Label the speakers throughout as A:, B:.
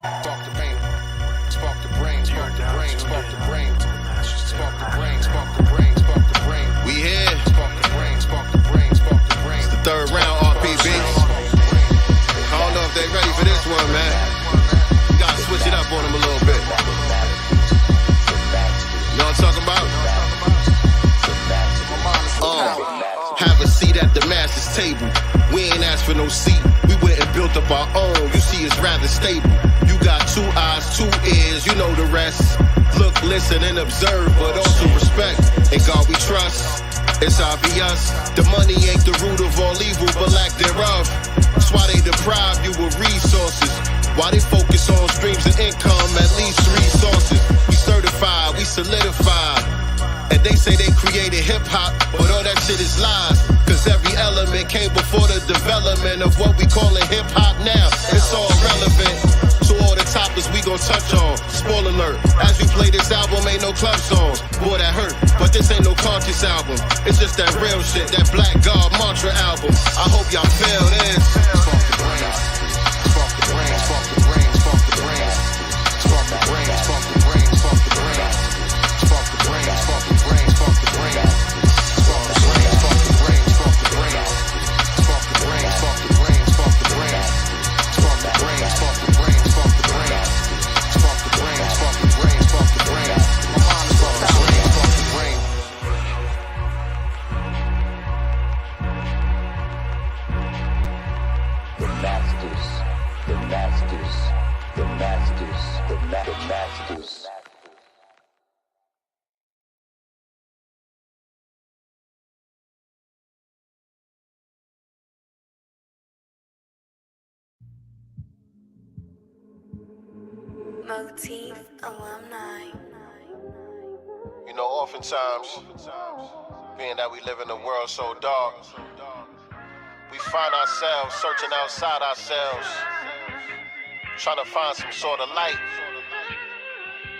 A: Spark the pain, spark the brain, spark the brain, spark the brain, spark the brain, spark the brain, spark the brain.
B: We here.
A: Spark the brain, spark the brain, spark the brain.
B: It's the third round, RPB. I don't know if they ready for this one, man. You gotta switch it up on them a little bit. You know what I'm talking about? Have a seat at the master's table. We ain't asked for no seat. We went and built up our own. You see, it's rather stable. You got 2 eyes, 2 ears, you know the rest. Look, listen, and observe, but also respect. In God we trust. It's obvious. The money ain't the root of all evil, but lack thereof. That's why they deprive you of resources. Why they focus on streams of income, at least 3 sources. We certified, we solidified. And they say they created hip-hop, but all that shit is lies. Cause every element came before the development of what we callin' hip-hop now. It's all relevant to all the topics we gon' touch on. Spoiler alert, as we play this album, ain't no club songs. Boy, that hurt, but this ain't no conscious album. It's just that real shit, that Black God mantra album. I hope y'all feel this.
A: Spark the brain, spark the brain, spark the brain, spark the brain, spark the brain, spark the brain, spark the brain. Spark the brain, spark the brain, spark the brain. Spark the brain, spark the brain, spark the brain. Spark the brain, spark the brain, spark the brain. Spark the brain, spark the brain, spark the brain. Spark the brain, spark the brain, spark the brain. My mind is spark the brain, spark the brain.
C: The masters, the masters, the masters, the masters.
D: Motif alumni.
B: You know, oftentimes, being that we live in a world so dark, we find ourselves searching outside ourselves, trying to find some sort of light,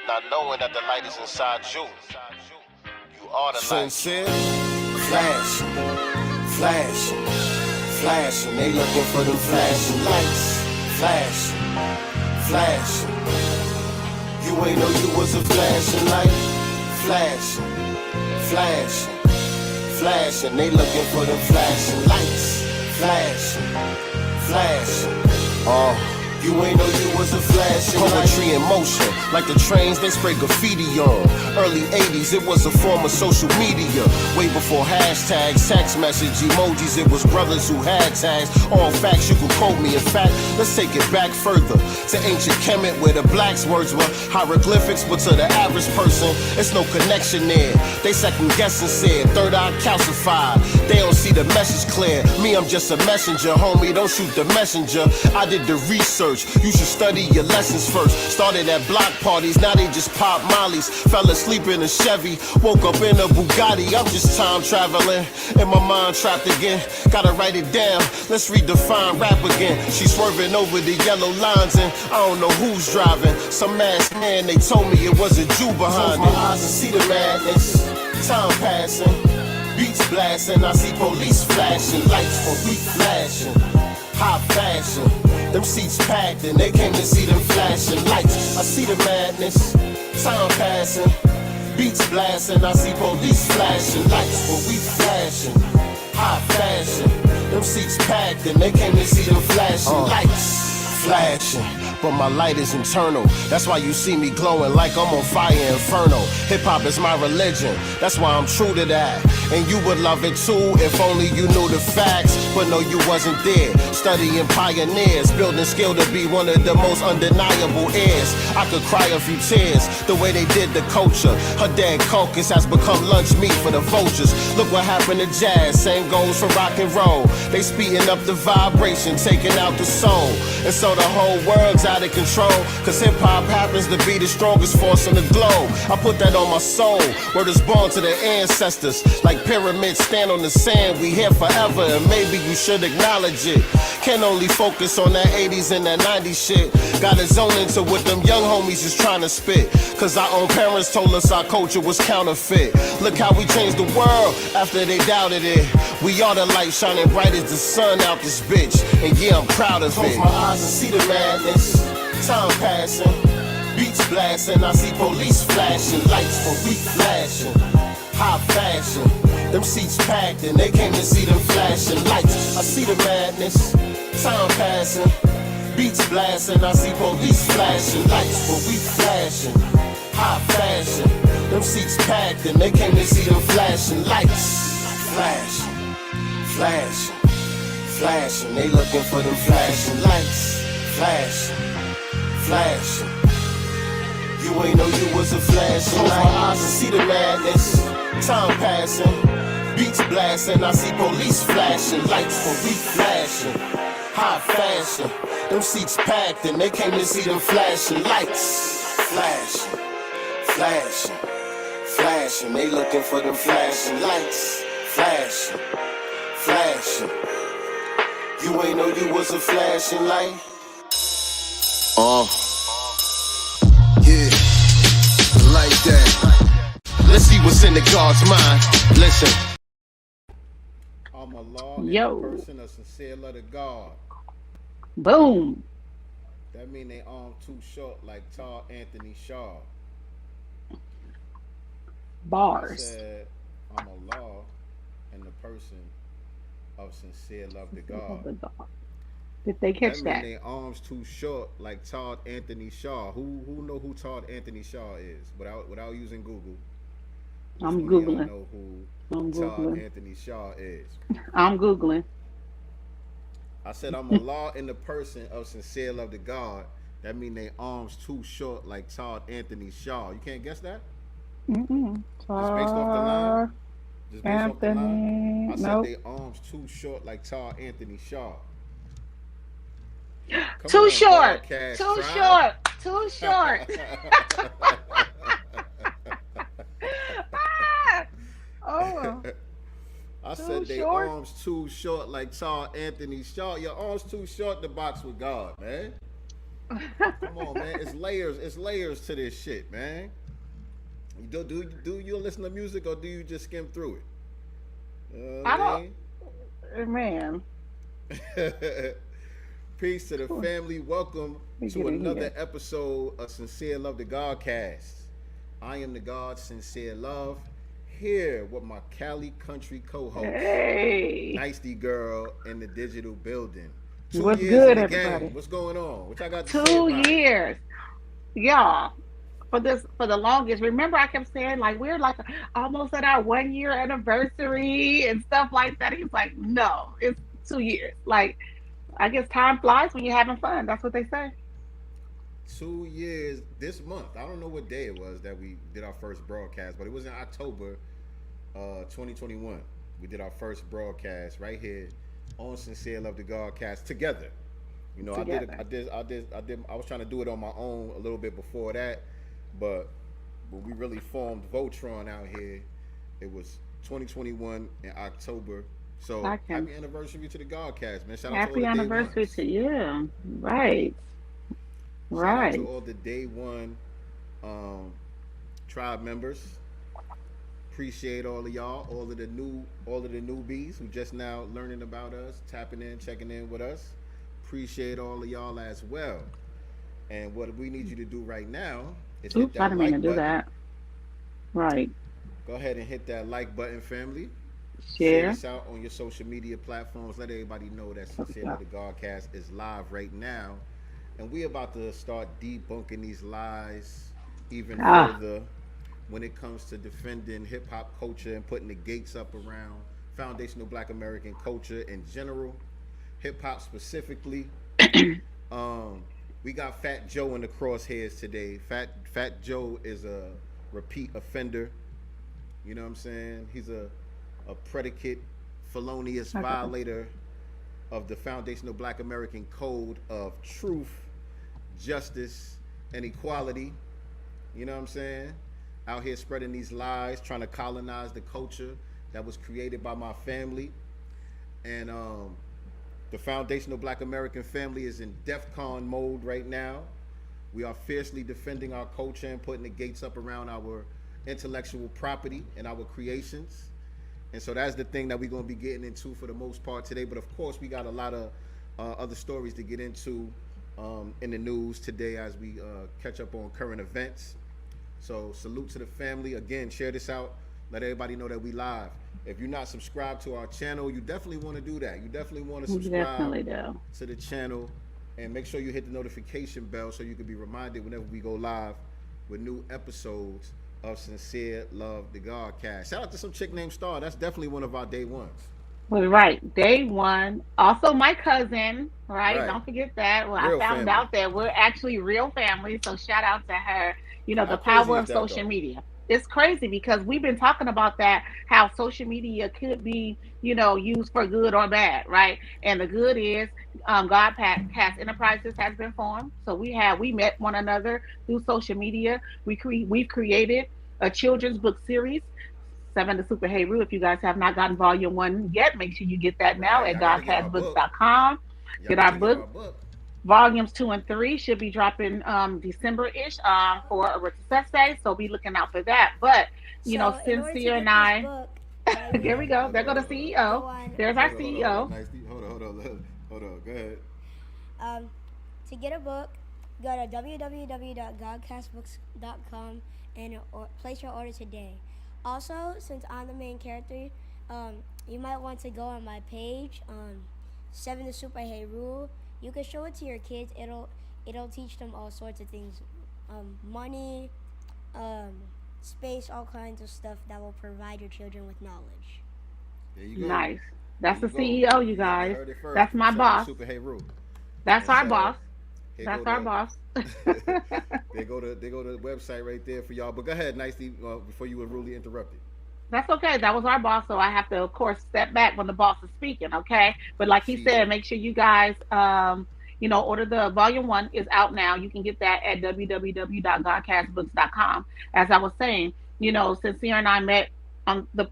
B: not knowing that the light is inside you. You are the light.
E: Sincere, flashing, flashing, flashing. They looking for them flashing lights, flashing, flashing. You ain't know you was a flashing light, flashing, flashing, flashing. They looking for them flashing lights, flashing, flashing. You ain't know you was a flashing poetry in motion, like the trains they spray graffiti on. Early 80s, it was a form of social media. Way before hashtags, text message, emojis, it was brothers who had tags. All facts, you can quote me. In fact, let's take it back further to ancient Kemet, where the blacks' words were hieroglyphics, but to the average person, it's no connection there. They second guessing, said, third eye calcified. They don't see the message clear. Me, I'm just a messenger, homie, don't shoot the messenger. I did the research. You should study your lessons first. Started at block parties, now they just pop mollies. Fell asleep in a Chevy, woke up in a Bugatti. I'm just time traveling, and my mind trapped again. Gotta write it down, let's redefine rap again. She's swerving over the yellow lines, and I don't know who's driving. Some masked man, they told me it was a Jew behind it. Close my eyes and see the madness, time passing, beats blasting. I see police flashing, lights for we flashing, high fashion. Them seats packed and they came to see them flashing lights. I see the madness, time passing, beats blasting. I see police flashing lights, but we flashing, high fashion. Them seats packed and they came to see them flashing lights, flashing. But my light is internal. That's why you see me glowing like I'm on fire inferno. Hip-hop is my religion, that's why I'm true to that. And you would love it too if only you knew the facts. But no, you wasn't there. Studying pioneers, building skill to be one of the most undeniable heirs. I could cry a few tears, the way they did the culture. Her dead carcass has become lunch meat for the vultures. Look what happened to jazz, same goes for rock and roll. They speeding up the vibration, taking out the soul. And so the whole world's out of control, cause hip-hop happens to be the strongest force on the globe. I put that on my soul, word is born to the ancestors. Like pyramids stand on the sand, we here forever, and maybe you should acknowledge it. Can only focus on that 80s and that 90s shit. Gotta zone into what them young homies is trying to spit, cause our own parents told us our culture was counterfeit. Look how we changed the world after they doubted it. We are the light shining bright as the sun out this bitch, and yeah, I'm proud of it. Close my eyes and see the madness, Time passing, beats blasting. I see police flashing, lights for we flashing. High fashion, them seats packed and they came to see them flashing lights. I see the madness, time passing, beats blasting. I see police flashing, lights for we flashing. High fashion, them seats packed and they came to see them flashing lights. Flashing, flashing, flashing. They looking for them flashing lights. Flashing, flashing. You ain't know you was a flashing light. My eyes to see the madness. Time passing, beats blasting. I see police flashing, lights for we flashing. High fashion, them seats packed and they came to see them flashing lights. Flashing, flashing, flashing. They looking for them flashing lights. Flashing, flashing. You ain't know you was a flashing light.
B: Yeah, like that. Let's see what's in the God's mind. Listen.
D: I'm a law and
F: Yo.
D: a person of sincere love to God.
F: Boom.
D: That mean they arm too short like tall Anthony Shaw. I
F: Bars.
D: said I'm a law and a person of sincere love to God.
F: Did they catch
D: That
F: that?
D: mean they arms too short like Todd Anthony Shaw. Who know who Todd Anthony Shaw is without using Google? Which
F: I'm
D: one of y'all
F: Googling.
D: know who
F: I'm
D: Todd
F: Googling.
D: Anthony Shaw is?
F: I'm Googling.
D: I said I'm a law and a person of sincere love to God. That mean they arms too short like Todd Anthony Shaw. You can't guess that?
F: Mm-mm.
D: Just based off the line? Just based off the line?
F: Anthony.
D: I said
F: Nope.
D: they arms too short like Todd Anthony Shaw. Come
F: Too
D: on,
F: short.
D: Godcast
F: Too
D: tribe.
F: short. Too short. Ah! Oh,
D: I
F: Too
D: said they
F: short?
D: arms too short like Todd Anthony Shaw. Your arms too short to box with God, man. Come on, man. It's layers to this shit, man. You do you listen to music or do you just skim through it? You know
F: I
D: what
F: don't. Man,
D: mean? Peace to the family. Welcome
F: me
D: to
F: get in
D: another
F: here.
D: episode of Sincere Love the Godcast. I am the God Sincere Love, here with my Cali Country co-host,
F: Hey,
D: Nicety Girl in the digital building.
F: what's
D: 2 years
F: good,
D: in the
F: everybody?
D: game. What's going on? What y'all got to say
F: 2
D: about it?
F: years, y'all. For the longest. Remember, I kept saying like we're like almost at our 1 year anniversary and stuff like that. He's like, no, it's 2 years. Like, I guess time flies when you're having fun. That's what they say.
D: 2 years this month. I don't know what day it was that we did our first broadcast, but it was in October 2021. We did our first broadcast right here on Sincere Love the Godcast together. You know,
F: Together.
D: I was trying to do it on my own a little bit before that, but when we really formed Voltron out here, it was 2021 in October. So
F: I can-
D: happy anniversary to the Godcast, man. Shout out to all
F: Happy
D: the
F: anniversary
D: day ones.
F: to you. Right.
D: Shout out
F: Right.
D: to all the day one tribe members. Appreciate all of y'all, all of the newbies who just now learning about us, tapping in, checking in with us. Appreciate all of y'all as well. And what we need you to do right now is hit
F: Oops, I
D: that
F: didn't mean to
D: like
F: do
D: button.
F: that. Right.
D: Go ahead and hit that like button, family.
F: Share.
D: this out on your social media platforms. Let everybody know that Sincere Love the Godcast is live right now. And we about to start debunking these lies even further when it comes to defending hip hop culture and putting the gates up around foundational Black American culture in general, hip hop specifically. We got Fat Joe in the crosshairs today. Fat Joe is a repeat offender. You know what I'm saying? He's a predicate, felonious violator of the foundational Black American code of truth, justice, and equality. You know what I'm saying? Out here spreading these lies, trying to colonize the culture that was created by my family. And the foundational Black American family is in DEFCON mode right now. We are fiercely defending our culture and putting the gates up around our intellectual property and our creations. And so that's the thing that we're going to be getting into for the most part today. But of course, we got a lot of other stories to get into in the news today as we catch up on current events. So salute to the family. Again, share this out. Let everybody know that we live. If you're not subscribed to our channel, you definitely want to do that. You definitely want to
F: You definitely
D: subscribe
F: do.
D: to the channel and make sure you hit the notification bell so you can be reminded whenever we go live with new episodes of Sincere Love the Godcast. Shout out to some chick named Star. That's definitely one of our day ones.
F: Well, right. Day one. Also, my cousin, right?
D: Right.
F: Don't forget that. Well, I
D: Real
F: found
D: family.
F: out that we're actually real family. So, shout out to her.
D: How
F: The
D: crazy
F: power
D: is
F: of
D: that
F: social
D: though?
F: media. It's crazy because we've been talking about that, how social media could be, used for good or bad, right? And the good is, Cast Enterprises has been formed. So we met one another through social media. We've created a children's book series, Seven to Super Hey Roo. If you guys have not gotten volume one yet, make sure you get that now
D: Right.
F: at
D: Y'all gotta get our book.
F: godcastbooks.com.
D: Y'all
F: Get our
D: gotta get
F: book.
D: our book.
F: Volumes two and three should be dropping December-ish for a success day. So be looking out for that. But
G: So in order to
F: Sincere
G: get
F: and
G: this
F: I,
G: book right
F: there we
G: here,
F: go. There go the
G: go
F: CEO.
G: on.
F: There's our
D: Hold on,
F: CEO.
D: Nice. Hold on. Go ahead.
G: Um, to get a book, go to www.godcastbooks.com and place your order today. Also, since I'm the main character, you might want to go on my page, Seven the Super Hey Rule. You can show it to your kids. It'll teach them all sorts of things, money, space, all kinds of stuff that will provide your children with knowledge.
D: There you go.
F: Nice. That's the
D: There you go.
F: CEO, you guys.
D: heard it first
F: That's
D: from
F: my
D: Seven
F: boss.
D: Super Hey Roo.
F: That's
D: And
F: our
D: so,
F: boss.
D: here
F: That's
D: go
F: our
D: the-
F: boss.
D: They go to the website right there for y'all. But go ahead, Nicely, before you were rudely interrupted.
F: That's okay. That was our boss, so I have to, of course, step back when the boss is speaking. Okay, but like he said, make sure you guys, order the volume one is out now. You can get that at www.godcastbooks.com. As I was saying, Sincere and I met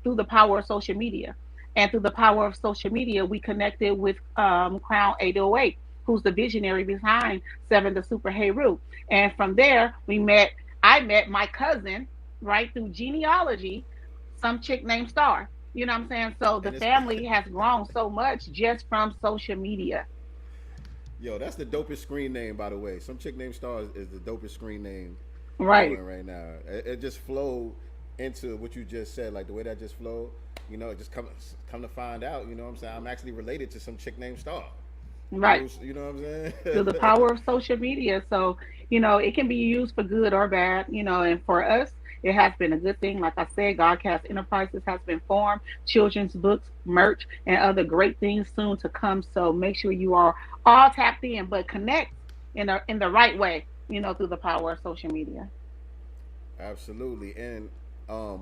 F: through the power of social media, and through the power of social media, we connected with Crown 808, who's the visionary behind Seven the Super Hey Roo, and from there I met my cousin right through genealogy, some chick named Star. You know what I'm saying? So the
D: And it's
F: family has grown so much just from social media.
D: yo, that's the dopest screen name, by the way. Some chick named Star is the dopest screen name
F: Right.
D: going right now. It just flowed into what you just said, like the way that just flowed. It just come to find out. You know what I'm saying? I'm actually related to some chick named Star.
F: Right.
D: You know what I'm saying?
F: Through the power of social media. So, it can be used for good or bad, and for us, it has been a good thing. Like I said, Godcast Enterprises has been formed, children's books, merch, and other great things soon to come. So make sure you are all tapped in, but connect in the right way, through the power of social media.
D: Absolutely. And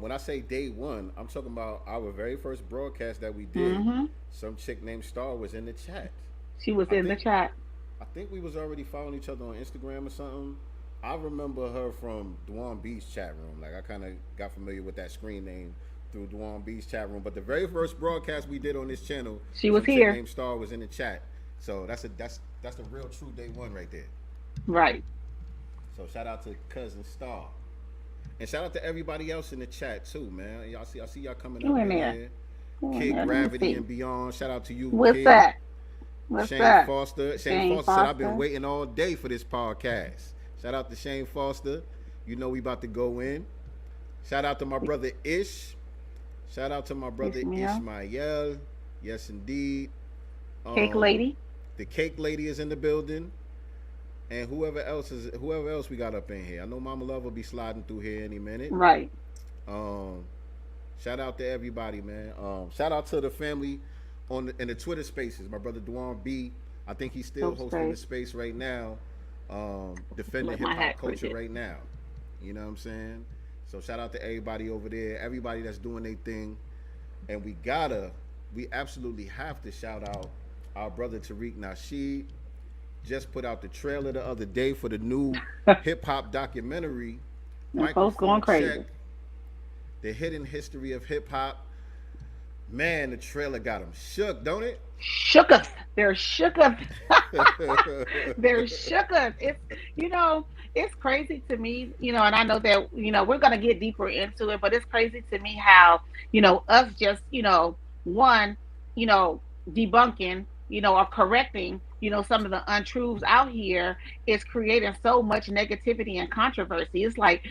D: when I say day one, I'm talking about our very first broadcast that we did.
F: Hmm.
D: Some chick named Star was in the chat.
F: She was
D: I
F: in the
D: think-
F: chat.
D: I think we was already following each other on Instagram or something. I remember her from Dwan B's chat room. Like I kind of got familiar with that screen name through Dwan B's chat room. But the very first broadcast we did on this channel,
F: She was
D: some chick
F: here.
D: named Star was in the chat. So that's the real true day one right there.
F: Right.
D: So shout out to cousin Star, and shout out to everybody else in the chat too, man. I see y'all coming
F: Who
D: up
F: in
D: in
F: there?
D: here.
F: Who in
D: Kid
F: there? Let me
D: Gravity
F: see.
D: and beyond. Shout out to you,
F: What's
D: Kid.
F: that? What's
D: Shane
F: that?
D: Foster. Shane Foster said, I've been waiting all day for this podcast. Shout out to Shane Foster. You know we about to go in. Shout out to my brother Ish. Shout out to my brother
F: Ishmael.
D: Ishmael. Yes, indeed.
F: Cake lady.
D: The cake lady is in the building. And whoever else we got up in here. I know Mama Love will be sliding through here any minute.
F: Right.
D: Shout out to everybody, man. Shout out to the family in the Twitter spaces. My brother Dwan B. I think he's still
F: Dope
D: hosting the
F: space.
D: space right now. Defending
F: Let
D: hip
F: my
D: hop
F: hat
D: culture
F: cricket.
D: right now. You know what I'm saying? So shout out to everybody over there, everybody that's doing their thing. And we absolutely have to shout out our brother Tariq Nasheed. Just put out the trailer the other day for the new hip hop documentary.
F: And folks going crazy.
D: The Hidden History of Hip Hop. Man, the trailer got them shook, don't it?
F: Shooketh. They're shooketh. They're shooketh. It's crazy to me, and I know that, we're gonna get deeper into it, but it's crazy to me how, us just, one, debunking, or correcting some of the untruths out here is creating so much negativity and controversy. It's like,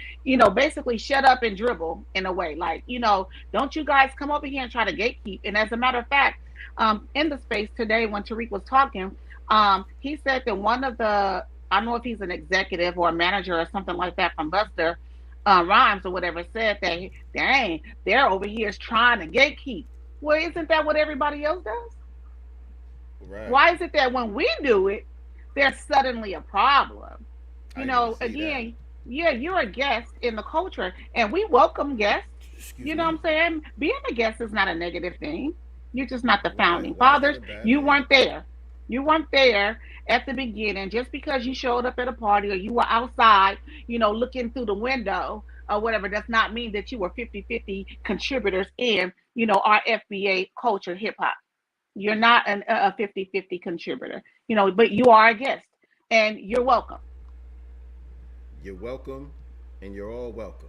F: basically shut up and dribble in a way. Like, don't you guys come over here and try to gatekeep. And as a matter of fact, in the space today when Tariq was talking, he said that one of the, I don't know if he's an executive or a manager or something like that from Buster Rhymes or whatever, said that, dang, they're over here trying to gatekeep. Well, isn't that what everybody else does?
D: Right.
F: Why is it that when we do it, there's suddenly a problem?
D: I didn't see that.
F: Again, yeah, you're a guest in the culture, and we welcome guests.
D: Excuse
F: You
D: me.
F: know what I'm saying? Being a guest is not a negative thing. You're just not the
D: Right.
F: founding
D: Why is that
F: fathers.
D: a bad
F: You
D: thing?
F: weren't there. You weren't there at the beginning. Just because you showed up at a party or you were outside, looking through the window or whatever, does not mean that you were 50-50 contributors in, our FBA culture, hip hop. You're not a 50-50 contributor, but you are a guest and you're welcome.
D: You're welcome, and you're all welcome.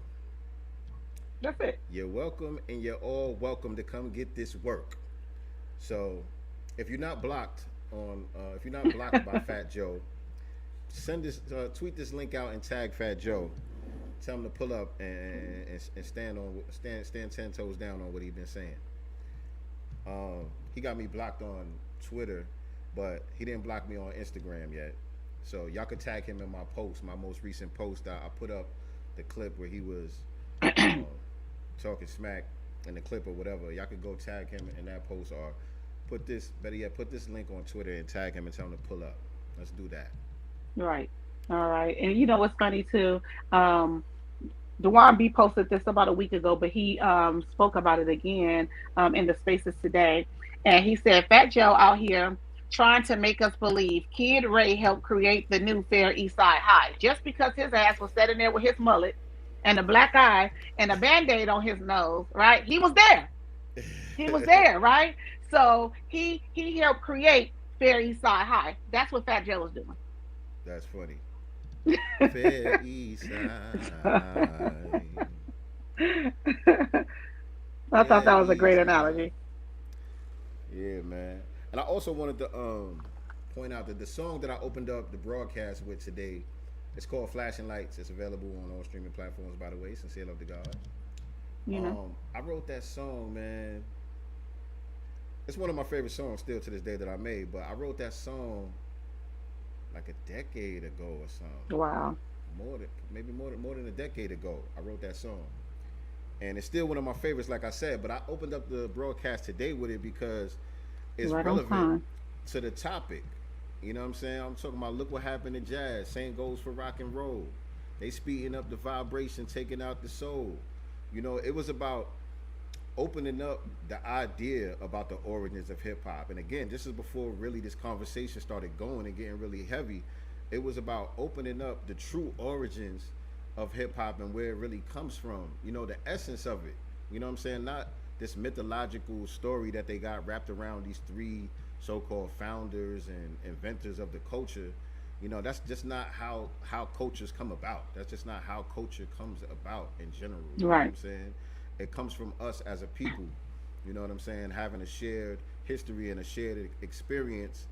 F: That's it.
D: You're welcome, and you're all welcome to come get this work. So, if you're not blocked if you're not blocked by Fat Joe, tweet this link out and tag Fat Joe. Tell him to pull up and stand 10 toes down on what he's been saying. He got me blocked on Twitter, but he didn't block me on Instagram yet. So y'all could tag him in my post, my most recent post. I put up the clip where he was um, talking smack in the clip or whatever. Y'all could go tag him in that post, or better yet, put this link on Twitter and tag him and tell him to pull up. Let's do that.
F: Right. All right. And you know what's funny too? Dewan B posted this about a week ago, but he spoke about it again in the spaces today. And he said, Fat Joe out here trying to make us believe Kid Ray helped create the new Fair East Side High just because his ass was sitting there with his mullet and a black eye and a band-aid on his nose, right? He was there. He was there, right? So he helped create Fair East Side High. That's what Fat Joe was doing.
D: That's funny. Fair East Side.
F: I thought that
D: Fair
F: was a great
D: East
F: analogy.
D: Side. Yeah, man. And I also wanted to point out that the song that I opened up the broadcast with today, it's called Flashing Lights. It's available on all streaming platforms, by the way. Sincere love to God. I wrote that song, man. It's one of my favorite songs still to this day that I made, but I wrote that song like a decade ago or something.
F: Wow.
D: More than a decade ago. I wrote that song. And it's still one of my favorites, like I said, but I opened up the broadcast today with it because it's
F: Right on
D: relevant
F: time.
D: to the topic. You know what I'm saying? I'm talking about look what happened in jazz. Same goes for rock and roll. They speeding up the vibration, taking out the soul. It was about opening up the idea about the origins of hip hop. And again, this is before really this conversation started going and getting really heavy. It was about opening up the true origins of hip hop and where it really comes from. The essence of it. You know what I'm saying? Not this mythological story that they got wrapped around these three so-called founders and inventors of the culture. That's just not how cultures come about. That's just not how culture comes about in general. You know what I'm
F: Right.
D: saying? It comes from us as a people. You know what I'm saying? Having a shared history and a shared experience.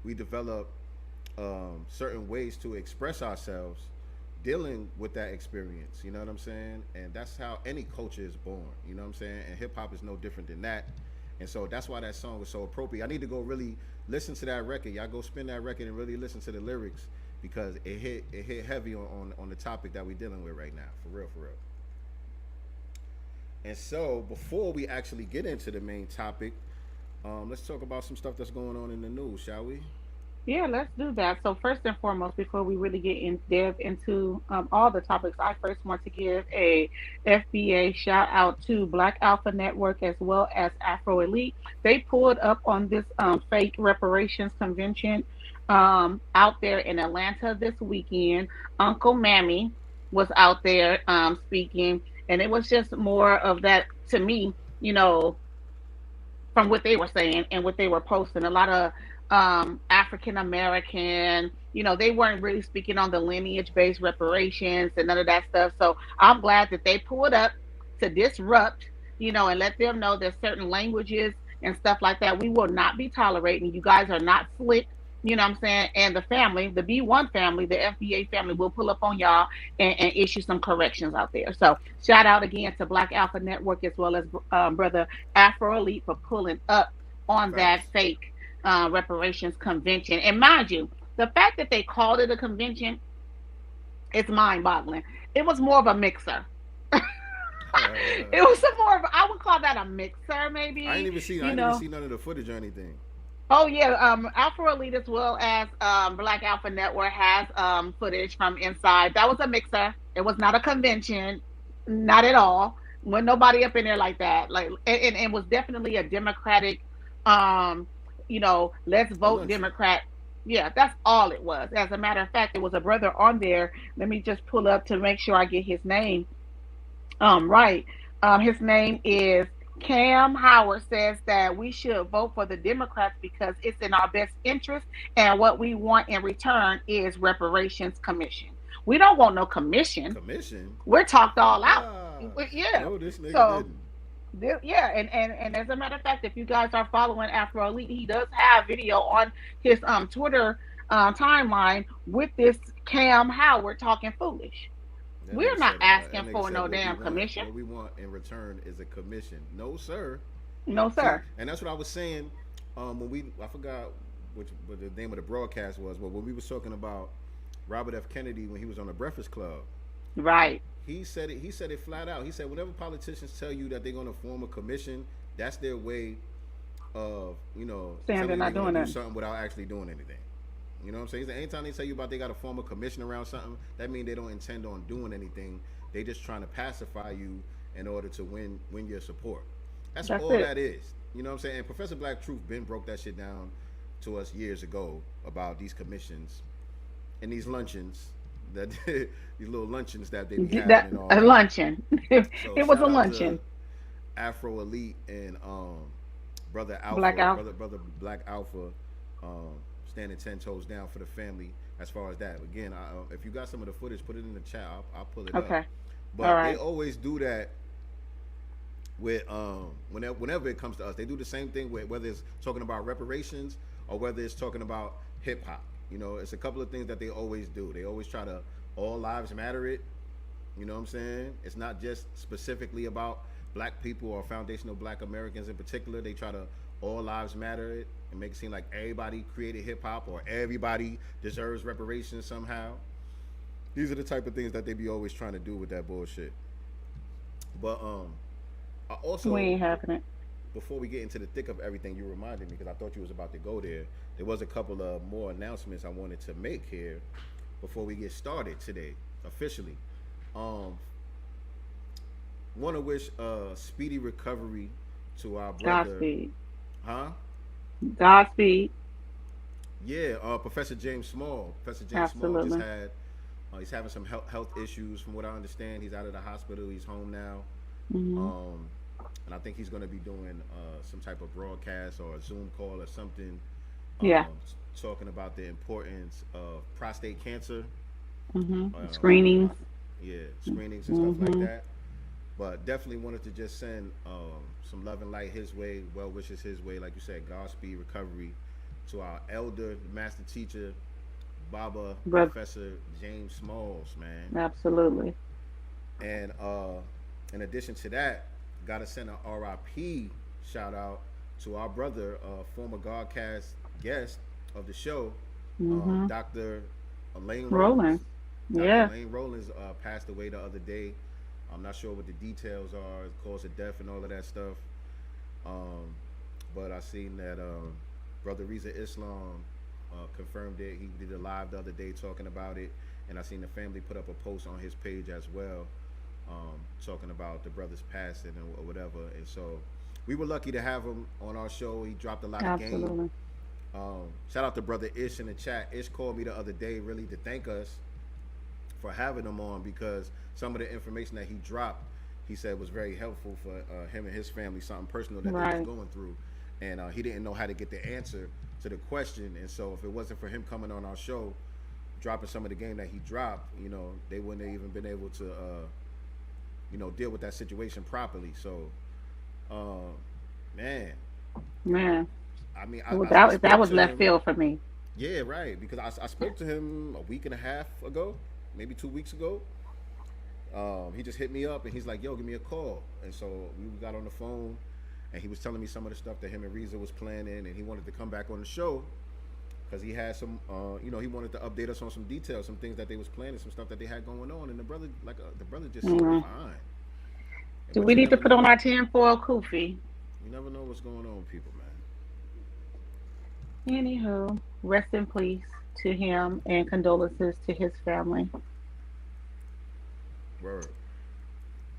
D: We develop certain ways to express ourselves dealing with that experience. You know what I'm saying? And that's how any culture is born. You know what I'm saying? And hip hop is no different than that. And so that's why that song was so appropriate. I need to go really listen to that record. Y'all go spin that record and really listen to the lyrics because it hit heavy on the topic that we're dealing with right now. For real, for real. And so before we actually get into the main topic, let's talk about some stuff that's going on in the news, shall we?
F: Yeah, let's do that. So first and foremost, before we really get in depth into all the topics, I first want to give a FBA shout out to Black Alpha Network as well as Afro Elite. They pulled up on this fake reparations convention out there in Atlanta this weekend. Uncle Mammy was out there speaking, and it was just more of that to me, from what they were saying and what they were posting. A lot of African American, they weren't really speaking on the lineage based reparations and none of that stuff. So I'm glad that they pulled up to disrupt, and let them know that certain languages and stuff like that. We will not be tolerating. You guys are not slick. You know what I'm saying? And the family, the B1 family, the FBA family will pull up on y'all and issue some corrections out there. So shout out again to Black Alpha Network as well as brother Afro Elite for pulling up on that
D: Facts.
F: fake reparations convention. And mind you, the fact that they called it a convention, it's mind boggling. It was more of a mixer. It was a more of I would call that a mixer,
D: I ain't
F: maybe.
D: even seen. I
F: You
D: ain't even
F: know.
D: seen none of the footage or anything.
F: Oh yeah, Alpha Elite as well as Black Alpha Network has footage from inside. That was a mixer. It was not a convention, not at all. When nobody up in there like that, like and it was definitely a Democratic, um, let's
D: A
F: vote
D: luncheon.
F: Democrat. Yeah, that's all it was. As a matter of fact, there was a brother on there. Let me just pull up to make sure I get his name. Right. His name is Cam Howard says that we should vote for the Democrats because it's in our best interest, and what we want in return is reparations commission. We don't want no commission.
D: Commission.
F: We're talked all out. Yeah.
D: No, this nigga
F: So
D: didn't.
F: yeah, and as a matter of fact, if you guys are following Afro Elite, he does have video on his Twitter timeline with this Cam Howard talking foolish.
D: That
F: We're
D: nigga
F: not
D: said. That
F: asking
D: nigga
F: for
D: said
F: no
D: what we
F: damn
D: want.
F: commission.
D: What we want in return is a commission. No, sir.
F: No,
D: See,
F: sir.
D: and that's what I was saying. I forgot what the name of the broadcast was, but when we was talking about Robert F. Kennedy when he was on the Breakfast Club,
F: Right.
D: he said it. He said it flat out. He said whenever politicians tell you that they're going to form a commission, that's their way of
F: Saying
D: telling
F: they're
D: you
F: not
D: they're
F: doing
D: going to do
F: that.
D: something without actually doing anything. You know what I'm saying? He said anytime they tell you about they got to form a commission around something, that means they don't intend on doing anything. They just trying to pacify you in order to win your support. That's
F: That's
D: all
F: it.
D: that is. You know what I'm saying? And Professor Black Truth Ben broke that shit down to us years ago about these commissions and these luncheons that these little luncheons that they be having
F: That
D: and all
F: a
D: that.
F: luncheon.
D: So
F: It was a
D: shout out to
F: luncheon.
D: Afro Elite and brother
F: Black
D: Alpha,
F: Alpha.
D: brother Black Alpha, um, standing 10 toes down for the family as far as that. Again, if you got some of the footage, put it in the chat. I'll pull it up.
F: Okay.
D: But
F: All
D: they
F: right.
D: always do that with whenever it comes to us. They do the same thing with whether it's talking about reparations or whether it's talking about hip hop. It's a couple of things that they always do. They always try to all lives matter it. You know what I'm saying? It's not just specifically about black people or foundational black Americans in particular. They try to all lives matter it and make it seem like everybody created hip hop or everybody deserves reparations somehow. These are the type of things that they be always trying to do with that bullshit. But I also,
F: We ain't having it.
D: before we get into the thick of everything, you reminded me because I thought you was about to go there. There was a couple of more announcements I wanted to make here before we get started today officially. Want to wish speedy recovery to our brother.
F: Godspeed.
D: Huh?
F: Godspeed.
D: Yeah, Professor James Small. Professor James Small just
F: Absolutely.
D: had. He's having some health issues, from what I understand. He's out of the hospital. He's home now. And I think he's going to be doing some type of broadcast or a Zoom call or something.
F: Yeah.
D: Talking about the importance of prostate cancer.
F: Screenings.
D: Yeah, screenings and stuff like that. But definitely wanted to just send some love and light his way, well wishes his way. Like you said, Godspeed, recovery to our elder, master teacher, Baba,
F: Brother.
D: Professor James Smalls, man.
F: Absolutely.
D: And in addition to that, gotta send an RIP shout out to our brother, former Godcast guest of the show, Dr. Elaine
F: Rollins.
D: Dr.
F: Yeah.
D: Elaine Rollins passed away the other day. I'm not sure what the details are, the cause of death and all of that stuff. But I seen that Brother Reza Islam confirmed it. He did a live the other day talking about it. And I seen the family put up a post on his page as well, talking about the brother's passing or whatever. And so we were lucky to have him on our show. He dropped a lot of game.
F: Absolutely.
D: Shout out to Brother Ish in the chat. Ish called me the other day really to thank us for having him on because some of the information that he dropped, he said was very helpful for him and his family, something personal that they
F: Right.
D: was going through. And he didn't know how to get the answer to the question. And so if it wasn't for him coming on our show, dropping some of the game that he dropped, they wouldn't have even been able to, deal with that situation properly. So, man,
F: Man,
D: I mean,
F: well,
D: I
F: that
D: spoke
F: was
D: to
F: left
D: him.
F: field for me.
D: Yeah, right. Because I spoke to him a week and a half ago, maybe 2 weeks ago. He just hit me up and he's like, "Yo, give me a call." And so we got on the phone, and he was telling me some of the stuff that him and Reza was planning, and he wanted to come back on the show because he had some, he wanted to update us on some details, some things that they was planning, some stuff that they had going on. And the brother, the brother just seemed
F: Mhm.
D: fine.
F: Do
D: But
F: we
D: you
F: need to
D: never
F: put on
D: know.
F: our tinfoil kufi?
D: You never know what's going on with people, man.
F: Anywho, rest in peace to him and condolences to his family.
D: Word.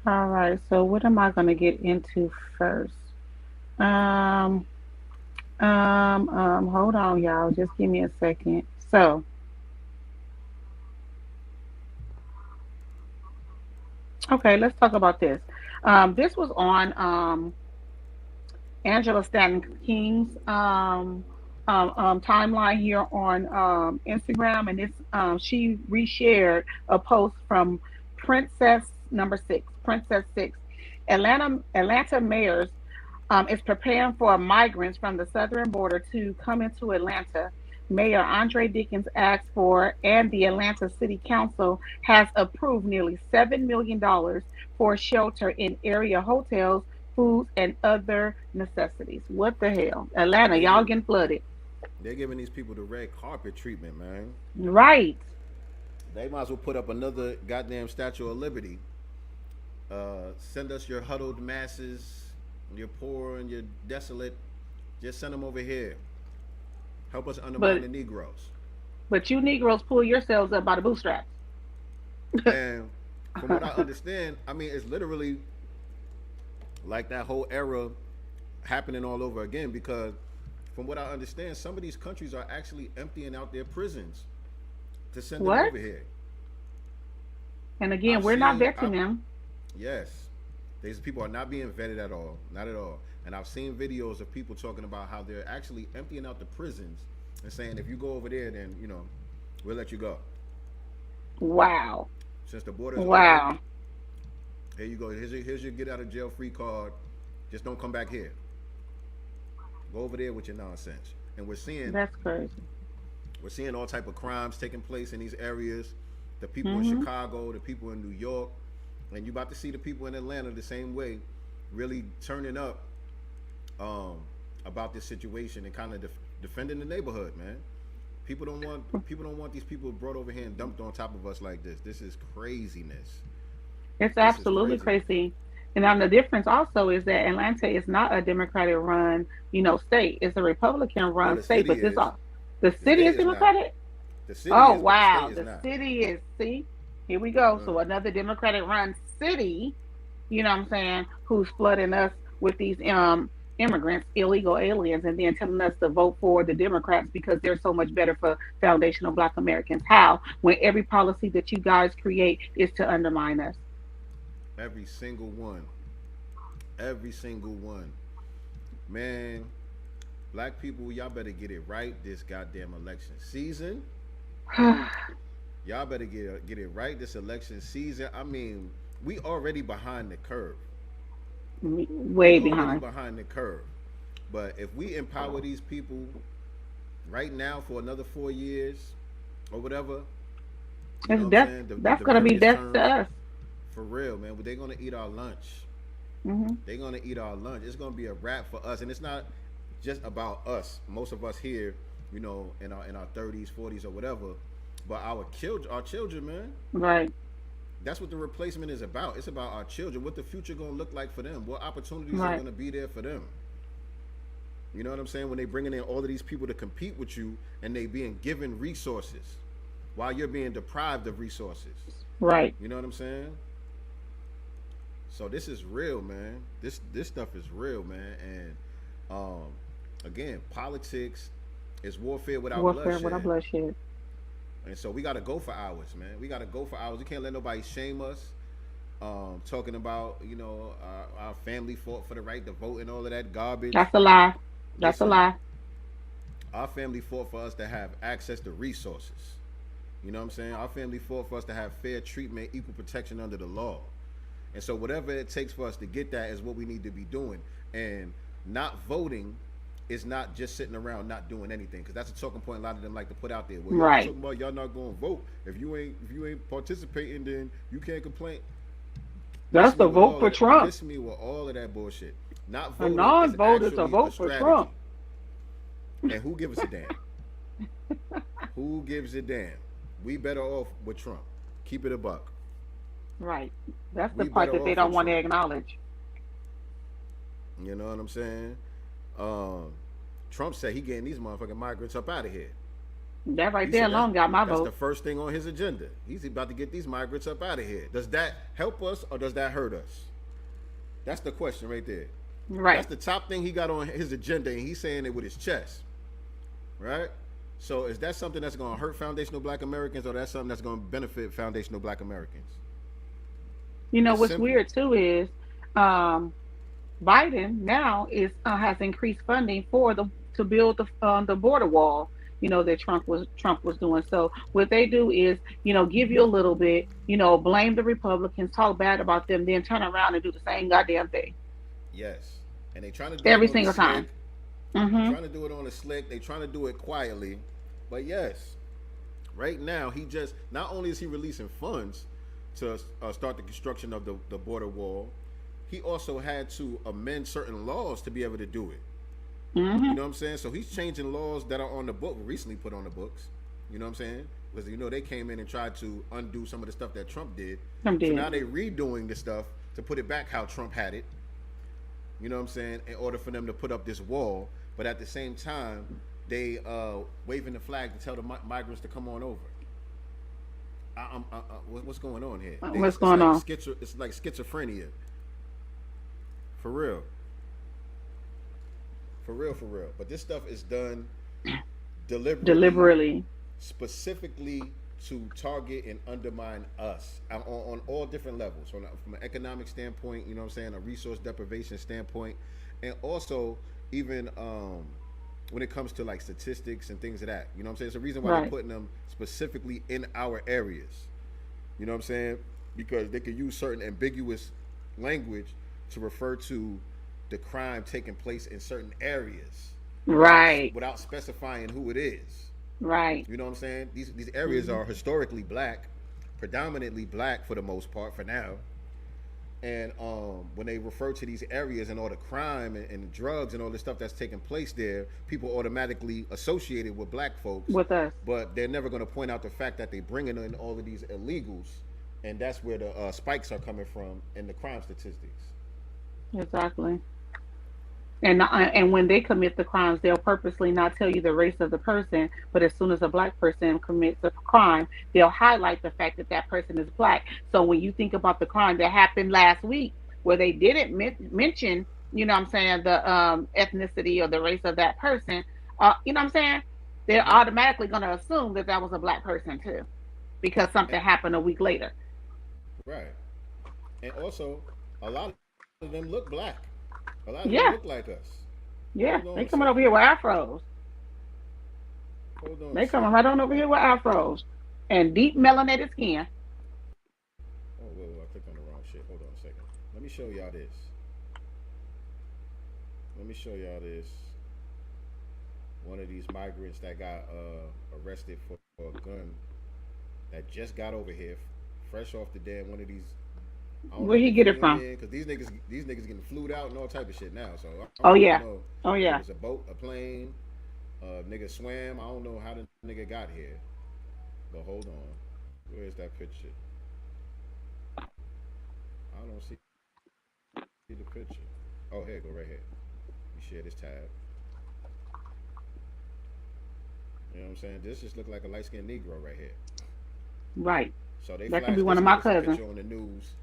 F: All right, so what am I going to get into first? Um, hold on, y'all. Just give me a second. So, okay, let's talk about this. This was on Angela Stanton King's timeline here on Instagram, and she reshared a post from Princess number six, Princess Six. Atlanta mayors is preparing for migrants from the southern border to come into Atlanta. Mayor Andre Dickens asked for, and the Atlanta City Council has approved nearly $7 million for shelter in area hotels, foods, and other necessities. What the hell? Atlanta,
D: They
F: y'all
D: give
F: getting flooded.
D: they're giving these people the red carpet treatment, man.
F: Right.
D: They might as well put up another goddamn Statue of Liberty. Send us your huddled masses, your poor and your desolate. Just send them over here. Help us undermine
F: But
D: the Negroes.
F: you Negroes pull yourselves up by the bootstraps.
D: And from what I understand, I mean, it's literally like that whole era happening all over again because from what I understand, some of these countries are actually emptying out their prisons to send them
F: What?
D: over here.
F: And again,
D: I've
F: we're not
D: seen,
F: vetting them.
D: yes, these people are not being vetted at all, not at all. And I've seen videos of people talking about how they're actually emptying out the prisons and saying if you go over there, then we'll let you go.
F: Wow.
D: Since the border's open,
F: Wow.
D: here you go. Here's your get out of jail free card. Just don't come back here. Go over there with your nonsense. And
F: That's crazy.
D: we're seeing all type of crimes taking place in these areas. The people in
F: Hmm.
D: Chicago, the people in New York, and you about to see the people in Atlanta the same way, really turning up about this situation and kind of defending the neighborhood, man. People don't want these people brought over here and dumped on top of us like this. This is craziness.
F: It's
D: This is
F: absolutely
D: crazy.
F: crazy. And then the difference also is that Atlanta is not a Democratic run, state. It's a Republican
D: Well,
F: run
D: the
F: state,
D: city
F: but
D: is.
F: the
D: The
F: city
D: state
F: is
D: is not.
F: Democratic.
D: The city
F: Oh
D: is, but the
F: wow.
D: state is
F: The
D: not.
F: city is, see, here we go.
D: Uh,
F: So another Democratic run city, you know what I'm saying, who's flooding us with these immigrants, illegal aliens, and then telling us to vote for the Democrats because they're so much better for foundational Black Americans. How? When every policy that you guys create is to undermine us.
D: every single one. Every single one. Man, black people, y'all better get it right this goddamn election season. Y'all better get it right this election season. I mean, we already behind the curve. We
F: Way
D: already
F: behind.
D: behind the curve. But if we empower these people right now for another 4 years or whatever, you know
F: It's
D: what I'm
F: death.
D: saying?
F: That's
D: The
F: gonna be
D: various
F: death to
D: terms,
F: us.
D: for real, man. They're gonna eat our lunch.
F: Hmm.
D: They're gonna eat our lunch. It's gonna be a wrap for us, and it's not just about us. Most of us here, in our 30s, 40s, or whatever. But our children, man.
F: Right.
D: That's what the replacement is about. It's about our children. What the future gonna look like for them? What opportunities are
F: Right.
D: gonna be there for them? You know what I'm saying? When they bringing in all of these people to compete with you, and they being given resources, while you're being deprived of resources.
F: Right.
D: You know what I'm saying? So this is real, man. This stuff is real, man. And again, politics is warfare without
F: Warfare without
D: bloodshed.
F: bloodshed.
D: And so we got to go for hours, man. We got to go for hours. We can't let nobody shame us. Talking about our family fought for the right to vote and all of that garbage.
F: That's a lie. That's a
D: Listen,
F: lie.
D: our family fought for us to have access to resources. You know what I'm saying? Our family fought for us to have fair treatment, equal protection under the law. And so whatever it takes for us to get that is what we need to be doing. And not voting is not just sitting around not doing anything, because that's a talking point a lot of them like to put out there. Well,
F: Right.
D: y'all talking about y'all not going to vote. If you ain't participating, then you can't complain.
F: That's the vote for Trump.
D: Piss me with all of that bullshit. Not
F: A
D: voting
F: non-vote
D: is
F: is a
D: actually
F: vote for
D: strategy.
F: Trump.
D: And who gives a damn? Who gives a damn? We better off with Trump. Keep it a buck.
F: Right. That's the
D: We
F: part
D: better
F: that they
D: off
F: don't
D: with
F: want to
D: Trump.
F: acknowledge.
D: You know what I'm saying? Trump said he getting these motherfucking migrants up out of here.
F: That right
D: He
F: there
D: said
F: alone got my
D: that's the
F: vote.
D: first thing on his agenda. He's about to get these migrants up out of here. Does that help us or does that hurt us? That's the question right there.
F: Right.
D: That's the top thing he got on his agenda, and he's saying it with his chest. Right? So is that something that's going to hurt foundational black Americans, or that's something that's going to benefit foundational black Americans?
F: You know
D: It's
F: what's
D: simple.
F: weird too is Biden now is has increased funding for the to build the border wall. You know that Trump was doing. So what they do is give you a little bit, blame the Republicans, talk bad about them, then turn around and do the same goddamn thing
D: Yes. And they trying to do
F: every
D: it on the
F: single time.
D: slick.
F: Hmm.
D: Trying to do it on the slick. They trying to do it quietly. But yes, right now he just, not only is he releasing funds to start the construction of the border wall, he also had to amend certain laws to be able to do it. You know what I'm saying? So he's changing laws that are on the book, recently put on the books. You know what I'm saying? Because they came in and tried to undo some of the stuff that Trump did.
F: Trump
D: So
F: did.
D: now they redoing the stuff to put it back how Trump had it. You know what I'm saying? In order for them to put up this wall, but at the same time, they waving the flag to tell the migrants to come on over. What's going on here?
F: What's going on?
D: It's like schizophrenia. For real. For real. But this stuff is done
F: Deliberately.
D: specifically to target and undermine us on all different levels. From an economic standpoint, you know what I'm saying, a resource deprivation standpoint, and also even when it comes to like statistics and things of that. You know what I'm saying? It's the reason why
F: Right.
D: they're putting them specifically in our areas. You know what I'm saying? Because they could use certain ambiguous language to refer to the crime taking place in certain areas.
F: Right.
D: Without specifying who it is.
F: Right.
D: You know what I'm saying? These areas are historically black, predominantly black for the most part for now. And when they refer to these areas and all the crime and drugs and all the stuff that's taking place there, people automatically associate it with black folks.
F: With us.
D: But they're never going to point out the fact that they're bringing in all of these illegals, and that's where the spikes are coming from in the crime statistics.
F: Exactly. And when they commit the crimes, they'll purposely not tell you the race of the person, but as soon as a black person commits a crime, they'll highlight the fact that that person is black. So when you think about the crime that happened last week, where they didn't mention, what I'm saying, the ethnicity or the race of that person, what I'm saying, they're automatically going to assume that that was a black person too, because something happened a week later.
D: Right. And also, a lot of them look black. A lot of
F: Yeah.
D: them look like us.
F: Yeah,
D: Hold on
F: they
D: a
F: coming
D: second.
F: over here with afros.
D: Hold on.
F: They
D: a
F: coming
D: second.
F: right on over here with afros and deep melanated skin.
D: Oh, wait, I clicked on the wrong shit. Hold on a second. Let me show y'all this. One of these migrants that got arrested for a gun that just got over here, fresh off the damn one of these.
F: Where he get it from?
D: Because these niggas getting flued out and all type of shit now. So I
F: Oh
D: don't
F: yeah.
D: know
F: Oh
D: if
F: yeah.
D: it was a boat, a plane, nigga swam. I don't know how the nigga got here. But hold on, where's that picture? I don't see the picture. Oh, here, go right here. You share this tab. You know what I'm saying? This just look like a light skinned Negro right here.
F: Right.
D: So they
F: That could
D: flashed
F: be one
D: this
F: of my
D: nigga's
F: cousins.
D: picture on the news.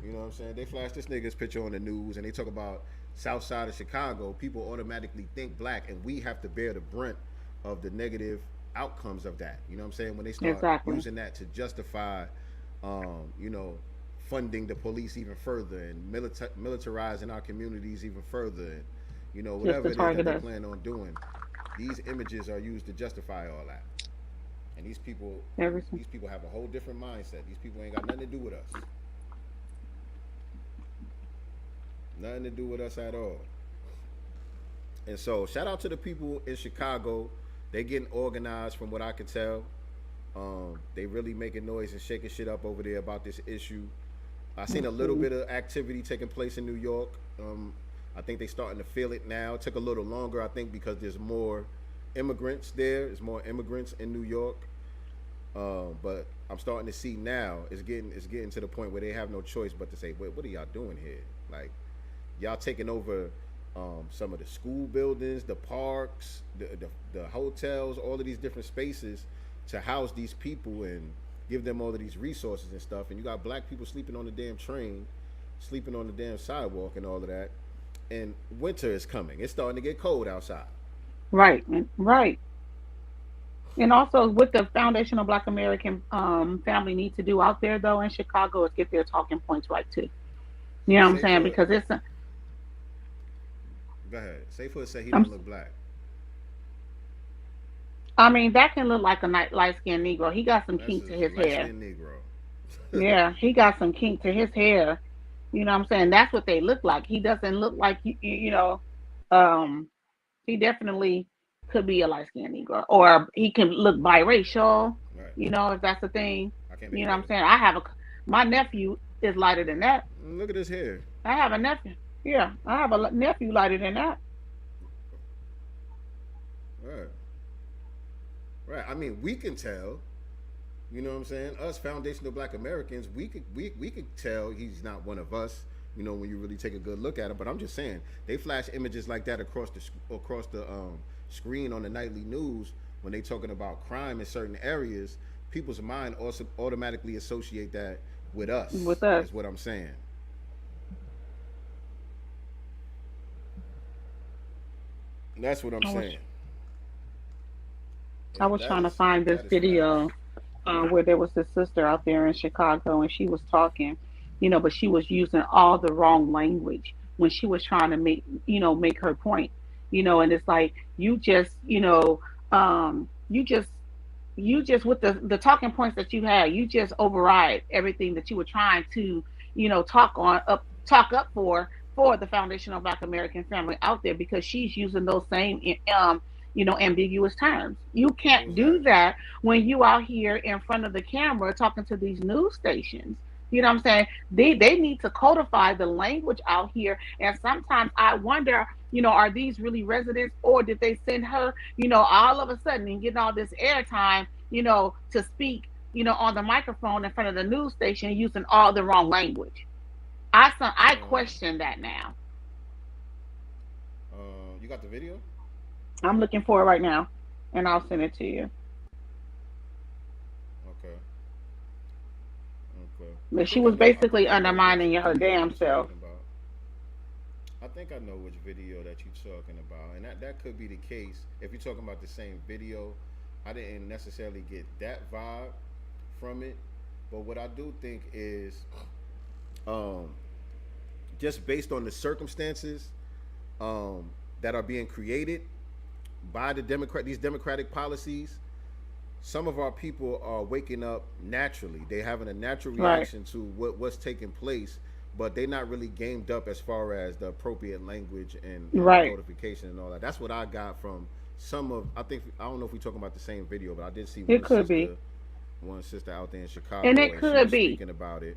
D: You know what I'm saying? They flash this nigga's picture on the news and they talk about South Side of Chicago. People automatically think black, and we have to bear the brunt of the negative outcomes of that. You know what I'm saying? When they start
F: Exactly.
D: using that to justify, funding the police even further and militarizing our communities even further, and whatever it is that
F: target
D: they
F: us.
D: plan on doing. These images are used to justify all that. And these people
F: Everything.
D: have a whole different mindset. These people ain't got nothing to do with us. Nothing to do with us at all. And so shout out to the people in Chicago. They getting organized from what I can tell. They really making noise and shaking shit up over there about this issue. I seen a little bit of activity taking place in New York. I think they starting to feel it now. It took a little longer, I think, because there's more immigrants there. There's more immigrants in New York. But I'm starting to see now it's getting to the point where they have no choice but to say, wait, what are y'all doing here? Like, y'all taking over some of the school buildings, the parks, the hotels, all of these different spaces to house these people and give them all of these resources and stuff. And you got black people sleeping on the damn train, sleeping on the damn sidewalk and all of that. And winter is coming. It's starting to get cold outside.
F: Right, right. And also, what the foundational Black American family need to do out there, though, in Chicago, is get their talking points right too. You know what I'm saying? Because it's.
D: Go ahead. Sayford said he don't look black.
F: I mean, that can look like a light skinned Negro. He got some
D: That's
F: kink to
D: a
F: his hair.
D: light-skinned Negro.
F: Yeah, he got some kink to his hair. You know what I'm saying? That's what they look like. He doesn't look like um, he definitely could be a light skinned Negro, or he can look biracial.
D: Right.
F: You know, if that's the thing.
D: I can't
F: You
D: make
F: know what I'm saying? My nephew is lighter than that.
D: Look at his hair.
F: I have a nephew. Yeah, I have a nephew lighter than that.
D: Right. Right. I mean, we can tell. You know what I'm saying? Us foundational Black Americans, we could tell he's not one of us. You know, when you really take a good look at him. But I'm just saying, they flash images like that across the screen on the nightly news when they talking about crime in certain areas. People's mind also automatically associate that with us.
F: With us.
D: Is what I'm saying. That's what I'm saying.
F: I was trying to find this video where there was this sister out there in Chicago, and she was talking, but she was using all the wrong language when she was trying to make her point, and it's like, you just with the talking points that you had, you just override everything that you were trying to, talk up for the foundational Black American family out there, because she's using those same ambiguous terms. You can't do that when you out here in front of the camera talking to these news stations. You know what I'm saying? They need to codify the language out here. And sometimes I wonder, are these really residents, or did they send her, all of a sudden and getting all this airtime, to speak, on the microphone in front of the news station using all the wrong language? I question that now.
D: You got the video?
F: I'm looking for it right now, and I'll send it to you.
D: Okay.
F: But she was basically undermining her damn self.
D: I think I know which video that you're talking about, and that could be the case. If you're talking about the same video, I didn't necessarily get that vibe from it, but what I do think is, just based on the circumstances that are being created by these democratic policies, some of our people are waking up naturally. They're having a natural reaction to what's taking place, but they're not really gamed up as far as the appropriate language and notification and all that. That's what I got from some of. I don't know if we're talking about the same video, but I did see one sister out there in Chicago,
F: and it could be
D: speaking about it.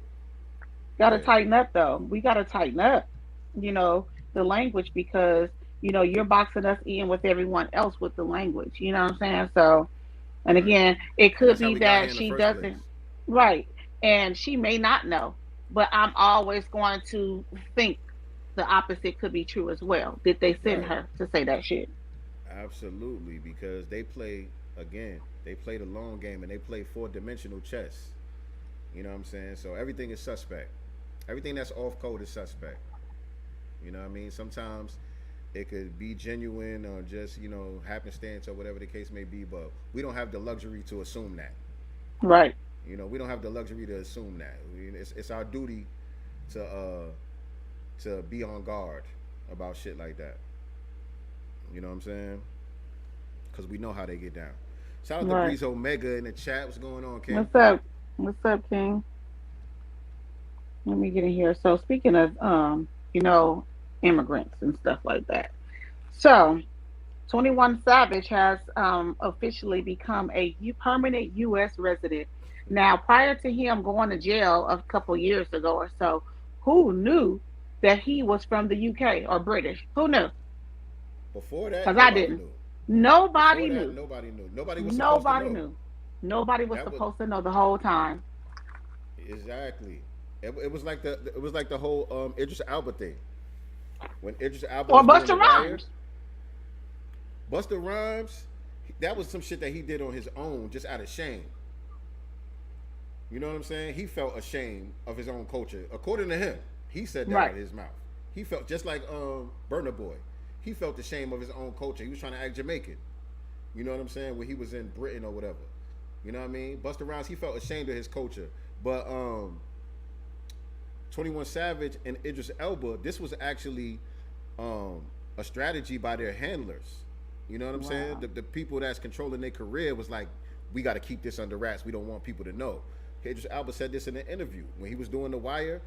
F: Gotta tighten up, though. We gotta tighten up, the language, because you're boxing us in with everyone else with the language. You know what I'm saying? So, and again, it could be that she doesn't, and she may not know, but I'm always going to think the opposite could be true as well. Did they send her to say that shit?
D: Absolutely, because they play the long game, and they play 4-dimensional chess. You know what I'm saying? So everything is suspect. Everything that's off code is suspect. You know what I mean? Sometimes it could be genuine or just, happenstance or whatever the case may be, but we don't have the luxury to assume that.
F: Right.
D: We don't have the luxury to assume that. It's our duty to be on guard about shit like that. You know what I'm saying? Because we know how they get down. Shout out to Breeze Omega in the chat. What's going on, King?
F: What's up? What's up, King? Let me get in here. So speaking of, immigrants and stuff like that, So 21 Savage has officially become a permanent U.S. resident. Now, prior to him going to jail a couple years ago or so, who knew that he was from the UK or British? Who knew?
D: Before that,
F: Because I
D: nobody
F: didn't.
D: knew. Before
F: Nobody
D: that,
F: knew.
D: nobody knew. Nobody was supposed to
F: Nobody
D: know.
F: knew. Nobody was
D: That was
F: supposed to know the whole time.
D: exactly. It was like the whole Idris Elba thing. When Idris Elba
F: Or
D: was doing
F: Buster
D: The Wire,
F: Rhymes.
D: Buster Rhymes, that was some shit that he did on his own, just out of shame. You know what I'm saying? He felt ashamed of his own culture. According to him, he said that out
F: Right.
D: of his mouth. He felt just like Burna Boy. He felt ashamed of his own culture. He was trying to act Jamaican. You know what I'm saying? When he was in Britain or whatever. You know what I mean? Busta Rhymes, he felt ashamed of his culture. But 21 Savage and Idris Elba, this was actually a strategy by their handlers. You know what I'm saying?
F: Wow.
D: The people that's controlling their career was like, we got to keep this under wraps. We don't want people to know. Idris Elba said this in an interview when he was doing The Wire.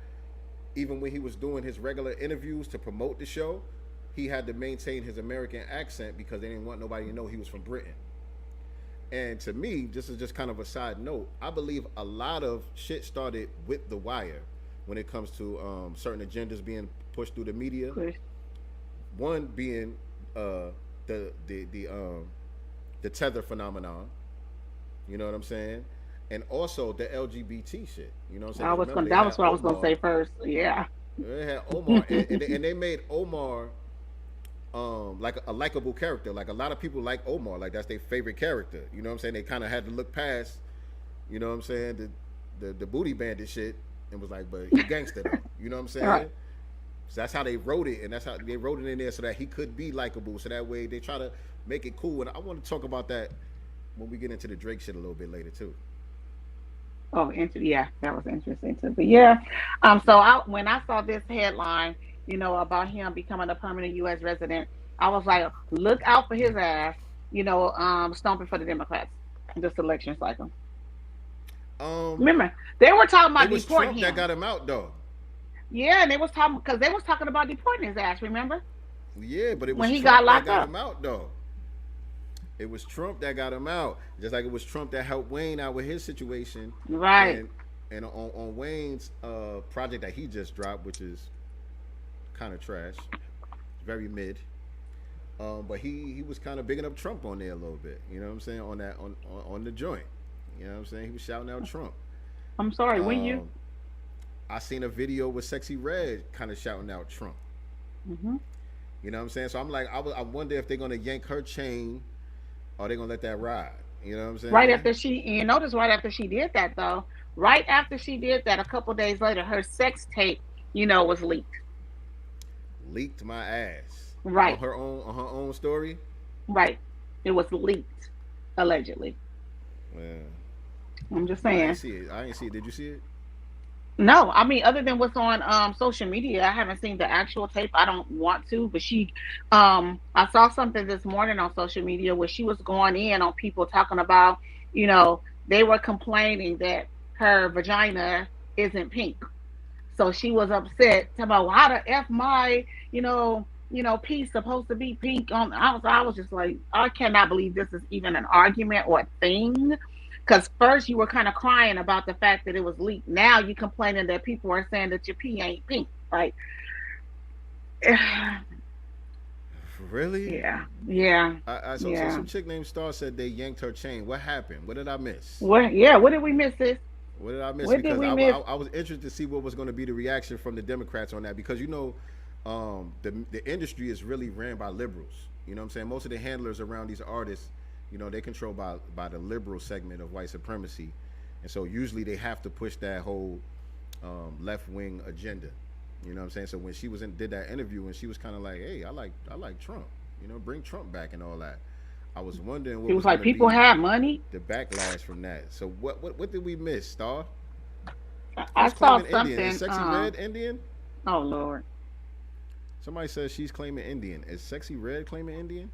D: Even when he was doing his regular interviews to promote the show, he had to maintain his American accent because they didn't want nobody to know he was from Britain. And to me, this is just kind of a side note. I believe a lot of shit started with The Wire when it comes to certain agendas being pushed through the media.
F: Chris.
D: One being the tether phenomenon. You know what I'm saying? And also the LGBT shit. You know what I'm saying? Remember, they
F: That
D: had
F: was what I was gonna
D: Omar.
F: say first. Yeah.
D: They had Omar, and they made Omar like a likable character. Like a lot of people like Omar. Like that's their favorite character. You know what I'm saying? They kind of had to look past, you know what I'm saying, the booty bandit shit, and was like, but he gangster though. You know what I'm saying?
F: Right.
D: So that's how they wrote it, and that's how they wrote it in there so that he could be likable. So that way they try to make it cool. And I want to talk about that when we get into the Drake shit a little bit later too.
F: Oh, yeah, that was interesting too. But yeah, so when I saw this headline, about him becoming a permanent U.S. resident, I was like, look out for his ass, stomping for the Democrats this election cycle.
D: Um,
F: Remember, they were talking
D: it
F: about
D: was
F: deporting
D: Trump that
F: him.
D: got him out though.
F: Yeah, and they was talking because they was talking about deporting his ass. Remember
D: Yeah, but it was
F: when he
D: Trump
F: got
D: that
F: locked
D: got
F: up?
D: him out though. It was Trump that got him out. Just like it was Trump that helped Wayne out with his situation.
F: Right.
D: And on Wayne's project that he just dropped, which is kind of trash, very mid. But he was kind of bigging up Trump on there a little bit. You know what I'm saying? On the joint. You know what I'm saying? He was shouting out Trump.
F: I'm sorry. When you?
D: Um, I seen a video with Sexy Red kind of shouting out Trump.
F: Hmm.
D: You know what I'm saying? So I'm like, I wonder if they're gonna yank her chain, or they gonna let that ride. You know what I'm saying?
F: Right after you notice right after she did that though, right after she did that, a couple days later, her sex tape, was leaked.
D: Leaked my ass
F: Right.
D: on her own story.
F: Right. It was leaked, allegedly.
D: Yeah.
F: I'm just
D: I
F: saying.
D: ain't see it. I ain't see it. Did you see it?
F: No, I mean, other than what's on social media, I haven't seen the actual tape. I don't want to, but I saw something this morning on social media where she was going in on people talking about, they were complaining that her vagina isn't pink. So she was upset, talking about, well, how the F my, piece supposed to be pink on. I was just like, I cannot believe this is even an argument or a thing. Because first you were kind of crying about the fact that it was leaked. Now you complaining that people are saying that your pee ain't pink. Like,
D: Really?
F: yeah.
D: So
F: Yeah.
D: some chick named Star said they yanked her chain. What happened? What did I miss?
F: What? Yeah. What did we miss, sis?
D: What did I miss?
F: What did
D: Because
F: we
D: I,
F: miss?
D: I was interested to see what was going to be the reaction from the Democrats on that. Because the industry is really ran by liberals. You know what I'm saying? Most of the handlers around these artists, they control by the liberal segment of white supremacy, and so usually they have to push that whole left wing agenda. You know what I'm saying? So when she did that interview, and she was kind of like, "Hey, I like Trump. Bring Trump back and all that." I was wondering what
F: It was like
D: gonna
F: people
D: be
F: have money.
D: the backlash from that. So what did we miss, Star?
F: I
D: Who's
F: saw
D: claiming
F: something.
D: Indian? Is Sexy Red Indian?
F: Oh Lord.
D: Somebody says she's claiming Indian. Is Sexy Red claiming Indian?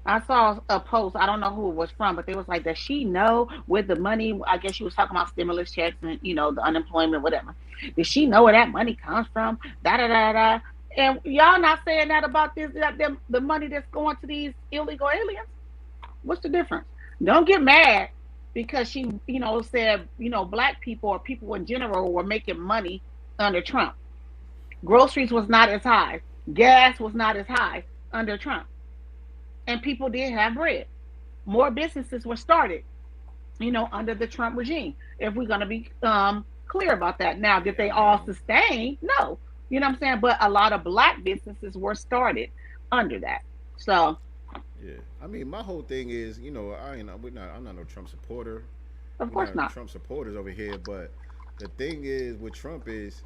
F: I saw a post. I don't know who it was from, but they was like, does she know where the money? I guess she was talking about stimulus checks and the unemployment, whatever. Does she know where that money comes from? Da da da da. And y'all not saying that about this, that them, the money that's going to these illegal aliens. What's the difference? Don't get mad because she, said, black people or people in general were making money under Trump. Groceries was not as high. Gas was not as high under Trump. And people did have bread. More businesses were started, under the Trump regime. If we're going to be clear about that. Now, did they all sustain? No. You know what I'm saying? But a lot of black businesses were started under that. So,
D: Yeah, I mean, my whole thing is, I'm not no Trump supporter.
F: of
D: We're
F: course
D: not
F: not.
D: Trump supporters over here, but the thing is with Trump is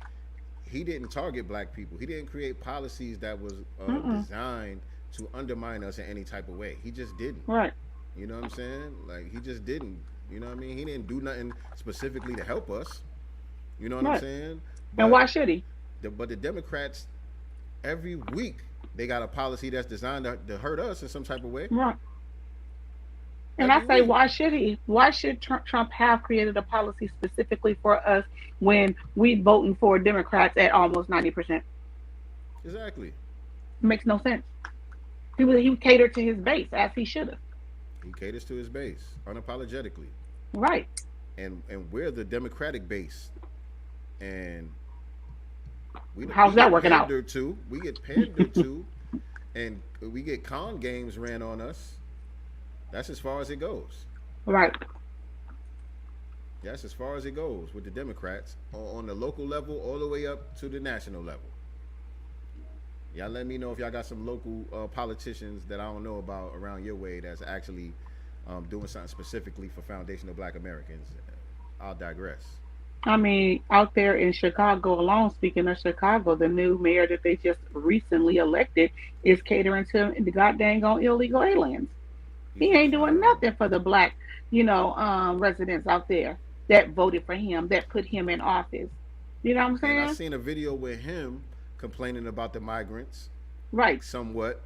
D: he didn't target black people. He didn't create policies that was
F: Mm-mm.
D: designed to undermine us in any type of way. He just didn't.
F: Right.
D: You know what I'm saying? Like he just didn't. You know what I mean? He didn't do nothing specifically to help us. You know what I'm
F: Right.
D: saying?
F: And
D: But
F: why should he?
D: the Democrats every week they got a policy that's designed to hurt us in some type of way.
F: Right. And I
D: Every
F: say,
D: week.
F: why should he? Why should Trump have created a policy specifically for us when we voting for Democrats at almost 90%?
D: Exactly.
F: Makes no sense. He catered to his base as he should have.
D: He caters to his base unapologetically,
F: Right.
D: and we're the Democratic base, and we
F: How's that
D: get
F: working out?
D: pandered to. We get pandered to, and we get con games ran on us. That's as far as it goes.
F: Right.
D: That's as far as it goes with the Democrats on the local level, all the way up to the national level. Y'all let me know if y'all got some local politicians that I don't know about around your way that's actually doing something specifically for foundational Black Americans. I'll digress.
F: I mean, out there in Chicago alone, speaking of Chicago, the new mayor that they just recently elected is catering to the goddamn on illegal aliens.
D: He's
F: He
D: a
F: ain't doing
D: clown.
F: nothing for the black, residents out there that voted for him, that put him in office. You know what I'm
D: And I
F: saying?
D: seen a video with him complaining about the migrants
F: Right.
D: somewhat,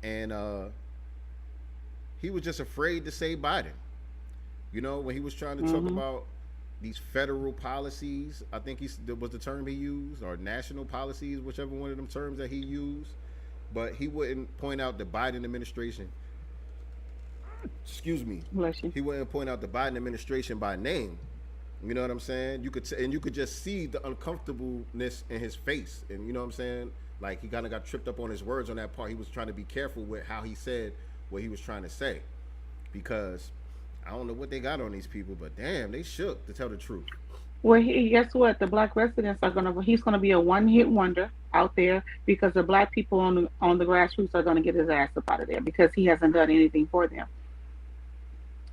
D: and he was just afraid to say Biden. You know, when he was trying to talk
F: Hmm.
D: about these federal policies, I think that was the term he used, or national policies, whichever one of them terms that he used. But he wouldn't point out the Biden administration. Excuse me.
F: Bless you.
D: He wouldn't point out the Biden administration by name. You know what I'm saying? And you could just see the uncomfortableness in his face, and you know what I'm saying? Like he kind of got tripped up on his words on that part. He was trying to be careful with how he said what he was trying to say, because I don't know what they got on these people, but damn, they shook to tell the truth.
F: Well, guess what? The black residents are he's gonna be a one-hit wonder out there because the black people on the grassroots are gonna get his ass up out of there because he hasn't done anything for them.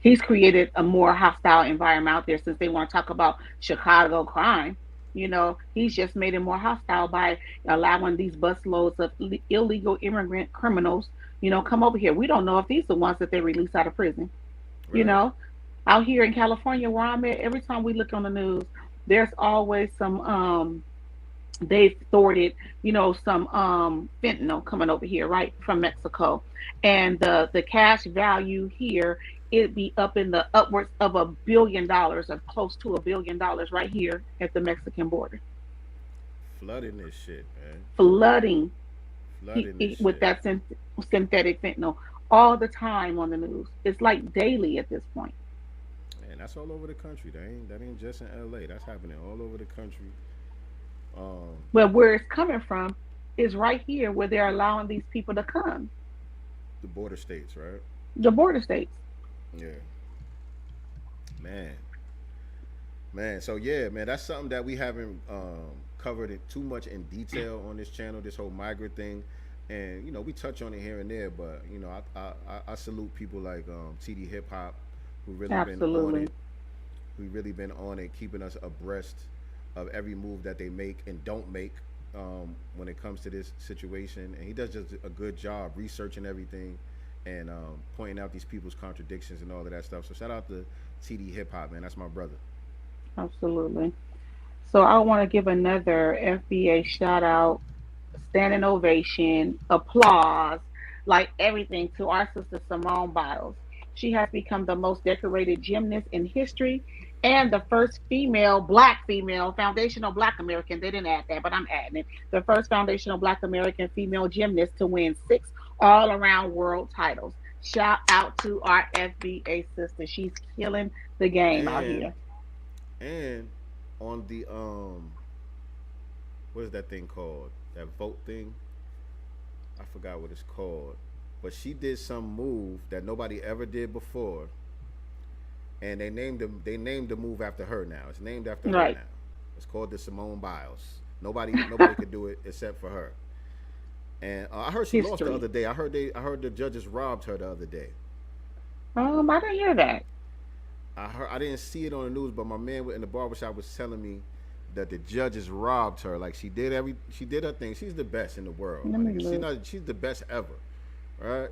F: He's created a more hostile environment out there since they want to talk about Chicago crime. He's just made it more hostile by allowing these busloads of illegal immigrant criminals, come over here. We don't know if these are the ones that they release out of prison. You
D: Right.
F: know, out here in California where I'm at, every time we look on the news, there's always some they've thwarted, some fentanyl coming over here, right, from Mexico. And the cash value here, it'd be up in the upwards of $1 billion, or close to $1 billion right here at the Mexican border.
D: Flooding this shit, man.
F: Flooding
D: Flooding this
F: with
D: shit.
F: that synthetic fentanyl all the time on the news. It's like daily at this point.
D: And that's all over the country. That ain't just in LA. That's happening all over the country. Um,
F: But where it's coming from is right here where they're allowing these people to come,
D: the border states, right?
F: the border states.
D: Yeah. Man. Man. So yeah, man, that's something that we haven't covered it too much in detail on this channel, this whole migrant thing. And we touch on it here and there, but I salute people like TD Hip Hop who really been on
F: Absolutely.
D: it, who really been on it, keeping us abreast of every move that they make and don't make when it comes to this situation. And he does just a good job researching everything and pointing out these people's contradictions and all of that stuff. So shout out to TD Hip Hop, man. That's my brother.
F: Absolutely. So I want to give another FBA shout out, standing ovation, applause, like everything to our sister Simone Biles. She has become the most decorated gymnast in history and the first female, black female, foundational black American. They didn't add that, but I'm adding it. The first foundational black American female gymnast to win 6 all around world titles. Shout out to our FBA sister. She's killing the game out
D: And
F: here.
D: and on the what is that thing called? That vote thing? I forgot what it's called. But she did some move that nobody ever did before. And they named the move after her now. It's named after her
F: Right.
D: now. It's called the Simone Biles. Nobody could do it except for her. And I heard she lost the
F: History.
D: other day. I heard the judges robbed her the other day.
F: I didn't hear that.
D: I didn't see it on the news, but my man in the barbershop was telling me that the judges robbed her. Like she did her thing. She's the best in the world.
F: Let me
D: She's the best ever, right?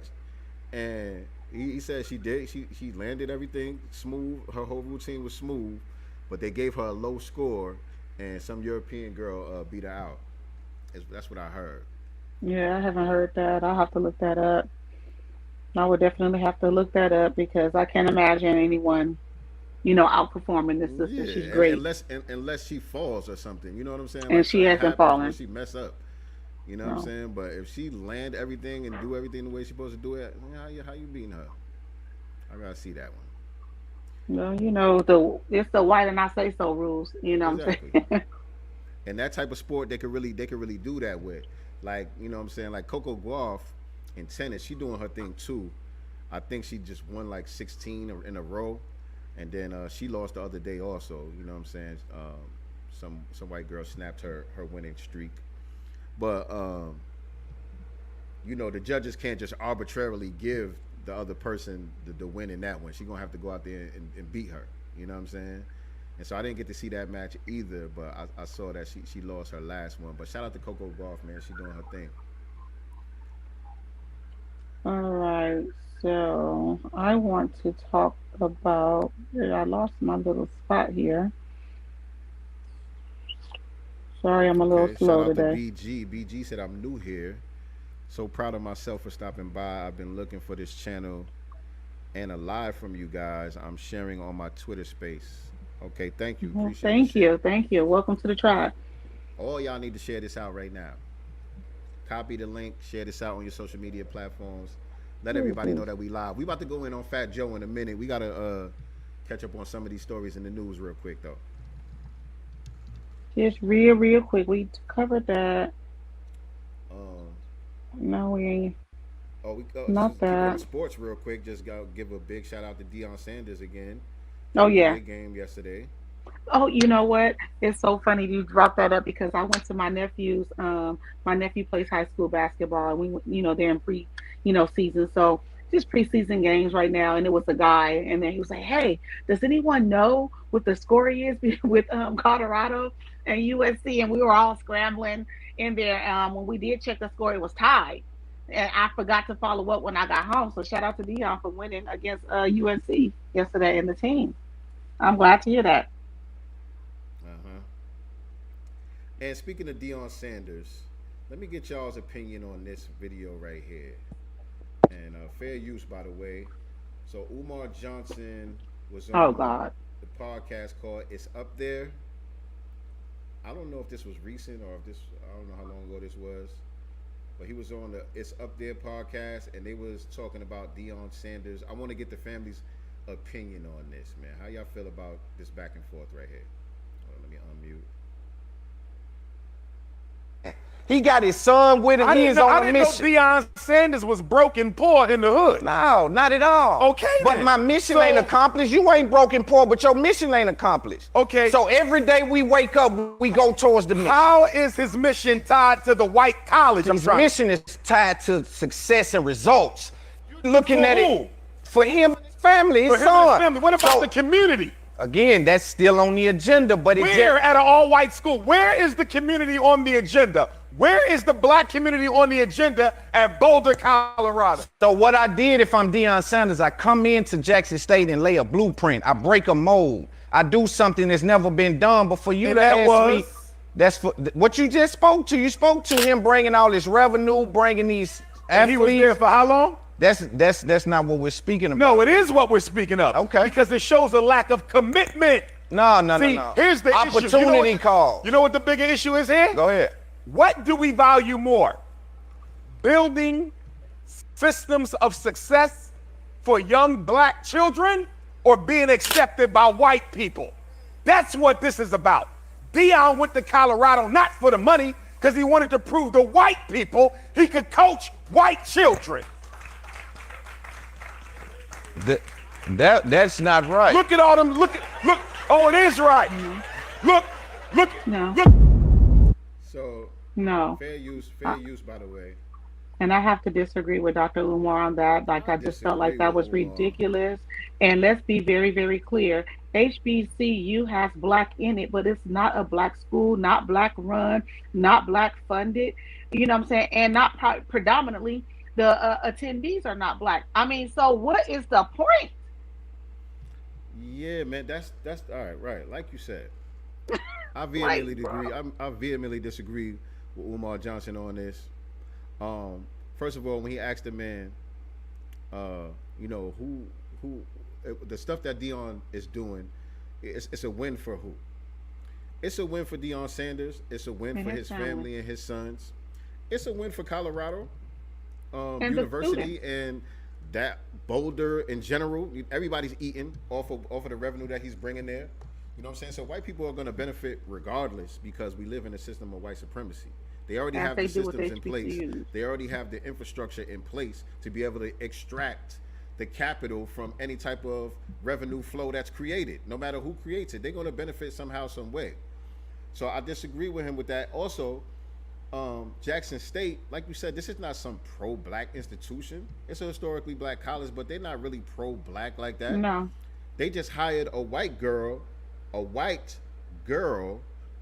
D: And he said she did. She landed everything smooth. Her whole routine was smooth, but they gave her a low score, and some European girl beat her out. That's what I heard.
F: Yeah, I haven't heard that. I'll have to look that up. I would definitely have to look that up because I can't imagine anyone, outperforming this sister. She's great.
D: Unless she falls or something, you know what I'm saying?
F: And
D: Like
F: she
D: something
F: hasn't
D: happens
F: fallen.
D: where she mess up. You know what I'm
F: No.
D: saying? But if she land everything and do everything the way she's supposed to do it, how you beating her? I gotta see that one.
F: Well, it's the why did I say so rules. You know what I'm
D: Exactly.
F: saying?
D: And that type of sport they could really do that with. Like, you know what I'm saying? Like Coco Gauff in tennis, she doing her thing too. I think she just won like 16 in a row. And then she lost the other day also, you know what I'm saying? Some white girl snapped her winning streak. But the judges can't just arbitrarily give the other person the win in that one. She's gonna have to go out there and beat her. You know what I'm saying? And so I didn't get to see that match either, but I saw that she lost her last one. But shout out to Coco Gauff, man. She doing her thing.
F: All right. So I want to talk about. I lost my little spot here. Sorry, I'm a little
D: Okay, shout
F: slow
D: out to
F: today.
D: BG. BG said I'm new here. So proud of myself for stopping by. I've been looking for this channel and a live from you guys. I'm sharing on my Twitter space. Okay, thank you.
F: Well,
D: Appreciate
F: thank
D: the share.
F: you. Thank you. Welcome to the tribe.
D: All y'all need to share this out right now. Copy the link, share this out on your social media platforms. Let everybody know that we live. We about to go in on Fat Joe in a minute. We gotta catch up on some of these stories in the news real quick though.
F: Just real quick. We covered that.
D: Um,
F: No, we ain't. Not
D: just keep on
F: that.
D: sports real quick. Just gotta give a big shout out to Deion Sanders again.
F: Oh,
D: He had a
F: yeah.
D: big game yesterday.
F: Oh, you know what? It's so funny you brought that up because I went to my nephew's. My nephew plays high school basketball, and they're in season. So just preseason games right now, and it was a guy, and then he was like, "Hey, does anyone know what the score is with Colorado and USC?" And we were all scrambling in there. When we did check the score, it was tied, and I forgot to follow up when I got home. So shout out to Dion for winning against USC yesterday and the team. I'm glad to hear that.
D: Uh-huh. And speaking of Deion Sanders, let me get y'all's opinion on this video right here. And fair use, by the way. So Umar Johnson was
F: Oh
D: on
F: God.
D: the podcast called "It's Up There." I don't know if this was recent or if I don't know how long ago this was, but he was on the "It's Up There" podcast, and they was talking about Deion Sanders. I want to get the family's opinion on this, man. How y'all feel about this back and forth right here? Hold on, let me unmute.
H: He got his son with him. He is
I: I
H: on a
I: didn't know
H: mission.
I: Deion Sanders was broken poor in the hood.
H: No, not at all.
I: Okay,
H: But
I: then.
H: my mission
I: So-
H: ain't accomplished. You ain't broken poor, but your mission ain't accomplished.
I: Okay.
H: So every day we wake up, we go towards the mission.
I: How is his mission tied to the white college?
H: His mission is tied to success and results. Looking
I: For
H: at
I: who?
H: it for him and his family, his
I: for him
H: son.
I: and his family. What about
H: So,
I: the community?
H: again, that's still on the agenda, but it
I: Where
H: just,
I: at an all-white school? Where is the community on the agenda? Where is the black community on the agenda at Boulder, Colorado?
H: so what I did if I'm Deion Sanders, I come into Jackson State and lay a blueprint. I break a mold. I do something that's never been done. But for you
I: And
H: to
I: that
H: ask
I: was?
H: me, that's for what you just spoke to. You spoke to him bringing all this revenue, bringing these
I: And he was there
H: athletes.
I: for how long?
H: That's not what we're speaking about.
I: No, it is what we're speaking of.
H: Okay.
I: Because it shows a lack of commitment.
H: No.
I: See, here's the issue.
H: Opportunity calls.
I: You know what the bigger issue is here?
H: Go ahead.
I: What do we value more? Building systems of success for young black children or being accepted by white people? That's what this is about. Dion went to Colorado not for the money, because he wanted to prove to white people he could coach white children.
H: That's not right.
I: Look at all them, look. Oh, it is right. Look.
F: No.
D: So
F: No.
D: fair use, by the way.
F: And I have to disagree with Dr. Umar on that. Like, I just felt like
D: disagree
F: that was
D: with Umar.
F: ridiculous. And let's be very, very clear. HBCU has black in it, but it's not a black school, not black run, not black funded. You know what I'm saying? And not predominantly the attendees are not black. I mean, so what is the point?
D: Yeah, man, that's all right, right. Like you said, I vehemently I vehemently disagree with Umar Johnson on this. First of all, when he asked the man, you know, who the stuff that Dion is doing, it's a win for who? It's a win for Deion Sanders. It's a win for his family and his sons. It's a win for Colorado University and that Boulder in general. Everybody's eating off of the revenue that he's bringing there. You know what I'm saying? So white people are going to benefit regardless because we live in a system of white supremacy. They already have the systems in place. They already have the infrastructure in place to be able to extract the capital from any type of revenue flow that's created. No matter who creates it, they're going to benefit somehow, some way. So I disagree with him with that. Also, Jackson State, like you said, this is not some pro-black institution. It's a historically black college, but they're not really pro-black like that.
F: No.
D: They just hired a white girl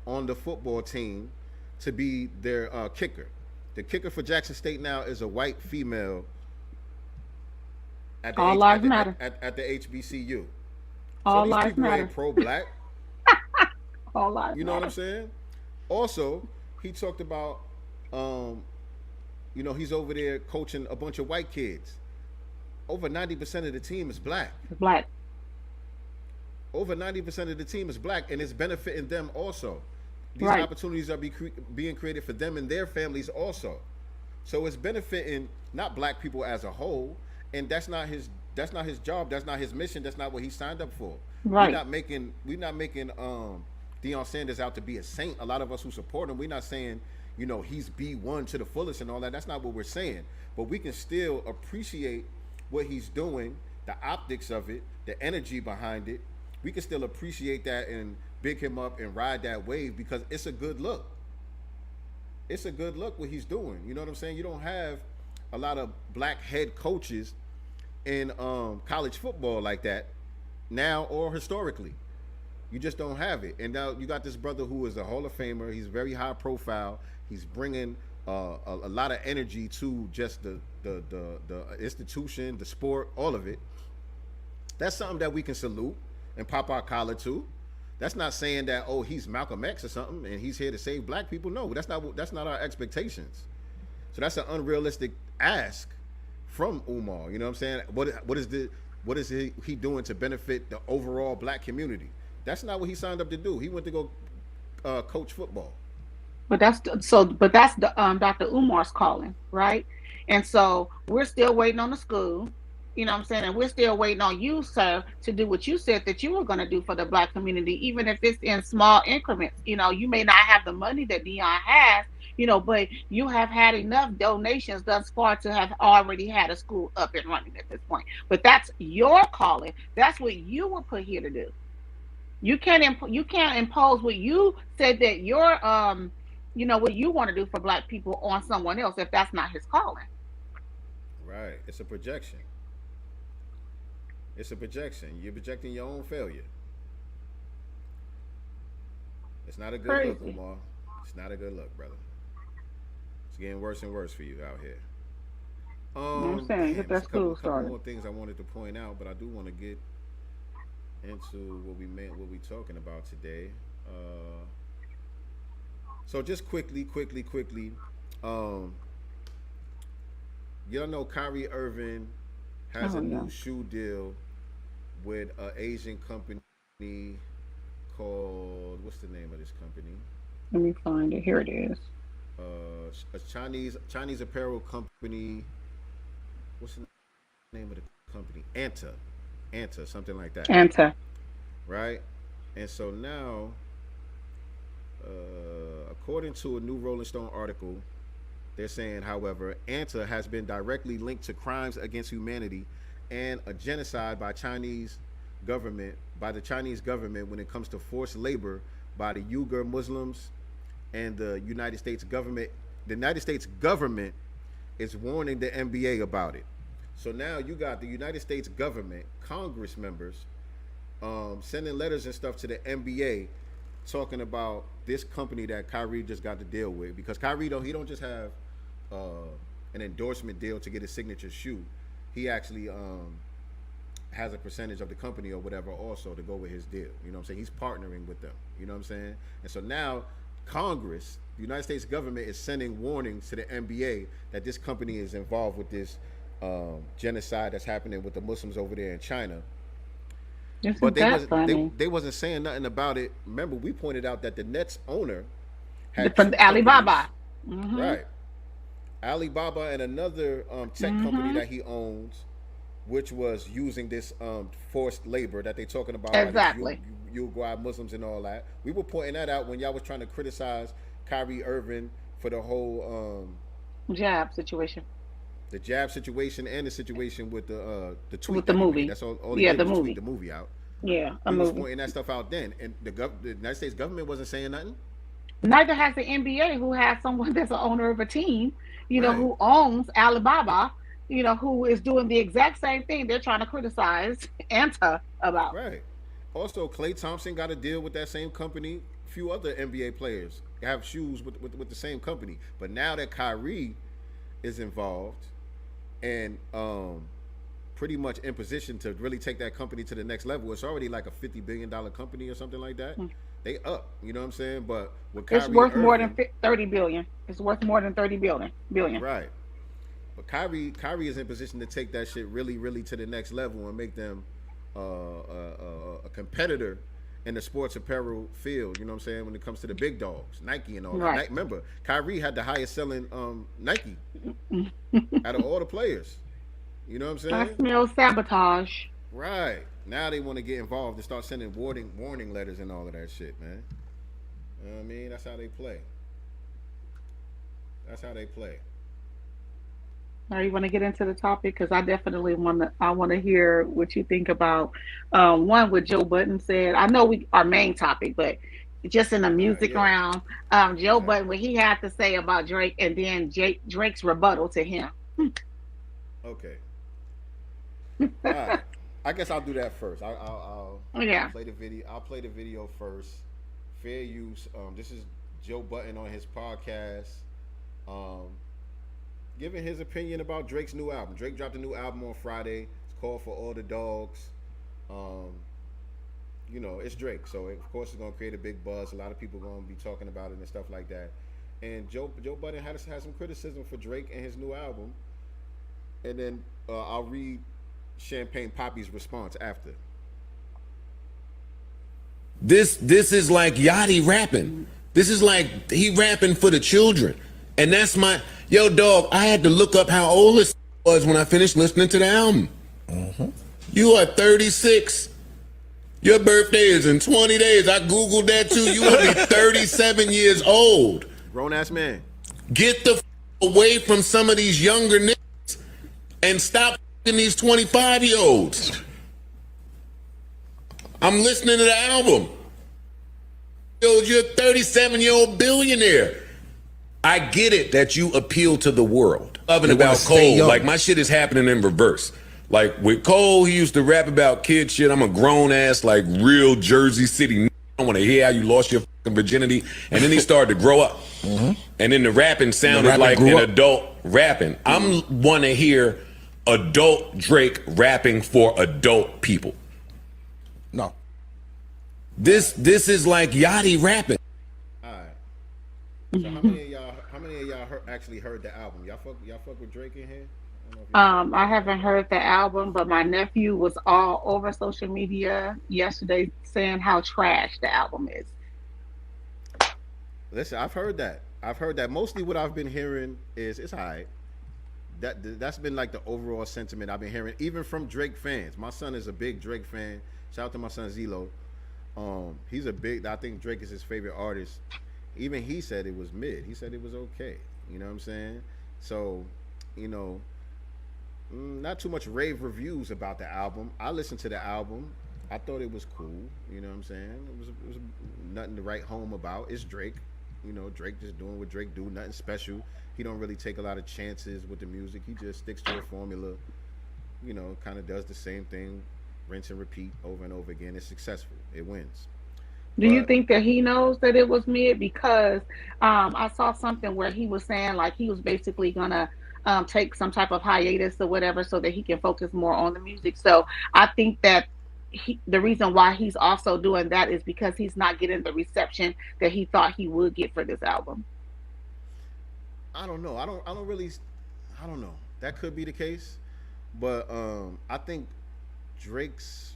D: on the football team to be their kicker. The kicker for Jackson State now is a white female at the
F: All lives matter.
D: At the HBCU.
F: All
D: so these
F: lives
D: people
F: matter.
D: ain't pro-black.
F: All lives
D: You know
F: matter.
D: what I'm saying? Also, he talked about, you know, he's over there coaching a bunch of white kids. Over 90% of the team is black.
F: Black.
D: Over 90% of the team is black, and it's benefiting them also. These
F: Right.
D: opportunities are being created for them and their families also. So it's benefiting not black people as a whole, and that's not his job, that's not his mission, that's not what he signed up for.
F: Right.
D: We're not making Deion Sanders out to be a saint. A lot of us who support him, we're not saying, you know, he's B1 to the fullest and all that. That's not what we're saying. But we can still appreciate what he's doing, the optics of it, the energy behind it. We can still appreciate that and big him up and ride that wave because it's a good look. It's a good look what he's doing. You know what I'm saying? You don't have a lot of black head coaches in college football like that now or historically. You just don't have it. And now you got this brother who is a Hall of Famer. He's very high profile. He's bringing a lot of energy to just the institution, the sport, all of it. That's something that we can salute and pop our collar to. That's not saying that, oh, he's Malcolm X or something and he's here to save black people. No, that's not our expectations. So that's an unrealistic ask from Umar. You know what I'm saying? What is he doing to benefit the overall black community? That's not what he signed up to do. He went to go coach football.
F: But that's the Dr. Umar's calling, right? And so we're still waiting on the school. You know what I'm saying? And we're still waiting on you, sir, to do what you said that you were going to do for the black community, even if it's in small increments. You know, you may not have the money that Dion has, you know, but you have had enough donations thus far to have already had a school up and running at this point. But that's your calling. That's what you were put here to do. You can't impose what you said that your you know, what you want to do for black people on someone else if that's not his calling.
D: Right. It's a projection. It's a projection. You're projecting your own failure. It's not a good look, Umar. It's not a good look, brother. It's getting worse and worse for you out here.
F: I'm saying, get that school started.
D: Couple more things I wanted to point out, but I do want to get into what we talking about today. So just quickly, y'all know Kyrie Irving has a
F: yeah.
D: new shoe deal with an Asian company called, what's the name of this company?
F: Let me find it. Here it is.
D: A Chinese apparel company. What's the name of the company? Anta, something like that.
F: Anta.
D: Right? And so now, according to a new Rolling Stone article, they're saying, however, Anta has been directly linked to crimes against humanity and a genocide by the Chinese government when it comes to forced labor by the Uyghur Muslims and the United States government. The United States government is warning the NBA about it. So now you got the United States government, Congress members, sending letters and stuff to the NBA talking about this company that Kyrie just got to deal with, because Kyrie don't just have an endorsement deal to get his signature shoe. He actually has a percentage of the company or whatever also to go with his deal. You know what I'm saying? He's partnering with them. You know what I'm saying? And so now Congress, the United States government, is sending warnings to the NBA that this company is involved with this genocide that's happening with the Muslims over there in China. But they wasn't saying nothing about it. Remember, we pointed out that the Nets owner had
F: from Alibaba.
D: Right. Alibaba and another tech company that he owns, which was using this forced labor that they're talking about.
F: Exactly.
D: Uruguay Muslims and all that. We were pointing that out when y'all was trying to criticize Kyrie Irving for the whole
F: jab situation.
D: The jab situation and the situation with the tweet.
F: With the movie.
D: That's all
F: yeah, the
D: movie.
F: movie.
D: The movie out.
F: Yeah,
D: we was pointing that stuff out then, and the United States government wasn't saying nothing.
F: Neither has the NBA, who has someone that's an owner of a team, you know,
D: Right.
F: who owns Alibaba, you know, who is doing the exact same thing they're trying to criticize Anta about.
D: Right. Also, Klay Thompson got a deal with that same company. A few other NBA players have shoes with the same company. But now that Kyrie is involved and pretty much in position to really take that company to the next level, it's already like a $50 billion company or something like that. They up, you know what I'm saying? But with Kyrie
F: It's worth
D: Irving,
F: more than 30 billion. It's worth more than 30 billion.
D: Right. But Kyrie is in position to take that shit really, really to the next level and make them a competitor in the sports apparel field. You know what I'm saying? When it comes to the big dogs, Nike and all that.
F: Right.
D: Remember, Kyrie had the highest selling Nike out of all the players. You know what I'm saying?
F: I smell sabotage.
D: Right. Now they want to get involved and start sending warning letters and all of that shit, man. You know what I mean? That's how they play. That's how they play.
F: Now you want to get into the topic, because I definitely want to hear what you think about one what Joe Budden said. I know our main topic, but just in the music round, Joe Budden, what he had to say about Drake, and then Drake's rebuttal to him.
D: Okay. All right. I guess I'll do that first. I'll play the video. I'll play the video first. Fair use. This is Joe Budden on his podcast, giving his opinion about Drake's new album. Drake dropped a new album on Friday. It's called For All the Dogs. You know, it's Drake, so of course it's gonna create a big buzz. A lot of people are gonna be talking about it and stuff like that. And Joe Budden had some criticism for Drake and his new album. And then I'll read Champagne Poppy's response after.
J: This is like Yachty rapping. This is like he rapping for the children. And that's yo dog, I had to look up how old this was when I finished listening to the album. You are 36. Your birthday is in 20 days. I Googled that too. You only 37 years old.
D: Grown ass man.
J: Get the away from some of these younger niggas and stop these 25-year-olds. I'm listening to the album. Yo, you're a 37-year-old billionaire. I get it that you appeal to the world. Loving about Cole, like my shit is happening in reverse. Like with Cole, he used to rap about kid shit. I'm a grown ass, like real Jersey City. I want to hear how you lost your fucking virginity. And then he started to grow up. And then the rapping sounded like an adult rapping. I'm want to hear adult Drake rapping for adult people.
E: No.
J: This is like Yachty rapping.
D: All right. So how many of y'all actually heard the album? Y'all fuck with Drake in here?
F: I haven't heard the album, but my nephew was all over social media yesterday saying how trash the album is.
D: Listen, I've heard that. I've heard that. Mostly what I've been hearing is it's alright. That's been like the overall sentiment I've been hearing, even from Drake fans. My son is a big Drake fan. Shout out to my son Zelo. He's a big. I think Drake is his favorite artist. Even he said it was mid. He said it was okay. You know what I'm saying? So, you know, not too much rave reviews about the album. I listened to the album. I thought it was cool. You know what I'm saying? It was nothing to write home about. It's Drake. You know, Drake just doing what Drake do. Nothing special. He don't really take a lot of chances with the music. He just sticks to a formula. You know, kind of does the same thing, rinse and repeat over and over again. It's successful. It wins.
F: Do you think that he knows that it was mid? Because I saw something where he was saying like he was basically gonna take some type of hiatus or whatever so that he can focus more on the music. So I think that the reason why he's also doing that is because he's not getting the reception that he thought he would get for this album.
D: I don't know. I don't really. I don't know. That could be the case, but I think Drake's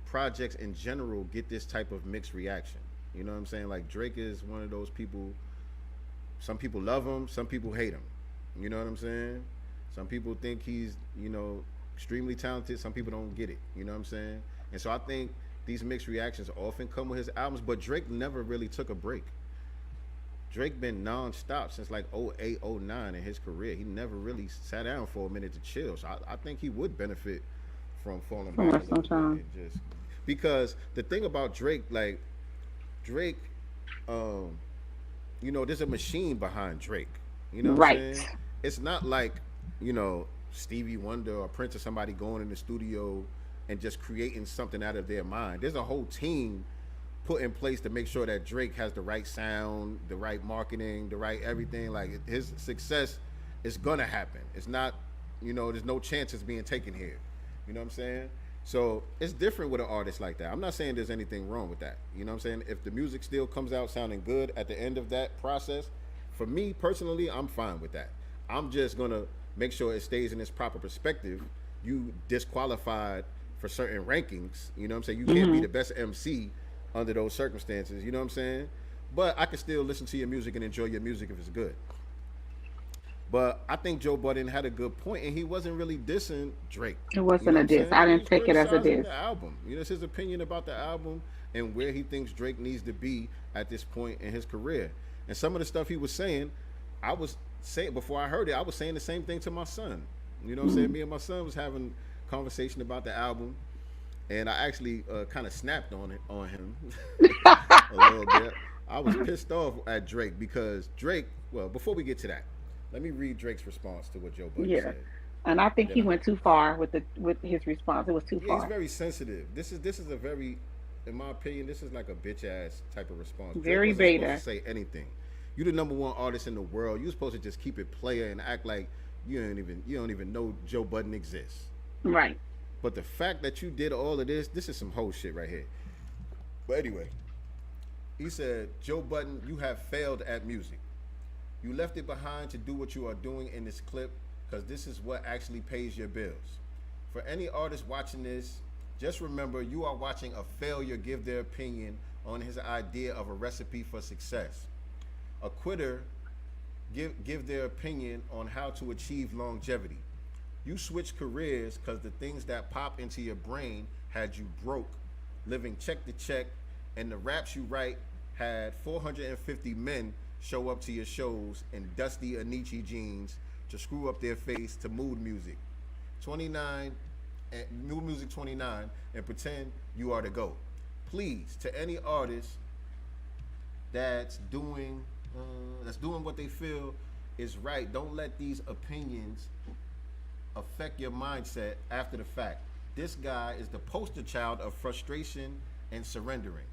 D: projects in general get this type of mixed reaction. You know what I'm saying? Like Drake is one of those people. Some people love him. Some people hate him. You know what I'm saying? Some people think he's, you know, extremely talented. Some people don't get it. You know what I'm saying? And so I think these mixed reactions often come with his albums, but Drake never really took a break. Drake been non-stop since like 08, 09 in his career. He never really sat down for a minute to chill. So I think he would benefit from falling back a little bit. And just because the thing about Drake, like Drake, you know, there's a machine behind Drake. You know what I'm saying? It's not like, you know, Stevie Wonder or Prince or somebody going in the studio and just creating something out of their mind. There's a whole team put in place to make sure that Drake has the right sound, the right marketing, the right everything. Like his success is gonna happen. It's not, you know, there's no chances being taken here. You know what I'm saying? So it's different with an artist like that. I'm not saying there's anything wrong with that. You know what I'm saying? If the music still comes out sounding good at the end of that process, for me personally, I'm fine with that. I'm just gonna make sure it stays in its proper perspective. You disqualified for certain rankings. You know what I'm saying? You can't be the best MC under those circumstances. You know what I'm saying? But I can still listen to your music and enjoy your music if it's good. But I think Joe Budden had a good point, and he wasn't really dissing Drake.
F: It wasn't a diss. I didn't take it as a diss.
D: The album. You know, it's his opinion about the album and where he thinks Drake needs to be at this point in his career. And some of the stuff he was saying, I was saying before I heard it, I was saying the same thing to my son. You know what I'm saying? Me and my son was having a conversation about the album, and I actually kind of snapped on him a little bit. I was pissed off at Drake because Drake, well, before we get to that, let me read Drake's response to what Joe Budden said.
F: And I think he went too far with his response. It was too far.
D: He's very sensitive. This is a very, in my opinion, this is like a bitch ass type of response.
F: Very
D: Drake wasn't
F: beta.
D: supposed to say anything. You the number one artist in the world. You're supposed to just keep it player and act like you don't even know Joe Budden exists.
F: Right.
D: But the fact that you did all of this is some whole shit right here. But anyway, he said, Joe Budden, you have failed at music. You left it behind to do what you are doing in this clip because this is what actually pays your bills. For any artist watching this, just remember you are watching a failure give their opinion on his idea of a recipe for success. A quitter give their opinion on how to achieve longevity. You switched careers because the things that pop into your brain had you broke, living check to check, and the raps you write had 450 men show up to your shows in dusty Anichi jeans to screw up their face to mood music 29 and mood music 29 and pretend you are the GOAT. Please, to any artist that's doing what they feel is right, don't let these opinions affect your mindset after the fact. This guy is the poster child of frustration and surrendering.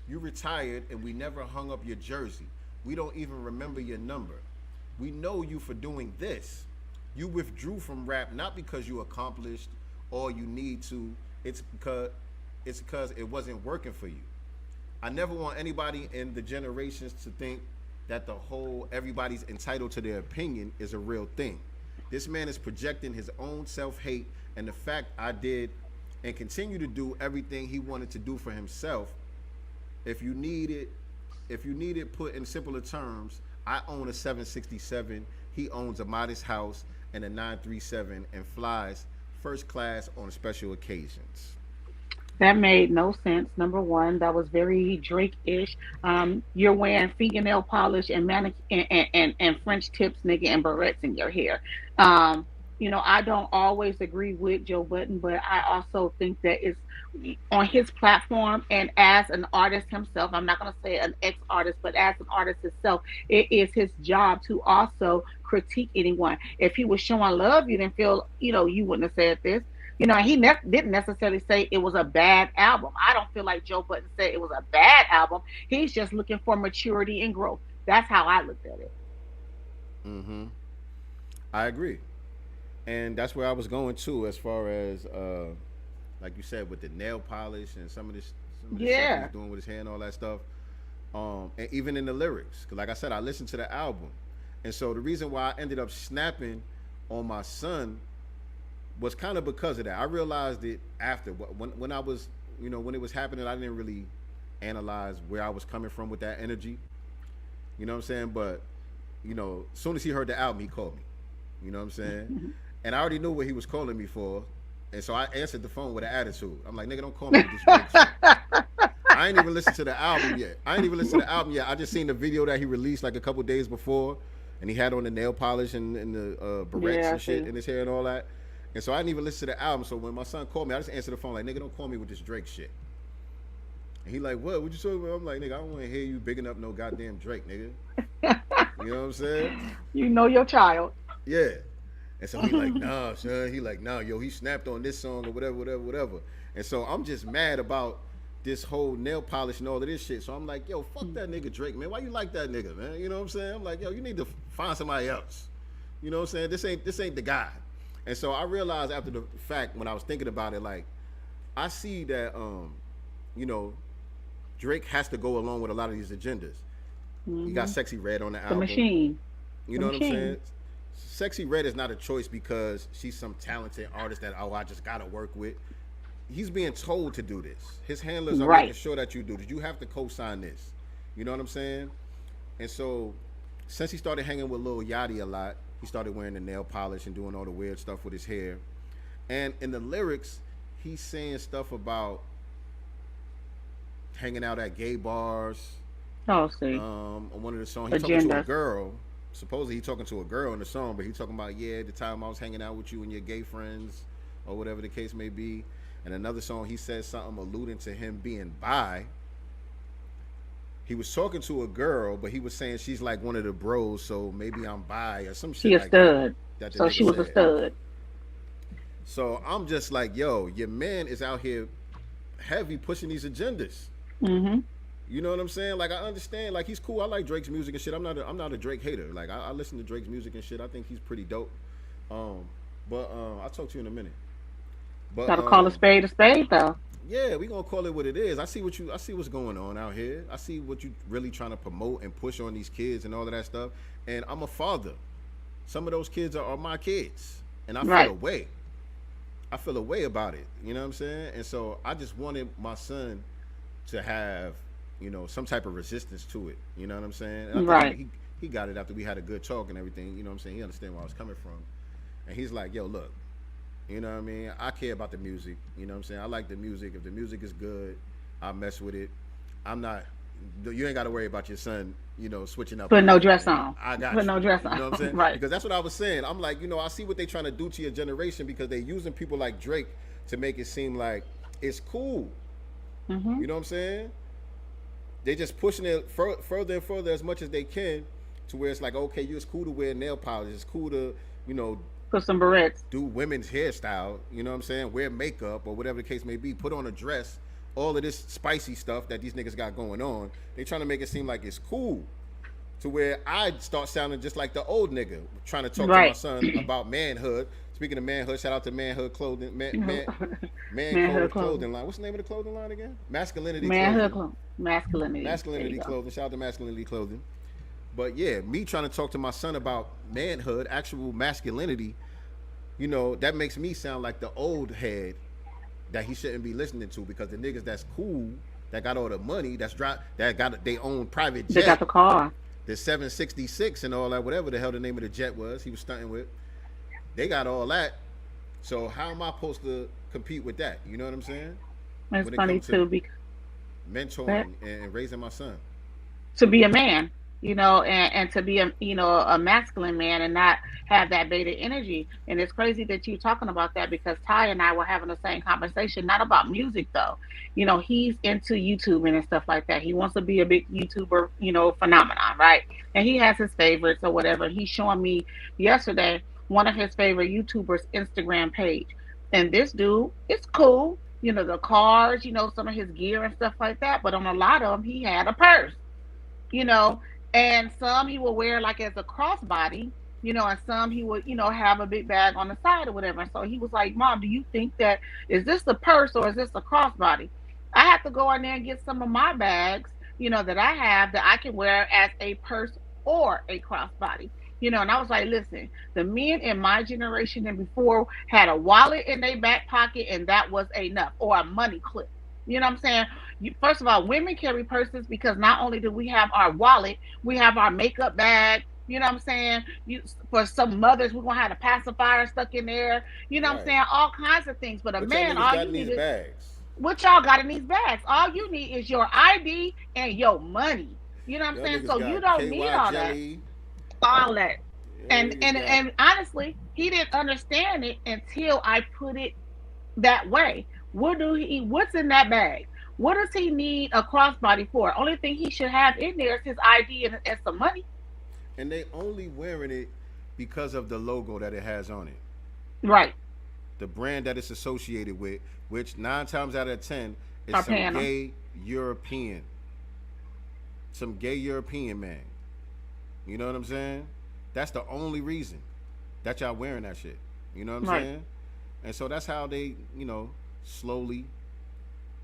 D: You retired and we never hung up your jersey. We don't even remember your number. We know you for doing this. You withdrew from rap not because you accomplished all you need to. It's because it wasn't working for you. I never want anybody in the generations to think that the whole everybody's entitled to their opinion is a real thing. This man is projecting his own self-hate, and the fact I did and continue to do everything he wanted to do for himself. If you need it put in simpler terms, I own a 767. He owns a modest house and a 937 and flies first class on special occasions.
F: That made no sense. Number one, that was very Drake-ish. You're wearing fingernail polish and and French tips, nigga, and barrettes in your hair. I don't always agree with Joe Budden, but I also think that it's on his platform and as an artist himself. I'm not going to say an ex-artist, but as an artist himself, it is his job to also critique anyone. If he was showing love, you didn't feel, you wouldn't have said this. He didn't necessarily say it was a bad album. I don't feel like Joe Budden said it was a bad album. He's just looking for maturity and growth. That's how I looked at it.
D: I agree. And that's where I was going to, as far as, like you said, with the nail polish and some of the stuff he's doing with his hair and all that stuff. And even in the lyrics. Because like I said, I listened to the album. And so the reason why I ended up snapping on my son was kind of because of that. I realized it after. When I was, when it was happening, I didn't really analyze where I was coming from with that energy. You know what I'm saying? But, as soon as he heard the album, he called me. You know what I'm saying? And I already knew what he was calling me for. And so I answered the phone with an attitude. I'm like, nigga, don't call me with this Drake shit. I ain't even listened to the album yet. I just seen the video that he released like a couple days before. And he had on the nail polish and the barrettes and shit in his hair and all that. And so I didn't even listen to the album. So when my son called me, I just answered the phone like, nigga, don't call me with this Drake shit. And he like, what you talking about? I'm like, nigga, I don't want to hear you bigging up no goddamn Drake, nigga. You know what I'm saying?
F: You know your child.
D: Yeah. And so he like, nah, son. He like, nah, yo, he snapped on this song or whatever. And so I'm just mad about this whole nail polish and all of this shit. So I'm like, yo, fuck that nigga Drake, man. Why you like that nigga, man? You know what I'm saying? I'm like, yo, you need to find somebody else. You know what I'm saying? This ain't the guy. And so I realized after the fact, when I was thinking about it, like, I see that, Drake has to go along with a lot of these agendas. He got Sexy Red on the album.
F: The machine.
D: You know what I'm saying? Sexy Red is not a choice because she's some talented artist that, I just got to work with. He's being told to do this. His handlers are making sure that you do this. You have to co-sign this. You know what I'm saying? And so, since he started hanging with Lil Yachty a lot, he started wearing the nail polish and doing all the weird stuff with his hair. And in the lyrics, he's saying stuff about hanging out at gay bars.
F: Oh, see.
D: On one of the songs, he's talking to a girl. Supposedly he's talking to a girl in the song, but he's talking about, the time I was hanging out with you and your gay friends, or whatever the case may be. And another song, he says something alluding to him being bi. He was talking to a girl, but he was saying she's like one of the bros, so maybe I'm bi or some shit.
F: She a
D: like
F: stud.
D: That
F: So she was a stud.
D: So I'm just like, yo, your man is out here heavy pushing these agendas. You know what I'm saying? Like, I understand, like, he's cool. I like Drake's music and shit. I'm not a Drake hater. Like, I listen to Drake's music and shit. I think he's pretty dope. But I'll talk to you in a minute. But
F: Gotta call a spade, though.
D: Yeah, we gonna call it what it is. I see what's going on out here. I see what you really trying to promote and push on these kids and all of that stuff. And I'm a father. Some of those kids are my kids, and I feel away. I feel a way about it. You know what I'm saying? And so I just wanted my son to have, some type of resistance to it. You know what I'm saying? And I think he got it after we had a good talk and everything. You know what I'm saying? He understand where I was coming from. And he's like, yo, look. You know what I mean? I care about the music. You know what I'm saying? I like the music. If the music is good, I mess with it. You ain't got to worry about your son, switching up.
F: Put no dress on.
D: I got
F: Put
D: you.
F: no dress on.
D: You know what I'm saying?
F: Right.
D: Because that's what I was saying. I'm like, I see what they trying to do to your generation because they using people like Drake to make it seem like it's cool. You know what I'm saying? They just pushing it further and further as much as they can to where it's like, okay, it's cool to wear nail polish. It's cool to,
F: put some barrettes.
D: Do women's hairstyle, you know what I'm saying? Wear makeup or whatever the case may be. Put on a dress. All of this spicy stuff that these niggas got going on. They trying to make it seem like it's cool. To where I start sounding just like the old nigga trying to talk to my son about manhood. Speaking of manhood, shout out to Manhood Clothing, Manhood Clothing line. What's the name of the clothing line again? Masculinity Clothing.
F: Masculinity.
D: Masculinity Clothing. Shout out to Masculinity Clothing. But yeah, me trying to talk to my son about manhood, actual masculinity, you know, that makes me sound like the old head that he shouldn't be listening to, because the niggas that's cool, that got all the money, that got their own private jet.
F: They got the car.
D: The 766 and all that, whatever the hell the name of the jet was he was stunting with. They got all that. So how am I supposed to compete with that? You know what I'm saying?
F: It's funny too, because
D: mentoring and raising my son.
F: To be a man, you know, and to be a masculine man and not have that beta energy. And it's crazy that you're talking about that, because Ty and I were having the same conversation, not about music though. You know, he's into YouTubing and stuff like that. He wants to be a big YouTuber, you know, phenomenon, right? And he has his favorites or whatever. He's showing me yesterday one of his favorite YouTubers' Instagram page. And this dude, it's cool, you know, the cars, you know, some of his gear and stuff like that. But on a lot of them, he had a purse, you know, and some he will wear like as a crossbody, you know, and some he would, you know, have a big bag on the side or whatever. And so he was like, Mom, do you think that, is this the purse or is this a crossbody? I have to go in there and get some of my bags, you know, that I have that I can wear as a purse or a crossbody. You know, and I was like, listen, the men in my generation and before had a wallet in their back pocket and that was enough, or a money clip. You know what I'm saying? First of all, women carry purses because not only do we have our wallet, we have our makeup bag. You know what I'm saying? For some mothers, we're going to have a pacifier stuck in there. You know what I'm saying? All kinds of things. But a man, all you need is bags. What y'all got in these bags? All you need is your ID and your money. You know what I'm saying? So you don't need all that. All that. And honestly, he didn't understand it until I put it that way. What's in that bag? What does he need a crossbody for? Only thing he should have in there is his ID and some money.
D: And they only wearing it because of the logo that it has on it.
F: Right.
D: The brand that it's associated with, which 9 times out of 10 is some gay European. Some gay European man. You know what I'm saying? That's the only reason that y'all wearing that shit. You know what I'm saying? And so that's how they, you know, slowly,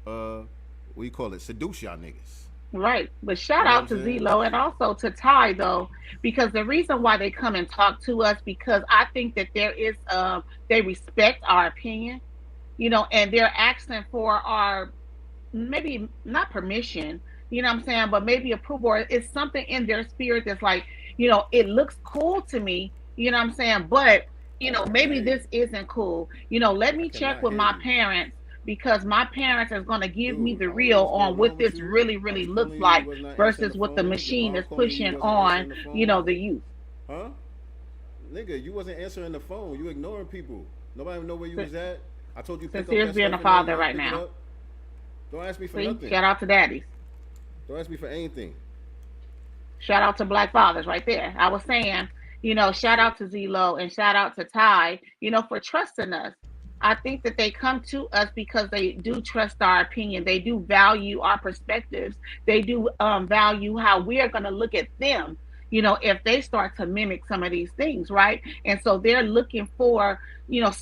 D: seduce y'all niggas.
F: Right. But shout out to Zelle and also to Ty though, because the reason why they come and talk to us, because I think that there is, they respect our opinion, you know, and they're asking for our, maybe not permission, you know what I'm saying, but maybe approval. It's something in their spirit that's like, you know, it looks cool to me, you know what I'm saying, but, you know, maybe this isn't cool. You know, let me check with my parents, because my parents is going to give me the real on what this really, really looks like versus what the machine is pushing on, you know, the youth.
D: Huh? Nigga, you wasn't answering the phone. You ignoring people. Nobody even know where you was at. I told you pick up that stuff
F: being a father right now.
D: Don't ask me for nothing.
F: Shout out to daddies.
D: Don't ask me for anything.
F: Shout out to black fathers right there. I was saying, you know, shout out to Zelle and shout out to Ty, you know, for trusting us. I think that they come to us because they do trust our opinion. They do value our perspectives. They do value how we are going to look at them, you know, if they start to mimic some of these things, right? And so they're looking for, you know,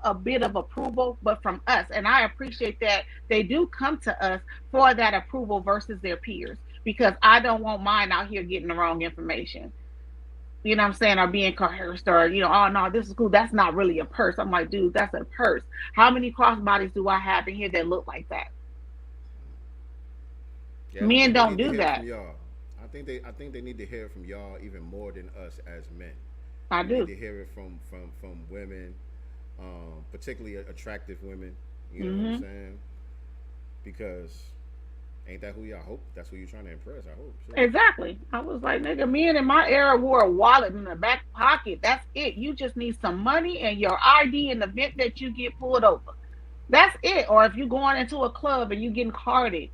F: a bit of approval, but from us. And I appreciate that they do come to us for that approval versus their peers, because I don't want mine out here getting the wrong information. You know what I'm saying? Or being coerced, or, you know, oh no, this is cool. That's not really a purse. I'm like, dude, that's a purse. How many crossbodies do I have in here that look like that? Yeah, men don't do that.
D: I think they need to hear it from y'all even more than us as men.
F: I do.
D: They need to hear it from women, particularly attractive women. You know what I'm saying? Because ain't that who y'all hope? That's who you're trying to impress, I hope. Sure.
F: Exactly. I was like, nigga, men in my era wore a wallet in the back pocket. That's it. You just need some money and your ID in the event that you get pulled over. That's it. Or if you're going into a club and you're getting carded,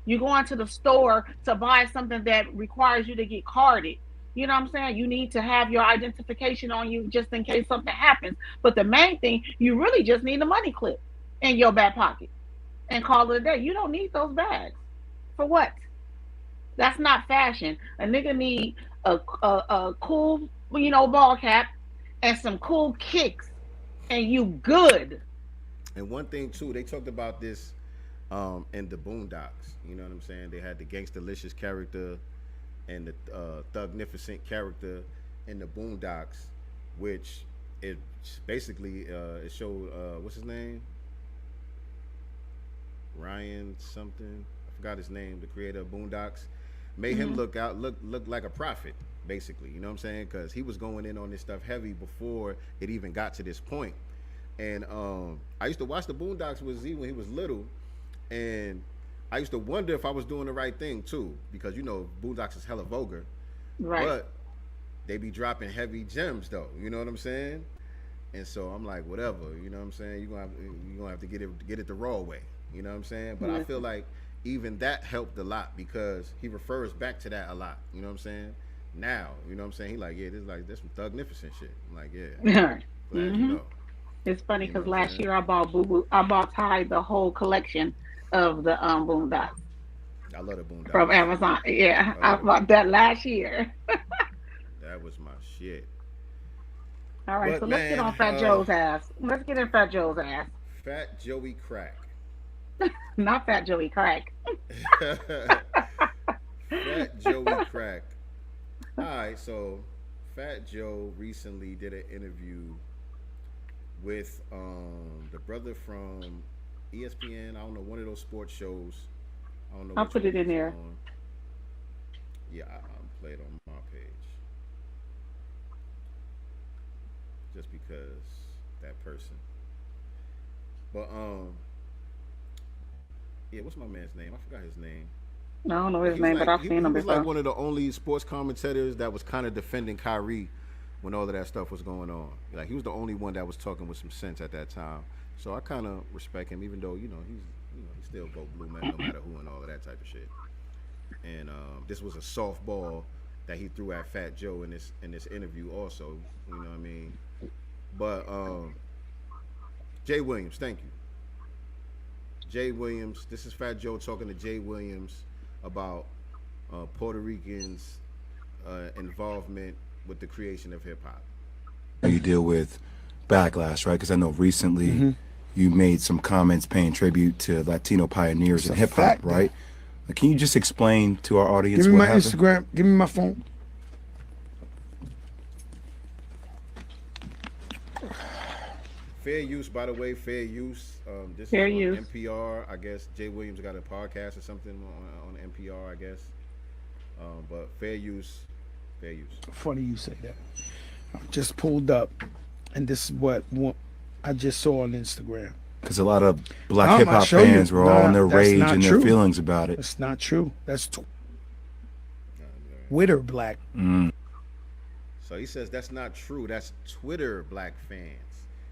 F: you go into the store to buy something that requires you to get carded. You know what I'm saying? You need to have your identification on you just in case something happens. But the main thing, you really just need a money clip in your back pocket and call it a day. You don't need those bags. For what? That's not fashion. A nigga need a cool, you know, ball cap and some cool kicks, and you good.
D: And one thing too, they talked about this in the Boondocks. You know what I'm saying? They had the Gangstalicious character, and the Thugnificent character in the Boondocks, which it basically it showed what's his name, Ryan something, I forgot his name, the creator of Boondocks, made him look like a prophet, basically. You know what I'm saying? Because he was going in on this stuff heavy before it even got to this point. And I used to watch the Boondocks with Z when he was little, and I used to wonder if I was doing the right thing too, because you know Boondocks is hella vulgar,
F: Right.
D: but they be dropping heavy gems though. You know what I'm saying? And so I'm like, whatever. You know what I'm saying? You're gonna have to get it the raw way. You know what I'm saying? But I feel like even that helped a lot because he refers back to that a lot. You know what I'm saying? Now, you know what I'm saying? He like, yeah, this some Thugnificent shit. I'm like, yeah. Glad you know.
F: It's funny
D: You know
F: because
D: what I'm
F: last
D: saying?
F: year I bought Ty the whole collection of the Boondocks
D: I love the Boondocks.
F: from Amazon. Yeah,
D: I
F: I
D: love
F: bought that last year.
D: That was my shit.
F: All right,
D: But,
F: so let's get
D: man,
F: on Fat Joe's ass. Let's get in Fat Joe's ass.
D: Fat Joey Crack.
F: Not Fat Joey Crack.
D: Fat Joey Crack. All right, so Fat Joe recently did an interview with the brother from ESPN. I don't know, one of those sports shows. I don't know.
F: I'll
D: which
F: put
D: one
F: it in
D: he's
F: there.
D: on. Yeah, I'm play it on my page. Just because that person. But yeah, what's my man's name? I forgot his name.
F: I don't know his
D: He was
F: name, but I've
D: he
F: seen him
D: was
F: before.
D: like one of the only sports commentators that was kind of defending Kyrie when all of that stuff was going on. Like he was the only one that was talking with some sense at that time. So I kind of respect him, even though he still vote blue man no matter who and all of that type of shit. And this was a softball that he threw at Fat Joe in this interview also. You know what I mean? But Jay Williams, thank you. Jay Williams, this is Fat Joe talking to Jay Williams about Puerto Ricans' involvement with the creation of hip hop.
K: You deal with backlash, right? Because I know recently you made some comments paying tribute to Latino pioneers in hip hop, right? Can you just explain to our audience
L: Give me
K: what
L: my
K: happened?
L: Instagram. Give me my phone.
D: Fair use, by the way, fair use. This
F: Fair
D: is on
F: use.
D: NPR. I guess Jay Williams got a podcast or something on NPR, I guess. But fair use, fair use.
L: Funny you say that. I just pulled up, and this is what I just saw on Instagram.
K: Because a lot of black
L: I'll
K: hip hop
L: show you.
K: fans were all in their
L: That's
K: rage
L: not
K: and their
L: true.
K: feelings about it.
L: That's not true. That's Twitter black.
D: So he says that's not true. That's Twitter black fans.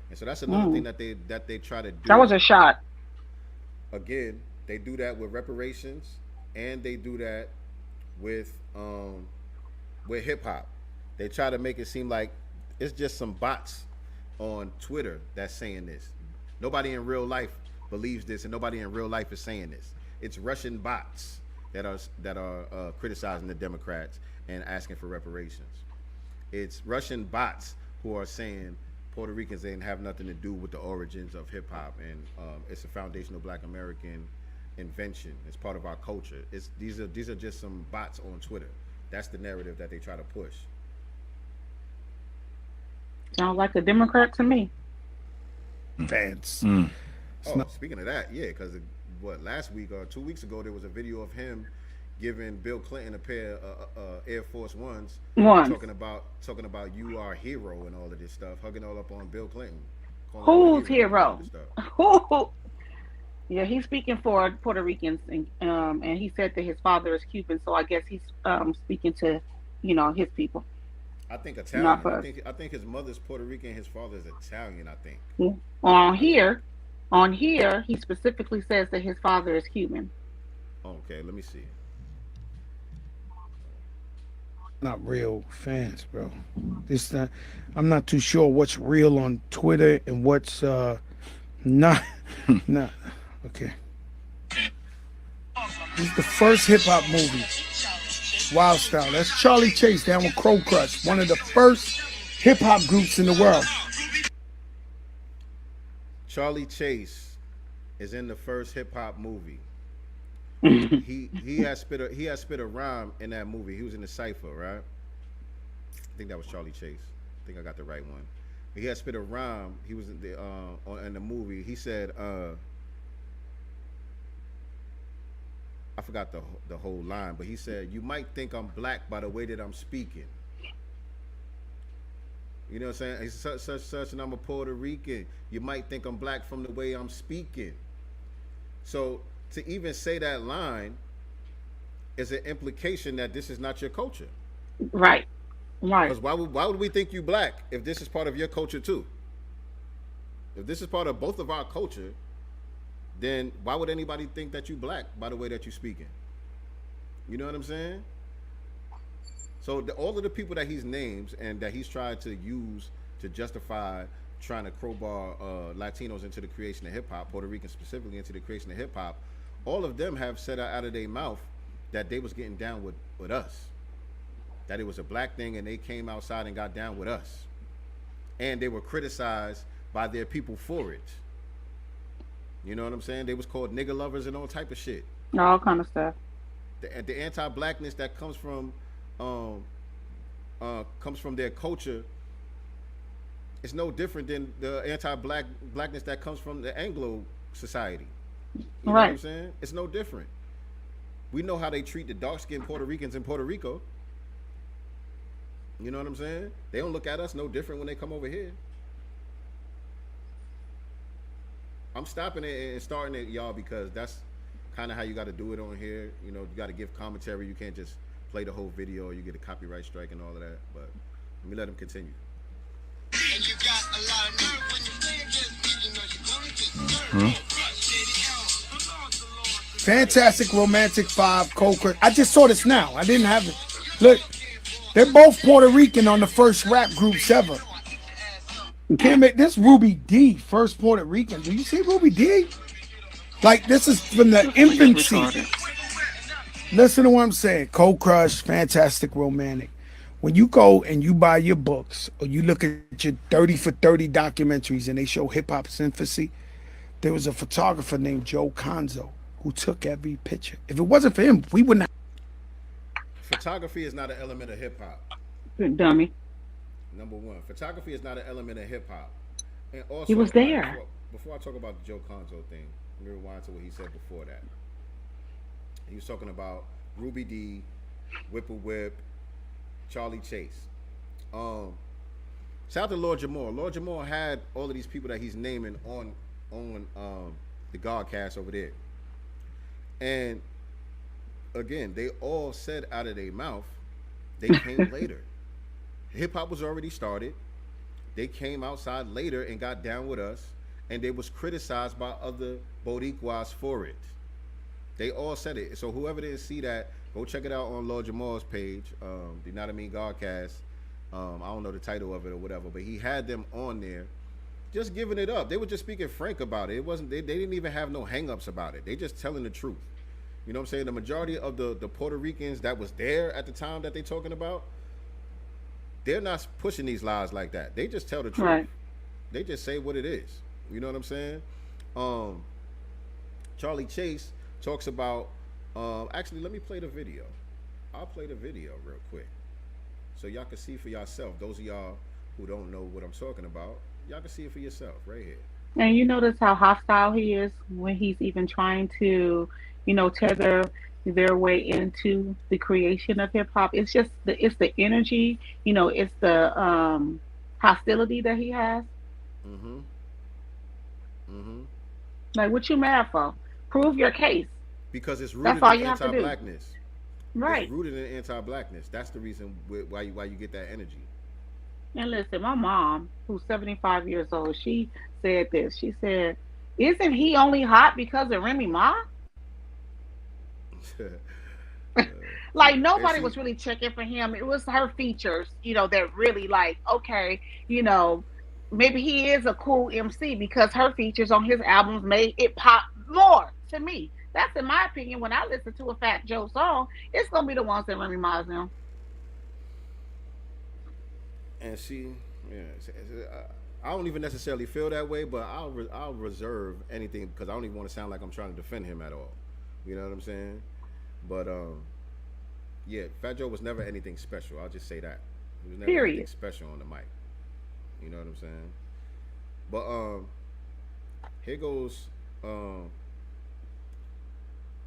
D: And so that's another thing that they try to do.
F: That was a shot.
D: Again, they do that with reparations, and they do that with hip hop. They try to make it seem like it's just some bots on Twitter that's saying this. Nobody in real life believes this, and nobody in real life is saying this. It's Russian bots that are criticizing the Democrats and asking for reparations. It's Russian bots who are saying Puerto Ricans didn't have nothing to do with the origins of hip hop, and it's a foundational Black American invention. It's part of our culture. These are just some bots on Twitter. That's the narrative that they try to push.
F: Sounds like a Democrat to me.
L: Fans.
D: Speaking of that, yeah, because last week or 2 weeks ago there was a video of him giving Bill Clinton a pair of Air Force Ones, talking about you are a hero and all of this stuff, hugging all up on Bill Clinton.
F: Who's hero? Who? Yeah, he's speaking for Puerto Ricans, and he said that his father is Cuban, so I guess he's speaking to, his people.
D: I think Italian. I think his mother's Puerto Rican, his father's Italian, I think.
F: Yeah. On here, he specifically says that his father is Cuban.
D: Okay, let me see.
L: Not real fans, bro. I'm not too sure what's real on Twitter and what's not. Not okay. This is the first hip hop movie. Wild Style. That's Charlie Chase down with Crow Crush, one of the first hip hop groups in the world.
D: Charlie Chase is in the first hip hop movie. he had spit a rhyme in that movie. He was in the cipher, right? I think that was Charlie Chase. I think I got the right one. He had spit a rhyme. He was in the movie. He said, I forgot the whole line, but he said, "You might think I'm black by the way that I'm speaking." You know what I'm saying? He's such, and I'm a Puerto Rican. You might think I'm black from the way I'm speaking. So to even say that line is an implication that this is not your culture.
F: Right. Right.
D: Because why would we think you black if this is part of your culture too? If this is part of both of our culture, then why would anybody think that you black by the way that you're speaking? You know what I'm saying? So all of the people that he's names and that he's tried to use to justify trying to crowbar Latinos into the creation of hip hop, Puerto Ricans specifically into the creation of hip hop, all of them have said out of their mouth that they was getting down with us. That it was a black thing and they came outside and got down with us. And they were criticized by their people for it. You know what I'm saying? They was called nigger lovers and all type of shit.
F: All kind of stuff.
D: The anti-blackness that comes from their culture is no different than the anti-blackness that comes from the Anglo society. You know what I'm saying? It's no different. We know how they treat the dark-skinned Puerto Ricans in Puerto Rico. You know what I'm saying? They don't look at us no different when they come over here. I'm stopping it and starting it, y'all, because that's kind of how you got to do it on here. You know, you got to give commentary. You can't just play the whole video or you get a copyright strike and all of that. But let me let him continue.
E: And you got a lot of nerve when you play against me, you know you're gonna get
L: Fantastic Romantic 5 co-credit. I just saw this now. I didn't have it. Look, they're both Puerto Rican on the first rap groups ever. Can't make this Ruby D, first Puerto Rican. Do you see Ruby D? Like, this is from the infancy. Listen to what I'm saying. Cold Crush, Fantastic Romantic. When you go and you buy your books or you look at your 30 for 30 documentaries and they show hip hop's infancy, there was a photographer named Joe Conzo who took every picture. If it wasn't for him, we wouldn't have.
D: Photography is not an element of hip hop.
F: Dummy.
D: Number one, photography is not an element of hip hop. And also,
F: he was there.
D: Before I talk about the Joe Conzo thing, let me rewind to what he said before that. He was talking about Ruby D, Whip, Charlie Chase. Shout out to Lord Jamar. Lord Jamar had all of these people that he's naming on the Godcast over there. And again, they all said out of their mouth, they came later. Hip hop was already started. They came outside later and got down with us, and they was criticized by other Boricuas for it. They all said it. So whoever didn't see that, go check it out on Lord Jamal's page. The Not I Mean Godcast. I don't know the title of it or whatever, but he had them on there, just giving it up. They were just speaking frank about it. It wasn't. They didn't even have no hang-ups about it. They just telling the truth. You know what I'm saying? The majority of the Puerto Ricans that was there at the time that they talking about, they're not pushing these lies like that. They just tell the truth. Right. They just say what it is. You know what I'm saying? Charlie Chase talks about, actually, let me play the video. I'll play the video real quick so y'all can see for yourself. Those of y'all who don't know what I'm talking about, y'all can see it for yourself right here.
F: And you notice how hostile he is when he's even trying to, tether their way into the creation of hip hop. It's just it's the energy, it's the hostility that he has. Like, what you mad for? Prove your case.
D: Because it's rooted in anti-blackness.
F: Right.
D: It's rooted in anti-blackness. That's the reason why you get that energy.
F: And listen, my mom, who's 75 years old, she said this. She said, "Isn't he only hot because of Remy Ma?" Like, nobody was really checking for him. It was her features, that really, like, okay, maybe he is a cool MC because her features on his albums made it pop more to me. That's in my opinion. When I listen to a Fat Joe song, it's gonna be the ones that Remy Ma's in.
D: And I don't even necessarily feel that way, but I'll reserve anything because I don't even want to sound like I'm trying to defend him at all. You know what I'm saying? But yeah, Fat Joe was never anything special. I'll just say that. He was never anything
F: Period.
D: special on the mic. You know what I'm saying? But here goes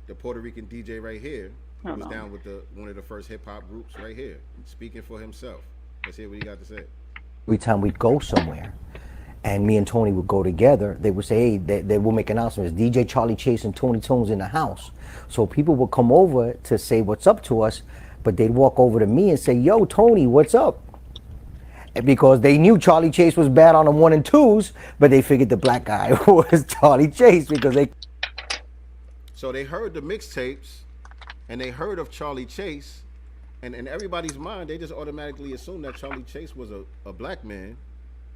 D: the Puerto Rican DJ right here, who was down with one of the first hip hop groups right here, speaking for himself. Let's hear what he got to say.
M: Every time we'd go somewhere, and me and Tony would go together, they would say, hey, they will make announcements, DJ Charlie Chase and Tony Tone's in the house. So people would come over to say what's up to us, but they'd walk over to me and say, yo, Tony, what's up? Because they knew Charlie Chase was bad on the 1 and 2s, but they figured the black guy was Charlie Chase because they...
D: So they heard the mixtapes, and they heard of Charlie Chase, and in everybody's mind, they just automatically assumed that Charlie Chase was a black man.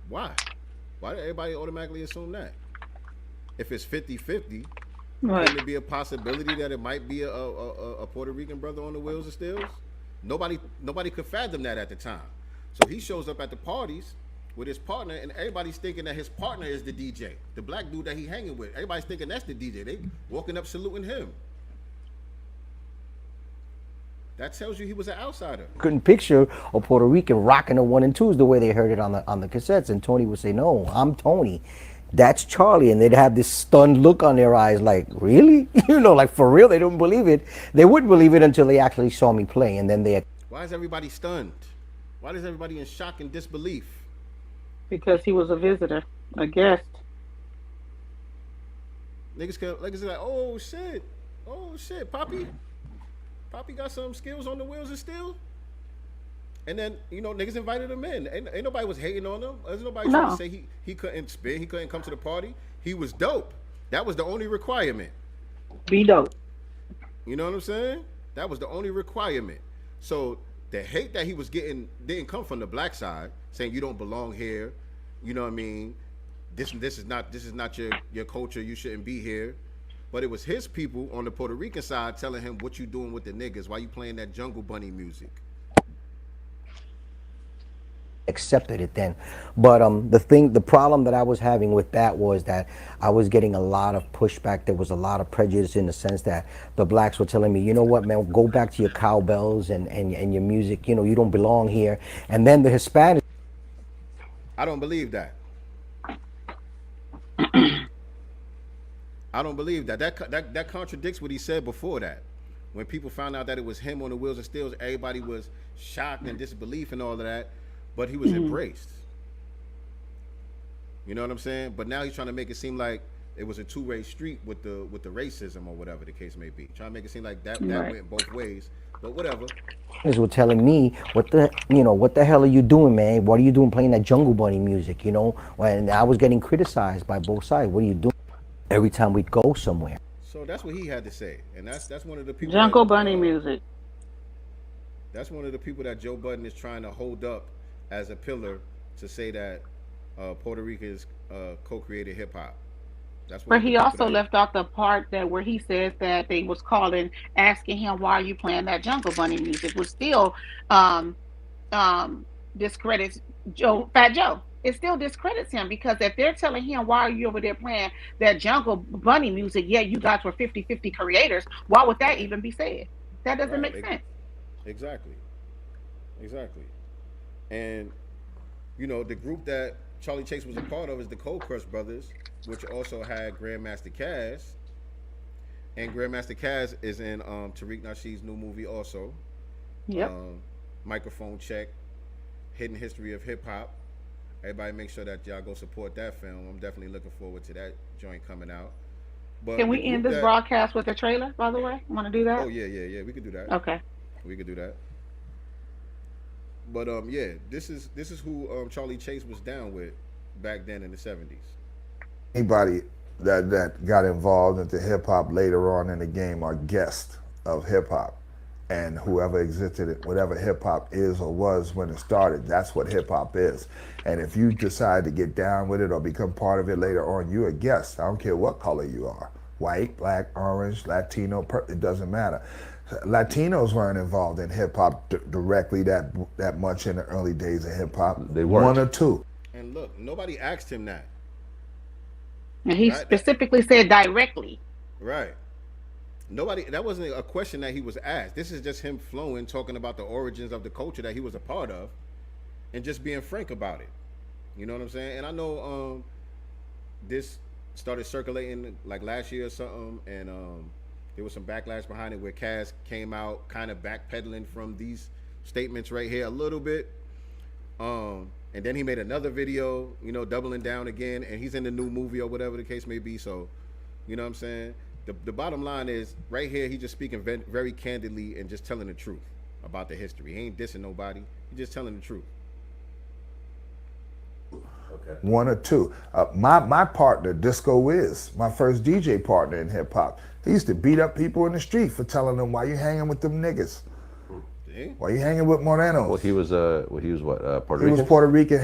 D: Why? Why did everybody automatically assume that? If it's 50-50,
F: Right.
D: couldn't it be a possibility that it might be a Puerto Rican brother on the wheels of steels? Nobody could fathom that at the time. So he shows up at the parties with his partner, and everybody's thinking that his partner is the DJ, the black dude that he hanging with. Everybody's thinking that's the DJ. They walking up saluting him. That tells you he was an outsider.
M: couldn't picture a Puerto Rican rocking the 1 and 2s the way they heard it on the cassettes. And Tony would say, no, I'm Tony. That's Charlie. And they'd have this stunned look on their eyes like, really? You know, like for real, they don't believe it. They wouldn't believe it until they actually saw me play. And then they...
D: Why is everybody stunned? Why is everybody in shock and disbelief?
F: Because he was a visitor, a guest.
D: Niggas like, oh shit, Poppy got some skills on the wheels of steel. And then, you know, niggas invited him in. Ain't nobody was hating on him. There's nobody trying to say he couldn't spit, he couldn't come to the party. He was dope. That was the only requirement.
F: Be dope.
D: You know what I'm saying? That was the only requirement. So the hate that he was getting didn't come from the black side, saying you don't belong here. You know what I mean? This is not your culture. You shouldn't be here. But it was his people on the Puerto Rican side telling him, what you doing with the niggas? Why you playing that Jungle Bunny music?
M: accepted it then. But the problem that I was having with that was that I was getting a lot of pushback. There was a lot of prejudice in the sense that the blacks were telling me, you know what, man, go back to your cowbells and your music, you know, you don't belong here. And then the Hispanics.
D: I don't believe that. I don't believe that. That contradicts what he said before that. When people found out that it was him on the wheels of steel, everybody was shocked and disbelief and all of that, but he was embraced. You know what I'm saying? But now he's trying to make it seem like it was a two-way street with the racism or whatever the case may be. Trying to make it seem like that went both ways. But whatever.
M: Were telling me, what the hell are you doing, man? What are you doing playing that Jungle Bunny music, you know? When I was getting criticized by both sides. What are you doing? Every time we'd go somewhere.
D: So that's what he had to say. And that's one of the people.
F: Jungle Bunny music.
D: That's one of the people that Joe Budden is trying to hold up as a pillar to say that Puerto Ricans co-created hip hop. That's what.
F: But he also left out the part that where he says that they was calling, asking him, why are you playing that Jungle Bunny music, which still discredits Fat Joe. It still discredits him, because if they're telling him, why are you over there playing that Jungle Bunny music, yeah, you guys were 50-50 creators, why would that even be said? That doesn't make sense.
D: Exactly. And, you know, the group that Charlie Chase was a part of is the Cold Crush Brothers, which also had Grandmaster Caz. And Grandmaster Caz is in Tariq Nasheed's new movie also.
F: Yep.
D: Microphone Check, Hidden History of Hip Hop. Everybody make sure that y'all go support that film. I'm definitely looking forward to that joint coming out. But
F: can we end this broadcast with a trailer, by the way? Want to do that?
D: Oh, yeah. We could do that.
F: Okay.
D: We could do that. But, yeah, this is who Charlie Chase was down with back then in the 70s.
N: Anybody that got involved into hip-hop later on in the game are guests of hip-hop. And whoever existed, whatever hip-hop is or was when it started, that's what hip-hop is. And if you decide to get down with it or become part of it later on, you're a guest. I don't care what color you are. White, black, orange, Latino, it doesn't matter. Latinos weren't involved in hip-hop directly that much in the early days of hip-hop. They weren't. One or two.
D: And look, nobody asked him that.
F: And he specifically said directly.
D: Right. nobody. That wasn't a question that he was asked. This is just him flowing, talking about the origins of the culture that he was a part of, and just being frank about it. You know what I'm saying? And I know this started circulating like last year or something, and there was some backlash behind it where Cass came out kind of backpedaling from these statements right here a little bit. And then he made another video, you know, doubling down again, and he's in the new movie or whatever the case may be. So, you know what I'm saying? The bottom line is, right here, he's just speaking very candidly and just telling the truth about the history. He ain't dissing nobody. He's just telling the truth.
N: Okay. One or two. My partner, Disco Wiz, my first DJ partner in hip hop, he used to beat up people in the street for telling them, why you hanging with them niggas? Why you hanging with Moreno?
O: Well, he was Puerto Rican?
N: He was Puerto Rican,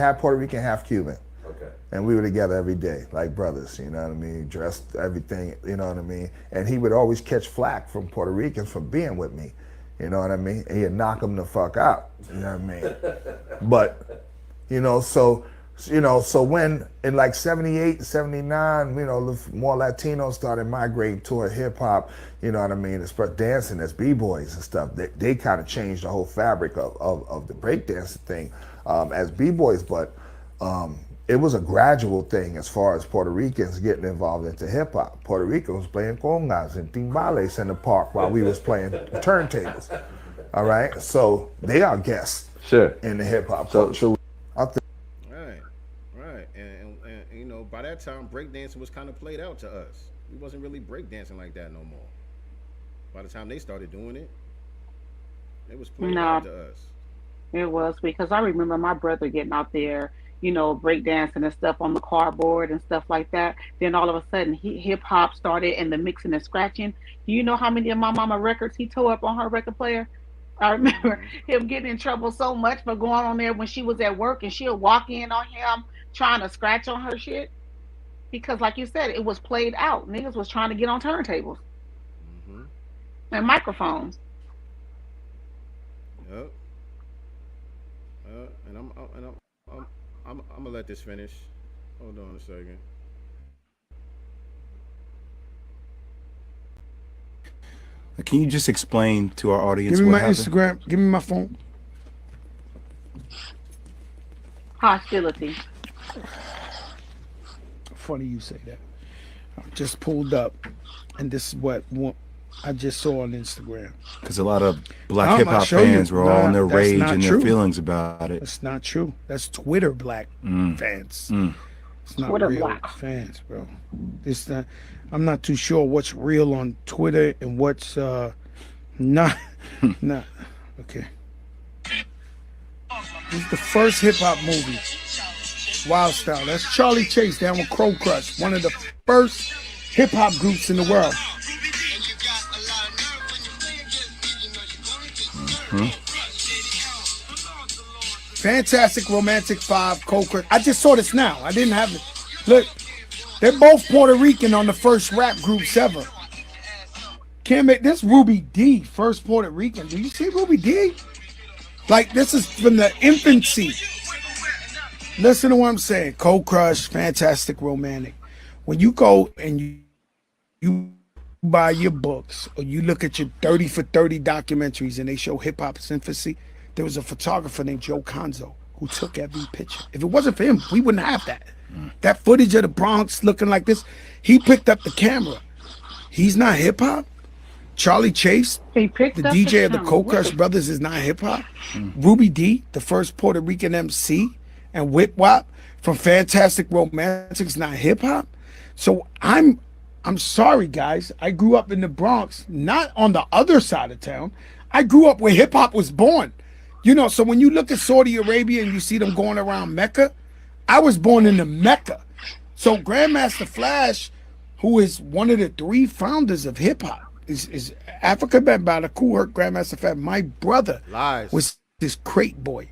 N: half Cuban. Okay. And we were together every day, like brothers, you know what I mean? Dressed, everything, you know what I mean? And he would always catch flack from Puerto Ricans for being with me, you know what I mean? And he'd knock them the fuck out, you know what I mean? But, so when in like 78, 79, more Latinos started migrating toward hip hop, you know what I mean, as dancing as b-boys and stuff. They kind of changed the whole fabric of the breakdancing thing as b-boys, but it was a gradual thing as far as Puerto Ricans getting involved into hip hop. Puerto Rico was playing congas and timbales in the park while we was playing turntables. All right, so they are guests in the hip hop culture.
D: Right, and you know, by that time, breakdancing was kind of played out to us. We wasn't really breakdancing like that no more. By the time they started doing it, it was played out to us.
F: It was, because I remember my brother getting out there, you know, breakdancing and stuff on the cardboard and stuff like that. Then all of a sudden, hip hop started, and the mixing and scratching. Do you know how many of my mama records he tore up on her record player? I remember him getting in trouble so much for going on there when she was at work, and she'll walk in on him trying to scratch on her shit. Because like you said, it was played out. Niggas was trying to get on turntables and microphones.
D: Yep. And I'm gonna let this finish. Hold on a second.
K: Can you just explain to our audience
L: Give me
K: what
L: my
K: happened?
L: Instagram. Give me my phone.
F: Hostility.
L: Funny you say that. I just pulled up, and this is what I just saw on Instagram.
K: Because a lot of black hip hop fans were all in their rage and their feelings about it.
L: That's not true. That's Twitter black fans. It's not
F: Twitter
L: real
F: black
L: fans, bro. It's not. I'm not too sure what's real on Twitter and what's not. Not okay. This is the first hip hop movie. Wild Style. That's Charlie Chase down with Crow Crush, one of the first hip hop groups in the world. Fantastic Romantic 5, Coker. I just saw this now. I didn't have it. Look, they're both Puerto Rican on the first rap groups ever. Can't make this Ruby D, first Puerto Rican. Do you see Ruby D? Like, this is from the infancy. Listen to what I'm saying. Cold Crush, Fantastic Romantic. When you go and you buy your books or you look at your 30 for 30 documentaries and they show hip hop's infancy, there was a photographer named Joe Conzo who took every picture. If it wasn't for him, we wouldn't have that. That footage of the Bronx looking like this, he picked up the camera. He's not hip hop. Charlie Chase, the DJ of the Cold Crush Brothers, is not hip hop. Ruby D, the first Puerto Rican MC, and Whip Wop from Fantastic Romantics, not hip hop. So I'm sorry, guys. I grew up in the Bronx, not on the other side of town. I grew up where hip hop was born. You know, so when you look at Saudi Arabia and you see them going around Mecca, I was born in the Mecca. So Grandmaster Flash, who is one of the 3 founders of hip hop, is Africa Bambaataa, Kool Herc, Grandmaster Flash. My brother was this crate boy.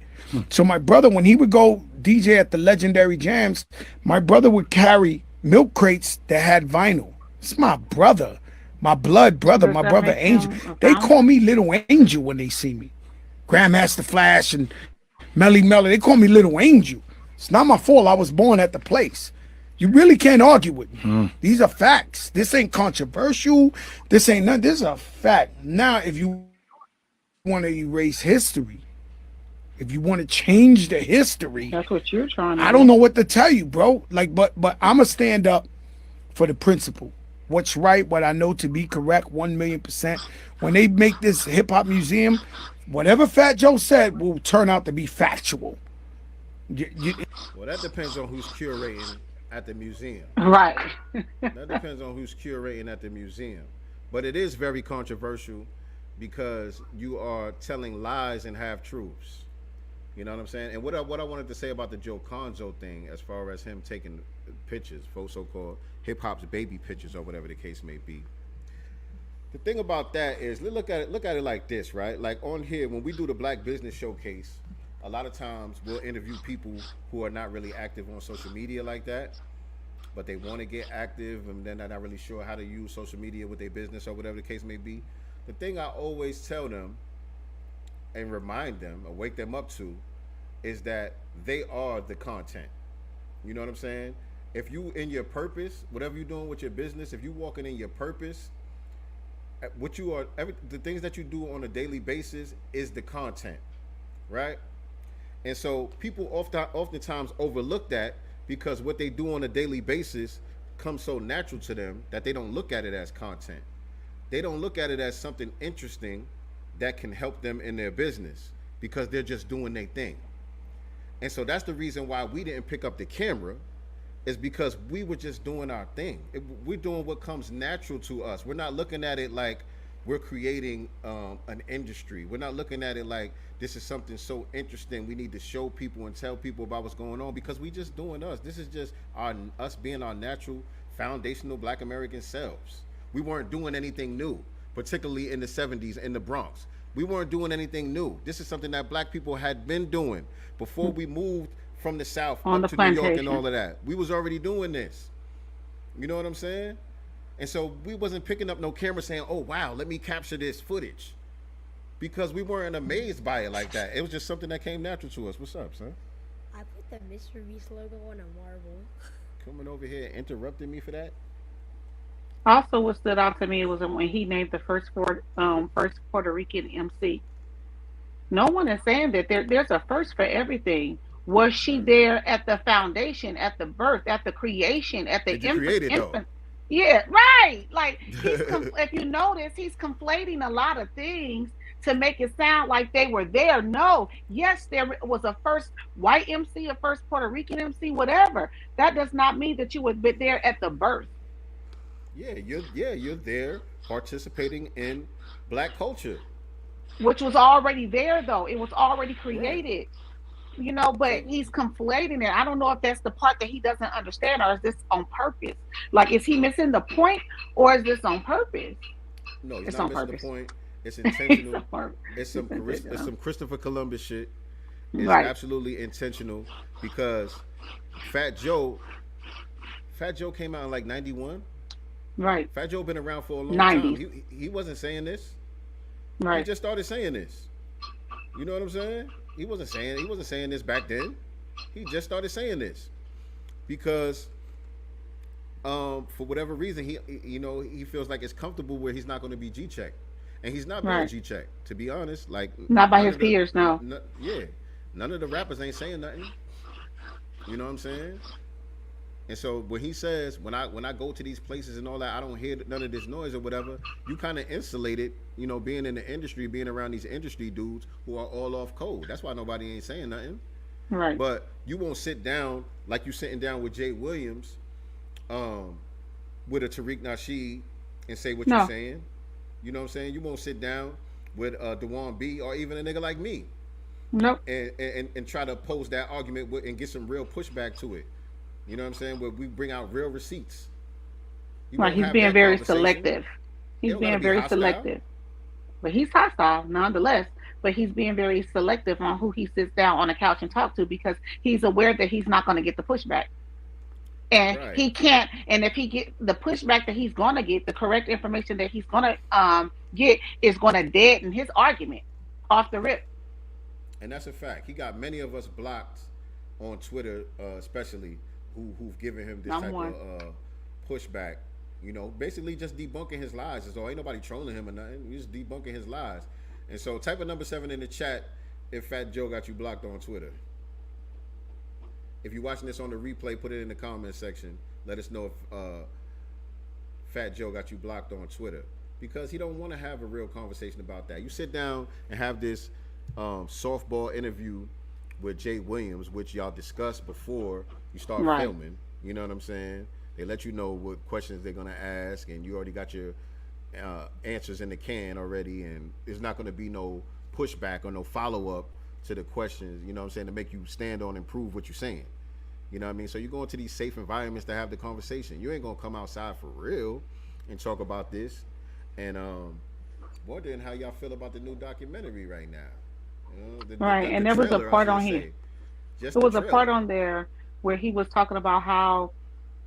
L: So my brother, when he would go DJ at the legendary jams, my brother would carry milk crates that had vinyl. It's my brother, my blood brother, my brother Angel. They call me Little Angel when they see me. Grandmaster Flash and Melly Melly, they call me Little Angel. It's not my fault I was born at the place. You really can't argue with me. These are facts. This ain't controversial. This ain't nothing. This is a fact. Now, if you want to erase history, if you want to change the history,
F: that's what you're trying to
L: I
F: do.
L: don't know what to tell you, bro. Like, but I'ma stand up for the principle. What's right, what I know to be correct, 1,000,000%. When they make this hip hop museum, whatever Fat Joe said will turn out to be factual.
D: Well, that depends on who's curating at the museum.
F: Right.
D: That depends on who's curating at the museum. But it is very controversial because you are telling lies and half truths. You know what I'm saying? And what I wanted to say about the Joe Conzo thing, as far as him taking pictures, for so-called hip hop's baby pictures or whatever the case may be. The thing about that is, look at it like this, right? Like on here, when we do the Black Business Showcase, a lot of times we'll interview people who are not really active on social media like that, but they want to get active and then they're not really sure how to use social media with their business or whatever the case may be. The thing I always tell them and remind them or wake them up to is that they are the content. You know what I'm saying? If you in your purpose, whatever you're doing with your business, if you walking in your purpose, what you are, the things that you do on a daily basis is the content, right? And so people oftentimes overlook that because what they do on a daily basis comes so natural to them that they don't look at it as content. They don't look at it as something interesting that can help them in their business because they're just doing their thing. And so that's the reason why we didn't pick up the camera, is because we were just doing our thing. We're doing what comes natural to us. We're not looking at it like we're creating an industry. We're not looking at it like this is something so interesting we need to show people and tell people about what's going on, because we just doing us. This is just us being our natural, foundational Black American selves. We weren't doing anything new, particularly in the 70s in the Bronx. We weren't doing anything new. This is something that Black people had been doing before we moved from the South
F: On
D: up
F: the
D: to New York and
F: plantation.
D: all of that. We was already doing this. You know what I'm saying? And so we wasn't picking up no camera saying, oh, wow, let me capture this footage. Because we weren't amazed by it like that. It was just something that came natural to us. What's up, son?
G: I put the Mr. Beast logo on a marble.
D: Coming over here interrupting me for that?
F: Also, what stood out to me was when he named the first Puerto Rican MC. No one is saying that there's a first for everything. Was she there at the foundation, at the birth, at the creation, at the
D: Did you create it, though?
F: infant? Yeah, right. Like, if you notice, he's conflating a lot of things to make it sound like they were there. No, yes, there was a first white MC, a first Puerto Rican MC, whatever. That does not mean that you would be there at the birth.
D: You're there participating in Black culture,
F: which was already there, though. It was already created. You know, but he's conflating it. I don't know if that's the part that he doesn't understand, or is this on purpose? Like, is he missing the point, or is this on purpose?
D: No, he's
F: It's
D: not
F: on
D: missing
F: purpose.
D: the point. It's intentional.
F: It's
D: It's some Christopher Columbus shit. It's
F: Right.
D: absolutely intentional because Fat Joe came out in like 91.
F: Right.
D: Fat Joe been around for a long
F: 90s.
D: time. He wasn't saying this.
F: Right.
D: He just started saying this. You know what I'm saying? He wasn't saying this back then. He just started saying this because for whatever reason he feels like it's comfortable where he's not going to be G-checked. And he's not being
F: Right.
D: G-checked, to be honest. Like,
F: Not by
D: none
F: his
D: of the-
F: peers, no.
D: None of the rappers ain't saying nothing. You know what I'm saying? And so when he says, when I go to these places and all that, I don't hear none of this noise or whatever, you kind of insulated, being in the industry, being around these industry dudes who are all off code. That's why nobody ain't saying nothing.
F: Right.
D: But you won't sit down like you sitting down with Jay Williams, with a Tariq Nasheed and say what
F: No.
D: you're saying. You know what I'm saying? You won't sit down with Dewan B or even a nigga like me.
F: Nope.
D: And try to pose that argument and get some real pushback to it. You know what I'm saying? Where we bring out real receipts. You
F: Right.
D: won't
F: He's
D: have
F: being
D: that
F: very
D: conversation.
F: selective.
D: You
F: He's
D: don't gotta
F: being
D: be
F: very
D: hostile.
F: selective. But he's hostile nonetheless. But he's being very selective on who he sits down on the couch and talk to, because he's aware that he's not going to get the pushback. And
D: Right.
F: he can't. And if he get the pushback that he's going to get, the correct information that he's going to get is going to deaden his argument off the rip.
D: And that's a fact. He got many of us blocked on Twitter, especially, who've given him this
F: I'm
D: type
F: one.
D: of pushback. You know, basically just debunking his lies. So ain't nobody trolling him or nothing. We just debunking his lies. And so type of number 7 in the chat if Fat Joe got you blocked on Twitter. If you're watching this on the replay, put it in the comment section. Let us know if Fat Joe got you blocked on Twitter, because he don't want to have a real conversation about that. You sit down and have this softball interview with Jay Williams, which y'all discussed before you start filming. You know what I'm saying? They let you know what questions they're gonna ask, and you already got your answers in the can already, and there's not gonna be no pushback or no follow-up to the questions, you know what I'm saying, to make you stand on and prove what you're saying. You know what I mean? So you go into these safe environments to have the conversation. You ain't gonna come outside for real and talk about this. And wondering how y'all feel about the new documentary right now. You know,
F: And there was a part on here. There was a part on there where he was talking about how,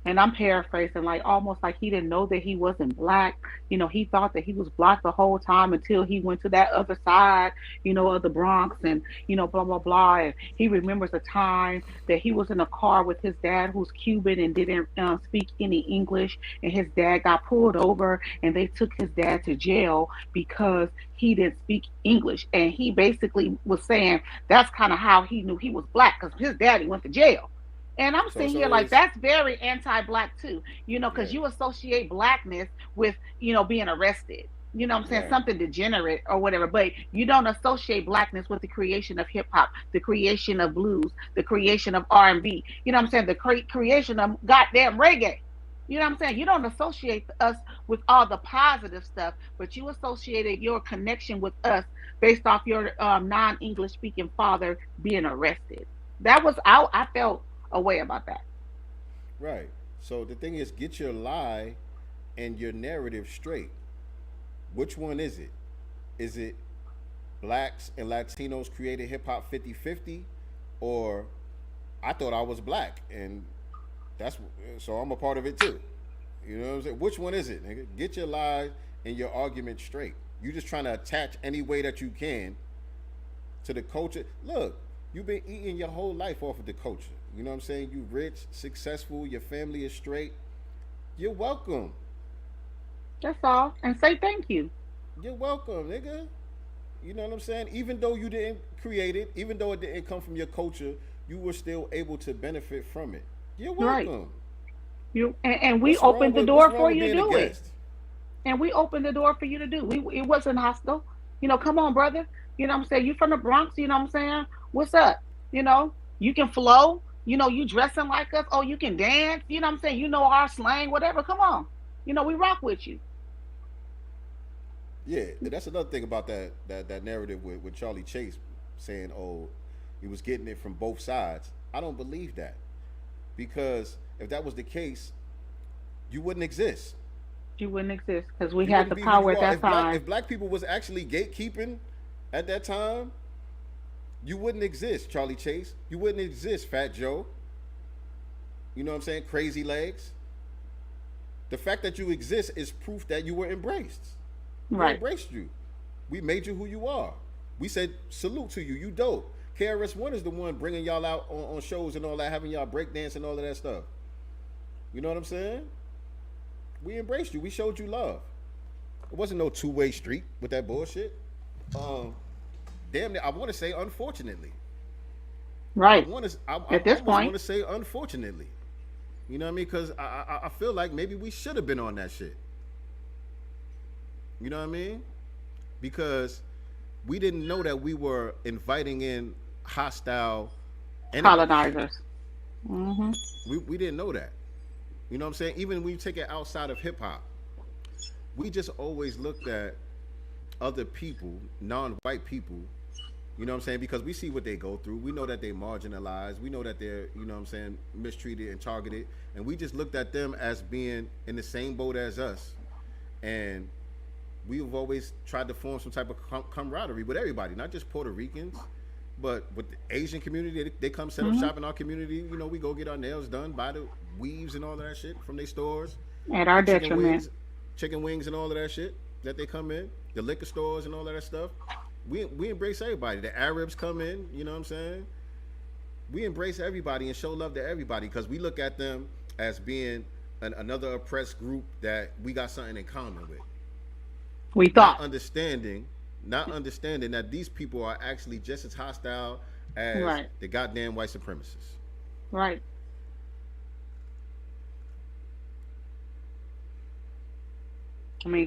F: and I'm paraphrasing, like almost like he didn't know that he wasn't black. You know, he thought that he was black the whole time until he went to that other side, you know, of the Bronx, and, you know, blah, blah, blah. And he remembers a time that he was in a car with his dad, who's Cuban and didn't speak any English. And his dad got pulled over and they took his dad to jail because he didn't speak English. And he basically was saying that's kind of how he knew he was black, because his daddy went to jail. And I'm sitting here like, that's very anti-black too, you know, because you associate blackness with, you know, being arrested, you know what I'm saying, something degenerate or whatever, but you don't associate blackness with the creation of hip hop, the creation of blues, the creation of R&B, you know what I'm saying, the creation of goddamn reggae. You know what I'm saying? You don't associate us with all the positive stuff, but you associated your connection with us based off your non-English speaking father being arrested. That was out. I felt a way about that.
D: Right. So the thing is, get your lie and your narrative straight. Which one is it? Is it blacks and Latinos created hip hop 50-50, or I thought I was black and so I'm a part of it too? You know what I'm saying? Which one is it, nigga? Get your lie and your argument straight. You just trying to attach any way that you can to the culture. Look, you've been eating your whole life off of the culture. You know what I'm saying? You rich, successful, your family is straight. You're welcome.
F: That's all. And say thank you.
D: You're welcome, nigga. You know what I'm saying? Even though you didn't create it, even though it didn't come from your culture, you were still able to benefit from it. You're welcome.
F: Right. And we opened the door for you to do it. And we opened the door for you to do. It wasn't hostile. You know, come on, brother. You know what I'm saying? You from the Bronx, you know what I'm saying? What's up? You know, you can flow. You know, you dressing like us. Oh, you can dance. You know what I'm saying? You know our slang, whatever. Come on. You know, we rock with you.
D: Yeah, that's another thing about that narrative with Charlie Chase saying, oh, he was getting it from both sides. I don't believe that. Because if that was the case, you wouldn't exist.
F: You wouldn't exist because we had the power at that time.
D: If black people was actually gatekeeping at that time, you wouldn't exist, Charlie Chase. You wouldn't exist, Fat Joe. You know what I'm saying? Crazy Legs. The fact that you exist is proof that you were embraced. We embraced you. We made you who you are. We said salute to you. You dope. KRS-One is the one bringing y'all out on shows and all that, having y'all break dance and all of that stuff. You know what I'm saying? We embraced you. We showed you love. It wasn't no two-way street with that bullshit. Damn, I want to say unfortunately.
F: Right.
D: At this point, I want to say unfortunately. You know what I mean? Because I feel like maybe we should have been on that shit. You know what I mean? Because we didn't know that we were inviting in hostile
F: colonizers.
D: We didn't know that. You know what I'm saying? Even when you take it outside of hip hop, we just always looked at other people, non-white people, you know what I'm saying? Because we see what they go through. We know that they marginalized. We know that they're, you know what I'm saying, mistreated and targeted. And we just looked at them as being in the same boat as us. And we've always tried to form some type of camaraderie with everybody, not just Puerto Ricans, but with the Asian community. They come set up shop in our community. You know, we go get our nails done, buy the weaves and all of that shit from their stores.
F: At our detriment.
D: Chicken wings and all of that shit that they come in. The liquor stores and all of that stuff. We embrace everybody. The Arabs come in, you know what I'm saying? we embrace everybody and show love to everybody because we look at them as being another oppressed group that we got something in common with.
F: We thought.
D: Not understanding that these people are actually just as hostile as
F: Right.
D: the goddamn white supremacists.
F: Right. I mean,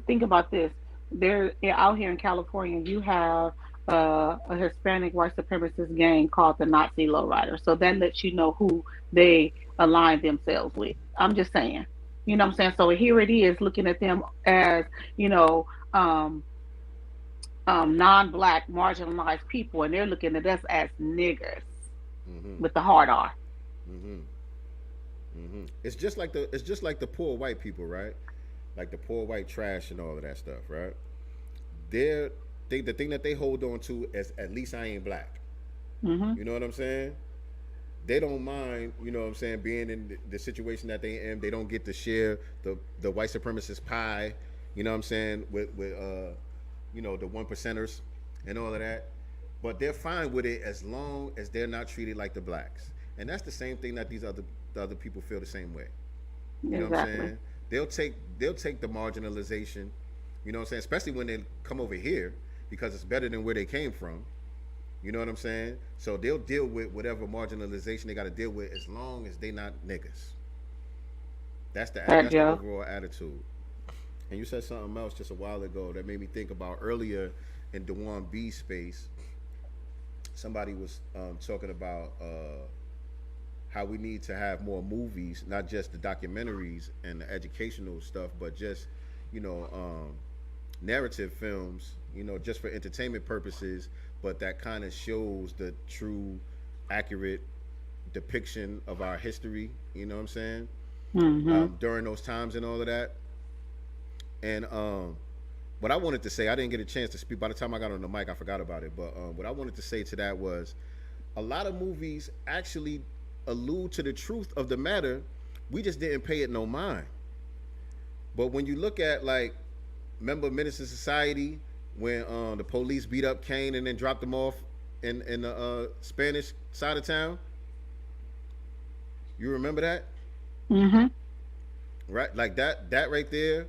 F: think about this. They're out here in California. You have a Hispanic white supremacist gang called the Nazi Lowrider. So that lets you know who they align themselves with. I'm just saying. You know what I'm saying? So here it is, looking at them as, non-black marginalized people, and they're looking at us as niggers with the hard R.
D: It's just like the poor white people, right? Like the poor white trash and all of that stuff, right? The thing that they hold on to is at least I ain't black. You know what I'm saying? They don't mind, you know what I'm saying, being in the situation that they in. They don't get to share the white supremacist pie, you know what I'm saying, with the one percenters and all of that. But they're fine with it as long as they're not treated like the blacks. And that's the same thing that the other people feel the same way. You know what I'm saying? They'll take the marginalization, you know what I'm saying, especially when they come over here because it's better than where they came from. You know what I'm saying? So they'll deal with whatever marginalization they got to deal with as long as they not niggas. That's the overall attitude. And you said something else just a while ago that made me think about earlier in Dewan B's space. Somebody was talking about how we need to have more movies, not just the documentaries and the educational stuff, but just, narrative films, just for entertainment purposes, but that kind of shows the true, accurate depiction of our history, you know what I'm saying? During those times and all of that. And what I wanted to say, I didn't get a chance to speak. By the time I got on the mic, I forgot about it. But what I wanted to say to that was a lot of movies actually allude to the truth of the matter. We just didn't pay it no mind. But when you look at, like, remember Menace to Society when the police beat up Kane and then dropped him off in the Spanish side of town? You remember that? Right, like that right there.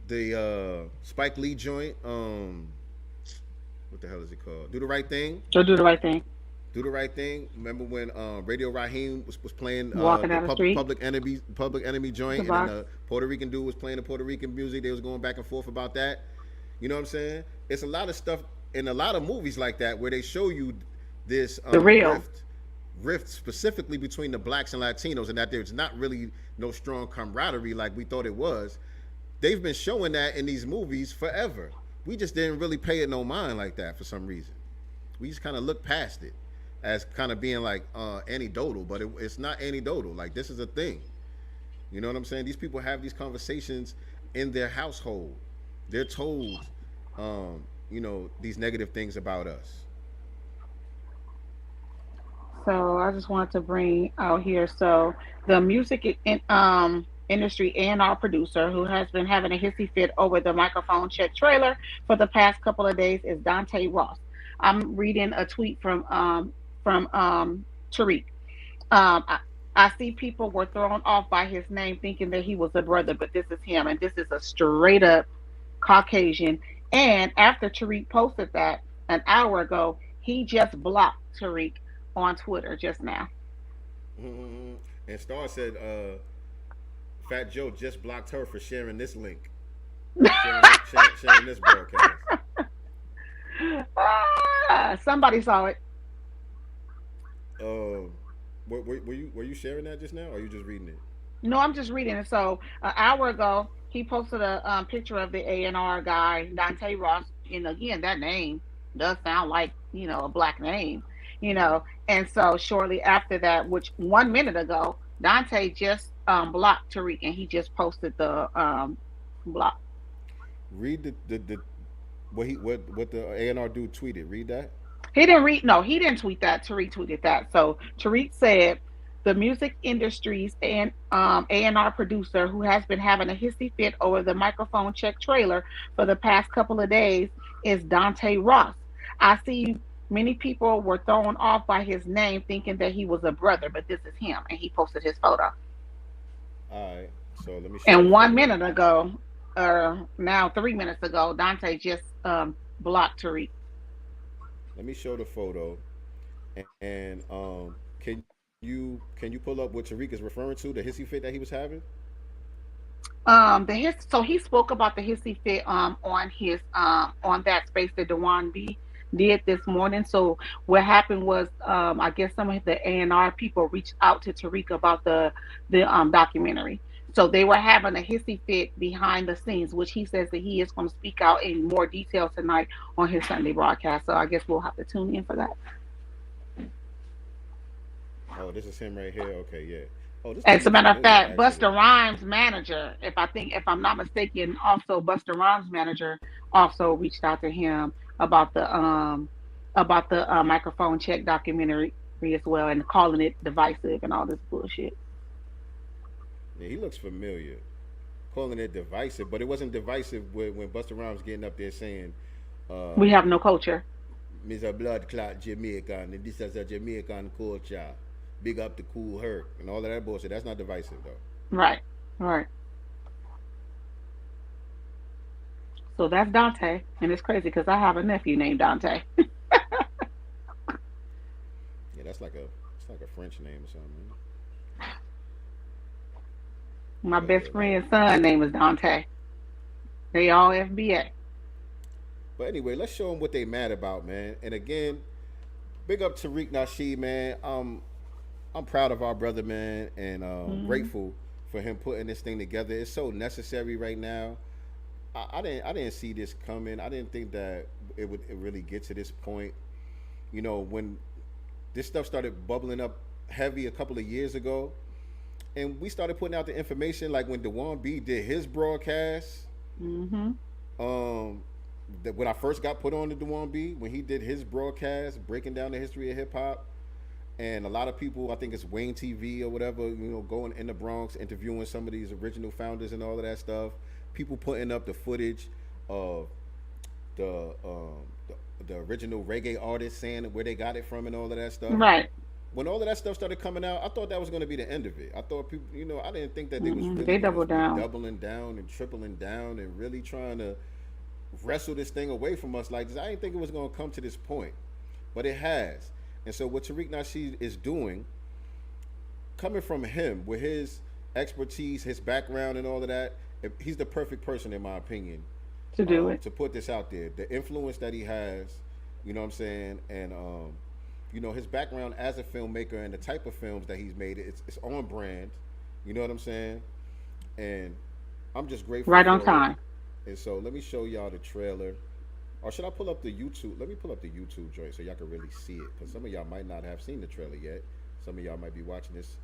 D: The Spike Lee joint. What the hell is it called? Do the Right Thing.
F: So Do the Right Thing.
D: Do the Right Thing. Remember when Radio Raheem was playing
F: Walking down the street.
D: Public Enemy joint, and then the Puerto Rican dude was playing the Puerto Rican music. They was going back and forth about that. You know what I'm saying? It's a lot of stuff in a lot of movies like that where they show you this
F: the real
D: rift specifically between the blacks and Latinos, and that there's not really no strong camaraderie like we thought it was. They've been showing that in these movies forever. We just didn't really pay it no mind like that for some reason. We just kind of looked past it as kind of being like anecdotal, but it's not anecdotal. Like, this is a thing. You know what I'm saying? These people have these conversations in their household. They're told, these negative things about us.
F: So I just wanted to bring out here. So the music industry A&R producer who has been having a hissy fit over the microphone check trailer for the past couple of days is Dante Ross. I'm reading a tweet from Tariq. I see people were thrown off by his name thinking that he was a brother, but this is him, and this is a straight up Caucasian. And after Tariq posted that an hour ago, he just blocked Tariq on Twitter just now.
D: And Star said Fat Joe just blocked her for sharing this link. sharing this broadcast.
F: Somebody saw it.
D: Were you sharing that just now, or are you just reading it?
F: No, I'm just reading it. So an hour ago, he posted a picture of the A&R guy, Dante Ross. And again, that name does sound like, a black name, And so shortly after that, which 1 minute ago, Dante just blocked Tariq, and he just posted the block.
D: Read the what the A&R dude tweeted. Read that.
F: He didn't tweet that. Tariq tweeted that. So Tariq said, the music industry's and A&R producer who has been having a hissy fit over the microphone check trailer for the past couple of days is Dante Ross. I see Many people were thrown off by his name, thinking that he was a brother, but this is him, and he posted his photo.
D: All right. So let me show the
F: And one
D: photo.
F: minute ago, or now 3 minutes ago, Dante just blocked Tariq.
D: Let me show the photo. And can you pull up what Tariq is referring to, the hissy fit that he was having?
F: The his so he spoke about the hissy fit on his on that space that Dewan B did this morning. So what happened was I guess some of the A&R people reached out to Tariq about the documentary. So they were having a hissy fit behind the scenes, which he says that he is going to speak out in more detail tonight on his Sunday broadcast. So I guess we'll have to tune in for that.
D: Oh, this is him right here. Okay, yeah. Oh, this dude
F: As a
D: looks
F: matter of
D: familiar
F: fact,
D: actually.
F: Buster Rhymes' manager, if I'm not mistaken, also Buster Rhymes' manager also reached out to him about the microphone check documentary as well, and calling it divisive and all this bullshit.
D: Yeah, he looks familiar. Calling it divisive, but it wasn't divisive when Busta Rhymes getting up there saying, uh,
F: We have no culture.
D: "Miss a blood clot Jamaican, and this is a Jamaican culture. Big up the cool hurt," and all of that bullshit. That's not divisive though.
F: Right, right. So that's Dante, and it's crazy because I have a nephew named Dante.
D: Yeah, it's like a French name or something.
F: My
D: But
F: best
D: yeah,
F: friend's son name is Dante. They all FBA.
D: but anyway, let's show them what they mad about, man. And again, big up Tariq Nasheed, man. I'm proud of our brother, man, and
F: Hmm.
D: grateful for him putting this thing together. It's so necessary right now. I didn't see this coming. I didn't think that it really get to this point. You know, when this stuff started bubbling up heavy a couple of years ago, and we started putting out the information, like when Dewan B did his broadcast,
F: Hmm.
D: um, that when I first got put on to Dewan B, when he did his broadcast breaking down the history of hip hop, and a lot of people, I think it's Wayne TV or whatever, going in the Bronx interviewing some of these original founders and all of that stuff. People putting up the footage of the original reggae artists saying where they got it from and all of that stuff.
F: Right.
D: When all of that stuff started coming out, I thought that was going to be the end of it. I thought people, I didn't think that they was
F: Mm-mm.
D: really
F: They
D: going to
F: double
D: be
F: down.
D: doubling down and tripling down and really trying to wrestle this thing away from us like this. I didn't think it was going to come to this point, but it has. And so what Tariq Nasheed is doing, coming from him with his expertise, his background, and all of that, he's the perfect person, in my opinion,
F: To do it.
D: to put this out there. The influence that he has, you know what I'm saying, and his background as a filmmaker and the type of films that he's made, it's on brand. You know what I'm saying? And I'm just grateful
F: Right on
D: for it.
F: time.
D: And so let me show y'all the trailer. Or should I pull up the YouTube? Let me pull up the YouTube joint so y'all can really see it. Because some of y'all might not have seen the trailer yet. Some of y'all might be watching this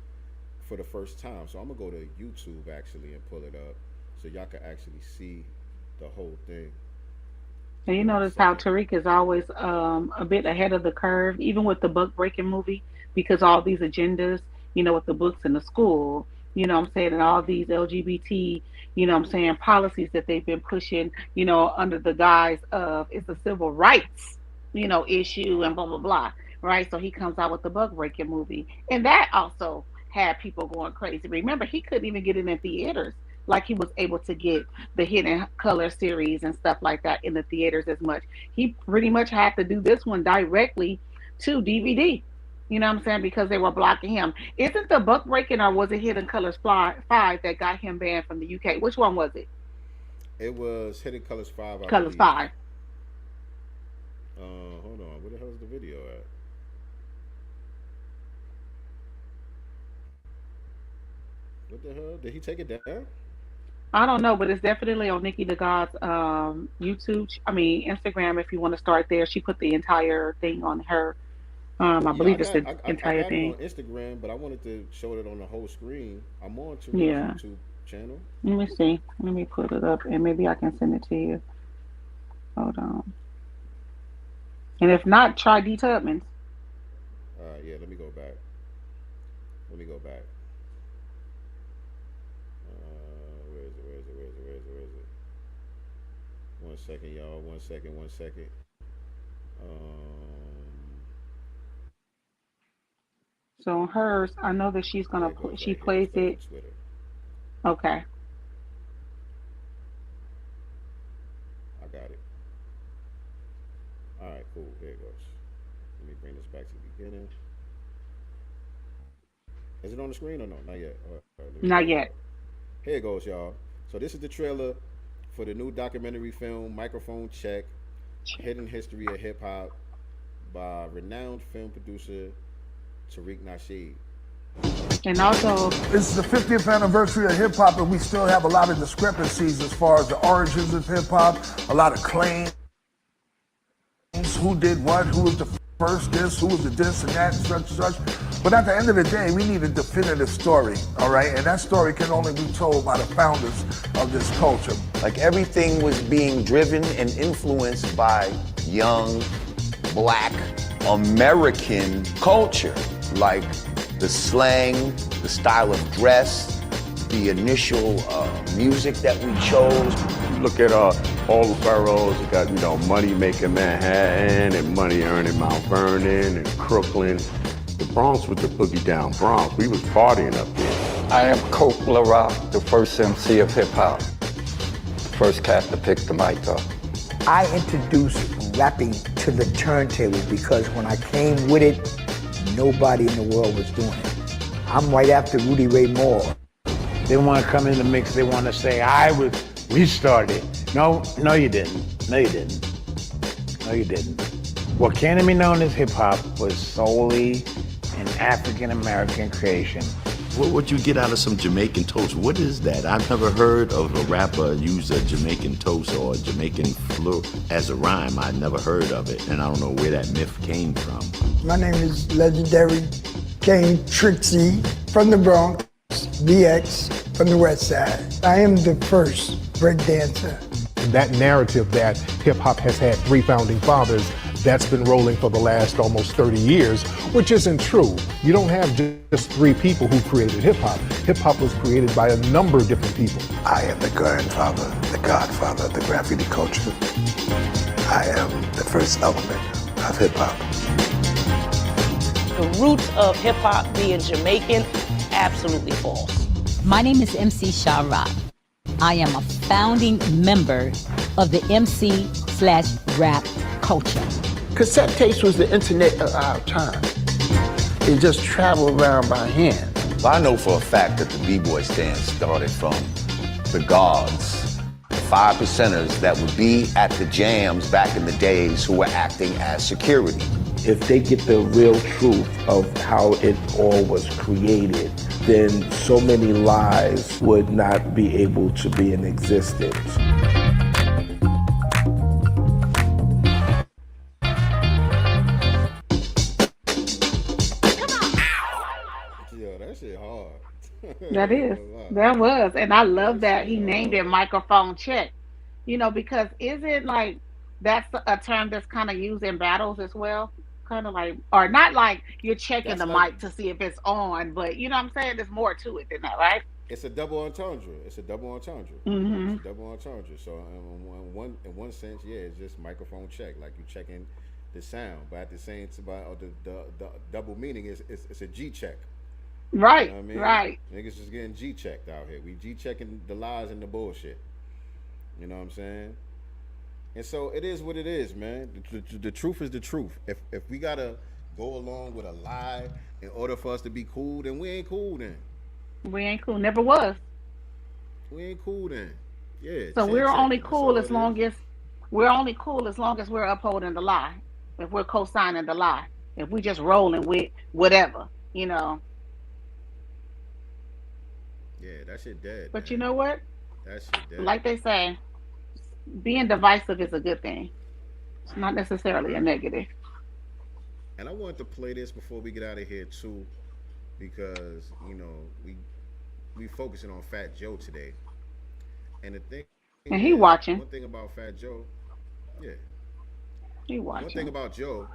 D: for the first time. So I'm going to go to YouTube actually and pull it up so y'all can actually see the whole thing.
F: And you
D: Give me a
F: notice how
D: second.
F: Tariq is always a bit ahead of the curve, even with the book breaking movie, because all these agendas, with the books in the school, what I'm saying, and all these LGBT, what I'm saying, policies that they've been pushing, under the guise of it's a civil rights, issue and blah, blah, blah. Right. So he comes out with the book breaking movie. And that also had people going crazy. Remember, he couldn't even get it in theaters like he was able to get the Hidden Color series and stuff like that in the theaters as much. He pretty much had to do this one directly to DVD. You know what I'm saying? Because they were blocking him. Isn't the book breaking or was it Hidden Colors 5 that got him banned from the UK? Which one was it?
D: It was Hidden Colors 5, I
F: Colors
D: believe.
F: 5.
D: Hold on. Where the hell is the video at? What the hell? Did he take it down?
F: I don't know, but it's definitely on Nikki the God's YouTube. I mean, Instagram. If you want to start there, she put the entire thing on her. I
D: Yeah,
F: believe it's the
D: I
F: entire
D: got it on
F: thing.
D: Instagram, but I wanted to show it on the whole screen. I'm on Tariq's
F: Yeah.
D: YouTube channel.
F: Let me see. Let me put it up, and maybe I can send it to you. Hold on. And if not, try D Tubman's.
D: All right, yeah. Let me go back. Let me go back. Where is it? Where is it? Where is it? Where is it? Where is it? One second, y'all. One second. One second.
F: So on hers, I know that she's
D: There
F: gonna
D: it goes
F: she
D: right here.
F: plays
D: Stuff
F: it.
D: on Twitter.
F: Okay.
D: I got it. All right, cool. Here it goes. Let me bring this back to the beginning. Is it on the screen or no? Not yet. All right, let me
F: Not
D: bring it
F: yet.
D: up. Here it goes, y'all. So this is the trailer for the new documentary film Microphone Check: Hidden History of Hip Hop by renowned film producer Tariq Nasheed.
F: And also,
N: It's the 50th anniversary of hip hop, and we still have a lot of discrepancies as far as the origins of hip hop, a lot of claims, who did what, who was the first this, who was the this and that, and such and such. But at the end of the day, we need a definitive story, all right? And that story can only be told by the founders of this culture.
P: Like everything was being driven and influenced by young, black, American culture. Like the slang, the style of dress, the initial music that we chose.
Q: Look at all the boroughs. You got, Money Making Manhattan and Money Earning Mount Vernon and Crooklyn. The Bronx was the boogie down Bronx. We was partying up there.
R: I am Coke LaRock, the first MC of hip hop. First cat to pick the mic up.
S: I introduced rapping to the turntable because when I came with it, nobody in the world was doing it. I'm right after Rudy Ray Moore.
T: They want to come in the mix, they want to say, we started. No, you didn't. No, you didn't. No, you didn't. What came to be known as hip hop was solely an African American creation.
U: What would you get out of some Jamaican toast? What is that? I've never heard of a rapper use a Jamaican toast or a Jamaican flow as a rhyme. I never heard of it, and I don't know where that myth came from.
S: My name is legendary King Trixie from the Bronx, BX from the West Side. I am the first break dancer.
V: That narrative that hip hop has had 3 founding fathers, that's been rolling for the last almost 30 years, which isn't true. You don't have just 3 people who created hip hop. Hip hop was created by a number of different people.
W: I am the grandfather, the godfather of the graffiti culture. I am the first element of hip hop.
X: The roots of hip hop being Jamaican, absolutely false.
Y: My name is MC Shara. I am a founding member of the MC/rap culture.
W: Cassette tapes was the internet of our time. It just traveled around by hand.
P: Well, I know for a fact that the B-boy stand started from the gods, the 5%ers that would be at the jams back in the days who were acting as security.
W: If they get the real truth of how it all was created, then so many lies would not be able to be in existence.
D: Yo, that shit hard.
F: that is. That was. And I love that he named it microphone check. Because isn't like that's a term that's kind of used in battles as well? Kind of like, or not like you're checking
D: That's
F: the
D: like-
F: mic to see if it's on, but you know what I'm saying? There's more to it than that, right?
D: It's a double entendre. It's a double entendre.
F: Mhm.
D: It's a double entendre. So in one sense, yeah, it's just microphone check, like you checking the sound. But at the same time, the double meaning is it's a G check.
F: Right,
D: You know what I mean?
F: right.
D: Niggas just getting G checked out here. We G checking the lies and the bullshit. You know what I'm saying? And so it is what it is, man. The truth is the truth. If we gotta go along with a lie in order for us to be cool, then we ain't cool then.
F: We ain't cool. Never was.
D: We ain't cool then. Yeah.
F: So
D: check,
F: we're
D: check.
F: only
D: That's
F: cool
D: all
F: as
D: it
F: long
D: is.
F: as we're upholding the lie. If we're co-signing the lie. If we just rolling with whatever,
D: Yeah, that shit dead.
F: But you know what?
D: That shit dead.
F: Like they say, being divisive is a good thing. It's not necessarily a negative.
D: And I wanted to play this before we get out of here too, because we focusing on Fat Joe today, and the thing.
F: And he watching.
D: One thing about Fat Joe, yeah.
F: He
D: One
F: watching.
D: thing about Joe,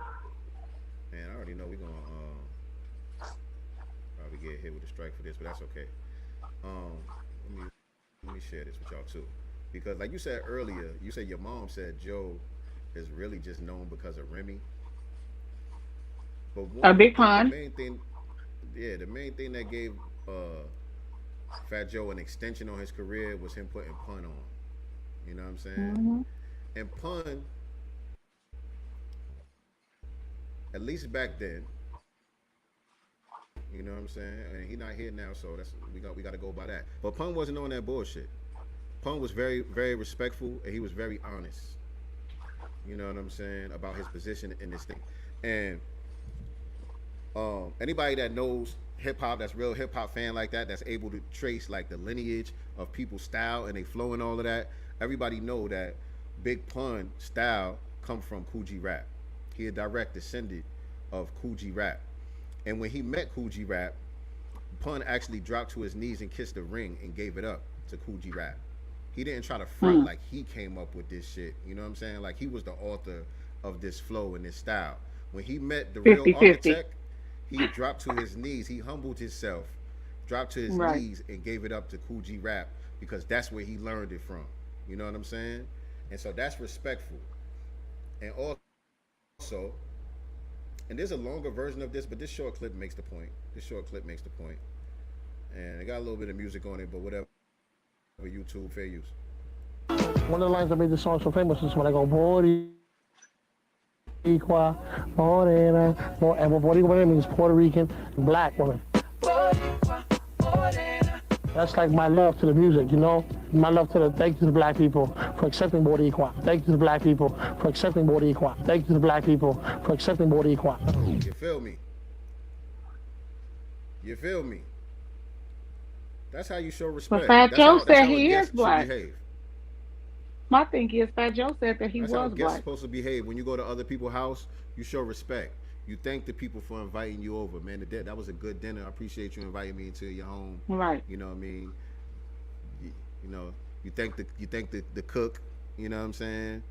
D: man, I already know we're gonna probably get hit with a strike for this, but that's okay. Let me share this with y'all too, because like you said earlier, you said your mom said Joe is really just known because of Remy. But
F: A big pun.
D: The main thing, the main thing that gave Fat Joe an extension on his career was him putting Pun on. You know what I'm saying?
F: Mm-hmm.
D: And Pun, at least back then, you know what I'm saying? And he not here now, so that's we got to go by that. But Pun wasn't on that bullshit. Pun was very, very respectful, and he was very honest. You know what I'm saying about his position in this thing. And anybody that knows hip hop, that's real hip hop fan like that, that's able to trace like the lineage of people's style and they flow and all of that. Everybody know that Big Pun style come from Kool G Rap. He a direct descendant of Kool G Rap. And when he met Kool G Rap, Pun actually dropped to his knees and kissed the ring and gave it up to Kool G Rap. He didn't try to front like he came up with this shit. You know what I'm saying? Like he was the author of this flow and this style. When he met the real architect, he dropped to his knees. He humbled himself, dropped to his knees, and gave it up to Kool G Rap because that's where he learned it from. You know what I'm saying? And so that's respectful. And also, and there's a longer version of this, but this short clip makes the point. And it got a little bit of music on it, but whatever. YouTube, fair use.
A: One of the lines that made the song so famous is when I go, Boricua, Morena, and what Boricua means Puerto Rican, black woman. That's like my love to the music, you know? My love to thank you to the black people for accepting Boricua. Thank you to the black people for accepting Boricua. Thank you to the black people for accepting Boricua.
D: You feel me? You feel me? That's how you show respect.
F: But Fat Joe said he
D: is
F: black. My thing is, Fat Joe said that he was black. That's how guests
D: supposed to behave. When you go to other people's house, you show respect. You thank the people for inviting you over, man. That was a good dinner. I appreciate you inviting me into your home.
F: Right.
D: You know what I mean? You know, you thank the cook. You know what I'm saying?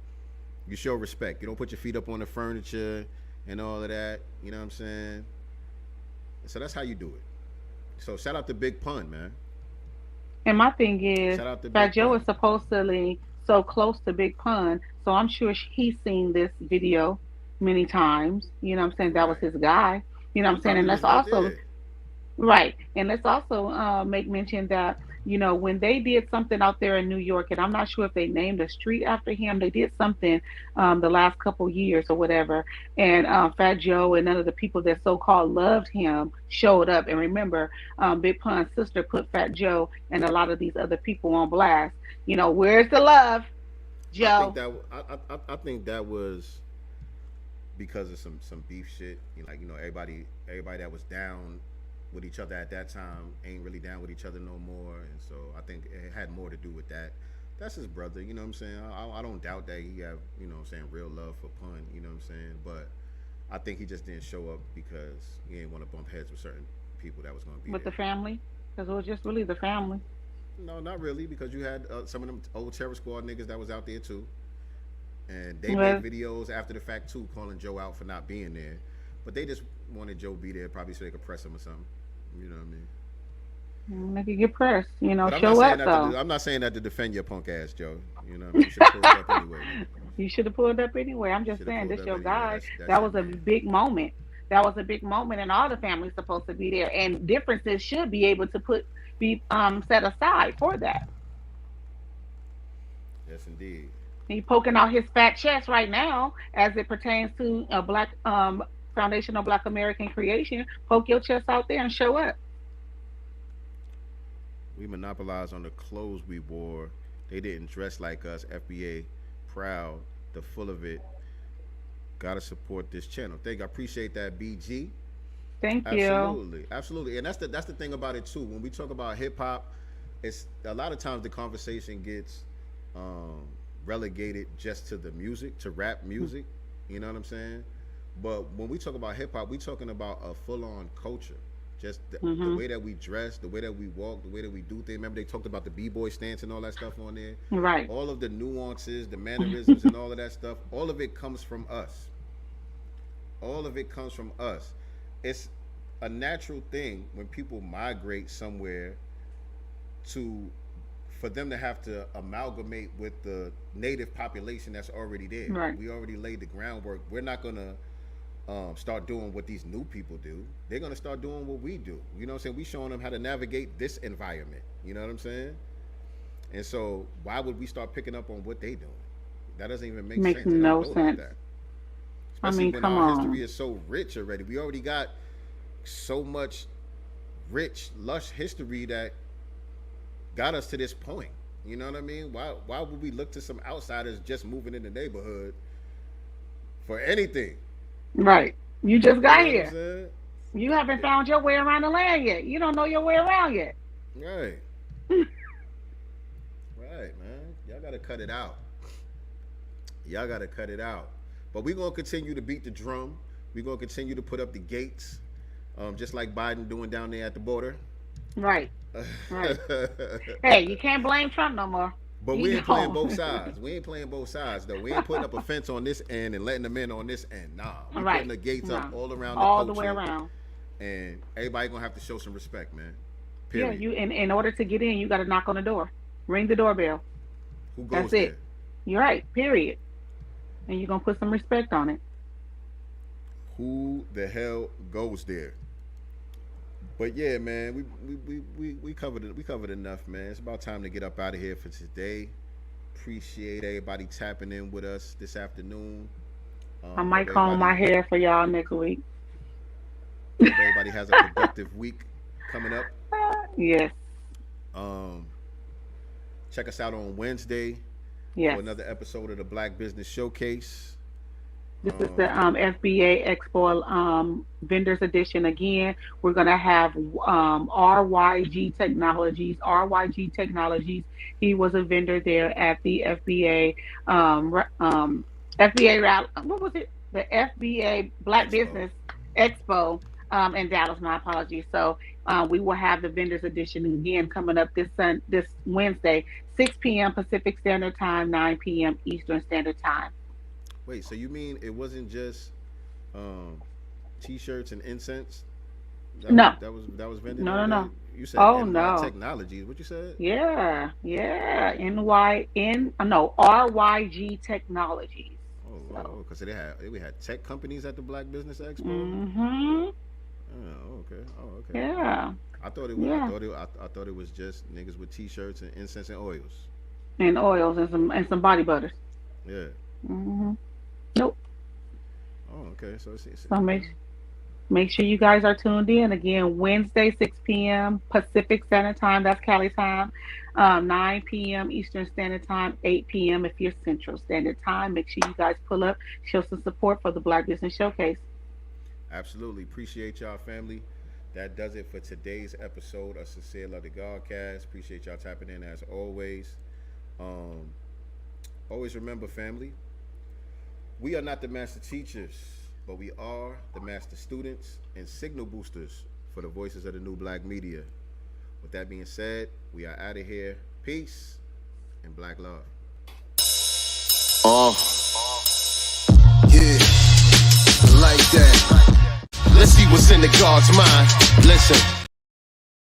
D: You show respect. You don't put your feet up on the furniture and all of that. You know what I'm saying? So that's how you do it. So shout out to Big Pun, man.
F: And my thing is, Fat Joe is supposedly so close to Big Pun, so I'm sure he's seen this video many times. You know what I'm saying? That was his guy. You know what I'm saying? And let's also, and let's also make mention that, you know, when they did something out there in New York, and I'm not sure if they named a street after him, they did something the last couple years or whatever, and Fat Joe and none of the people that so-called loved him showed up. And remember, Big Pun's sister put Fat Joe and a lot of these other people on blast. You know, where's the love, Joe?
D: I think that was because of some beef shit. You know, like, you know, everybody that was down with each other at that time ain't really down with each other no more, and so I think it had more to do with that. That's his brother, you know what I'm saying? I don't doubt that he have, you know what I'm saying, real love for Pun, you know what I'm saying? But I think he just didn't show up because he didn't want to bump heads with certain people that was going to be
F: with
D: there.
F: The family, because it was just really the family.
D: No, not really, because you had some of them old Terror Squad niggas that was out there too, and they made videos after the fact too, calling Joe out for not being there, but they just wanted Joe be there, probably so they could press him or something. You know what I mean?
F: Make it get pressed, you know. Show up though.
D: I'm not saying that to defend your punk ass, Joe. You know what I mean? You should have pulled up anyway.
F: You should have pulled up anyway. I'm just saying, this your guy. That was a big moment. That was a big moment, and all the family's supposed to be there. And differences should be able to be set aside for that.
D: Yes, indeed.
F: He's poking out his fat chest right now as it pertains to a black foundational Black American creation. Poke your chest out there and show up.
D: We monopolized on the clothes we wore. They didn't dress like us. FBA, proud, the full of it. Gotta support this channel. I appreciate that, BG.
F: Thank you.
D: Absolutely. And that's the thing about it too. When we talk about hip hop, it's a lot of times the conversation gets relegated just to the music, to rap music. You know what I'm saying? But when we talk about hip hop, we're talking about a full-on culture. Just the way that we dress, the way that we walk, the way that we do things. Remember they talked about the b-boy stance and all that stuff on there?
F: Right.
D: All of the nuances, the mannerisms and all of that stuff, all of it comes from us. All of it comes from us. It's a natural thing when people migrate somewhere for them to have to amalgamate with the native population that's already there.
F: Right.
D: We already laid the groundwork. We're not gonna start doing what these new people do, they're gonna start doing what we do. You know what I'm saying? We showing them how to navigate this environment. You know what I'm saying? And so why would we start picking up on what they doing? That doesn't even make
F: Makes
D: sense.
F: no
D: Like
F: sense.
D: that.
F: I
D: Especially
F: mean,
D: when
F: come
D: our
F: on.
D: history is so rich already. We already got so much rich, lush history that got us to this point. You know what I mean? Why would we look to some outsiders just moving in the neighborhood for anything?
F: Right. You just got
D: You know what I'm
F: here.
D: saying?
F: You haven't found your way around the land yet. You don't know your way around yet.
D: Right. Right, man. Y'all gotta cut it out. Y'all gotta cut it out. But we're gonna continue to beat the drum. We're gonna continue to put up the gates. Just like Biden doing down there at the border.
F: Right. Right. Hey, you can't blame Trump no more.
D: But
F: You
D: we ain't playing
F: know.
D: both sides. We ain't playing both sides though. We ain't putting up a fence on this end and letting them in on this end. Nah. We
F: Right.
D: putting the gates up
F: Nah.
D: all around
F: All
D: the
F: the way
D: culture.
F: around.
D: And everybody gonna have to show some respect, man.
F: Yeah,
D: Period.
F: you in order to get in, you gotta knock on the door. Ring the doorbell.
D: Who goes
F: That's
D: there?
F: it. You're right, period. And you're gonna put some respect on it.
D: Who the hell goes there? But yeah, man, we covered it. We covered enough, man. It's about time to get up out of here for today. Appreciate everybody tapping in with us this afternoon.
F: I might comb my hair for y'all next week.
D: Hope everybody has a productive week coming up.
F: Yes.
D: Check us out on Wednesday
F: Yes.
D: for another episode of the Black Business Showcase.
F: This is the FBA Expo Vendors Edition again. We're going to have RYG Technologies. RYG Technologies. He was a vendor there at the FBA FBA what was it? The FBA Black Business Expo in Dallas. My apologies. So we will have the Vendors Edition again coming up this Wednesday, 6 p.m. Pacific Standard Time, 9 p.m. Eastern Standard Time.
D: Wait, so you mean it wasn't just T-shirts and incense?
F: No.
D: That was vended.
F: No,
D: on
F: no,
D: there?
F: no.
D: You said
F: Oh,
D: NY
F: no.
D: Technologies. What you said?
F: Yeah. RYG Technologies.
D: Oh, because we had tech companies at the Black Business Expo.
F: Mm-hmm.
D: Oh, okay.
F: Yeah.
D: I thought it was.
F: Yeah.
D: I thought it was just niggas with T-shirts and incense and oils.
F: And oils and some body butters.
D: Yeah.
F: Mm-hmm. Nope.
D: Oh, okay. So it's
F: So make sure you guys are tuned in again Wednesday, 6 p.m. Pacific Standard Time. That's Cali time. 9 p.m. Eastern Standard Time. 8 p.m. if you're Central Standard Time. Make sure you guys pull up, show some support for the Black Business Showcase.
D: Absolutely. Appreciate y'all, family. That does it for today's episode of Sincere Love the Godcast. Appreciate y'all tapping in as always. Always remember, family, we are not the master teachers, but we are the master students and signal boosters for the voices of the new black media. With that being said, we are out of here. Peace and black love.
E: Yeah, like that. Let's see what's in the God's mind. Listen.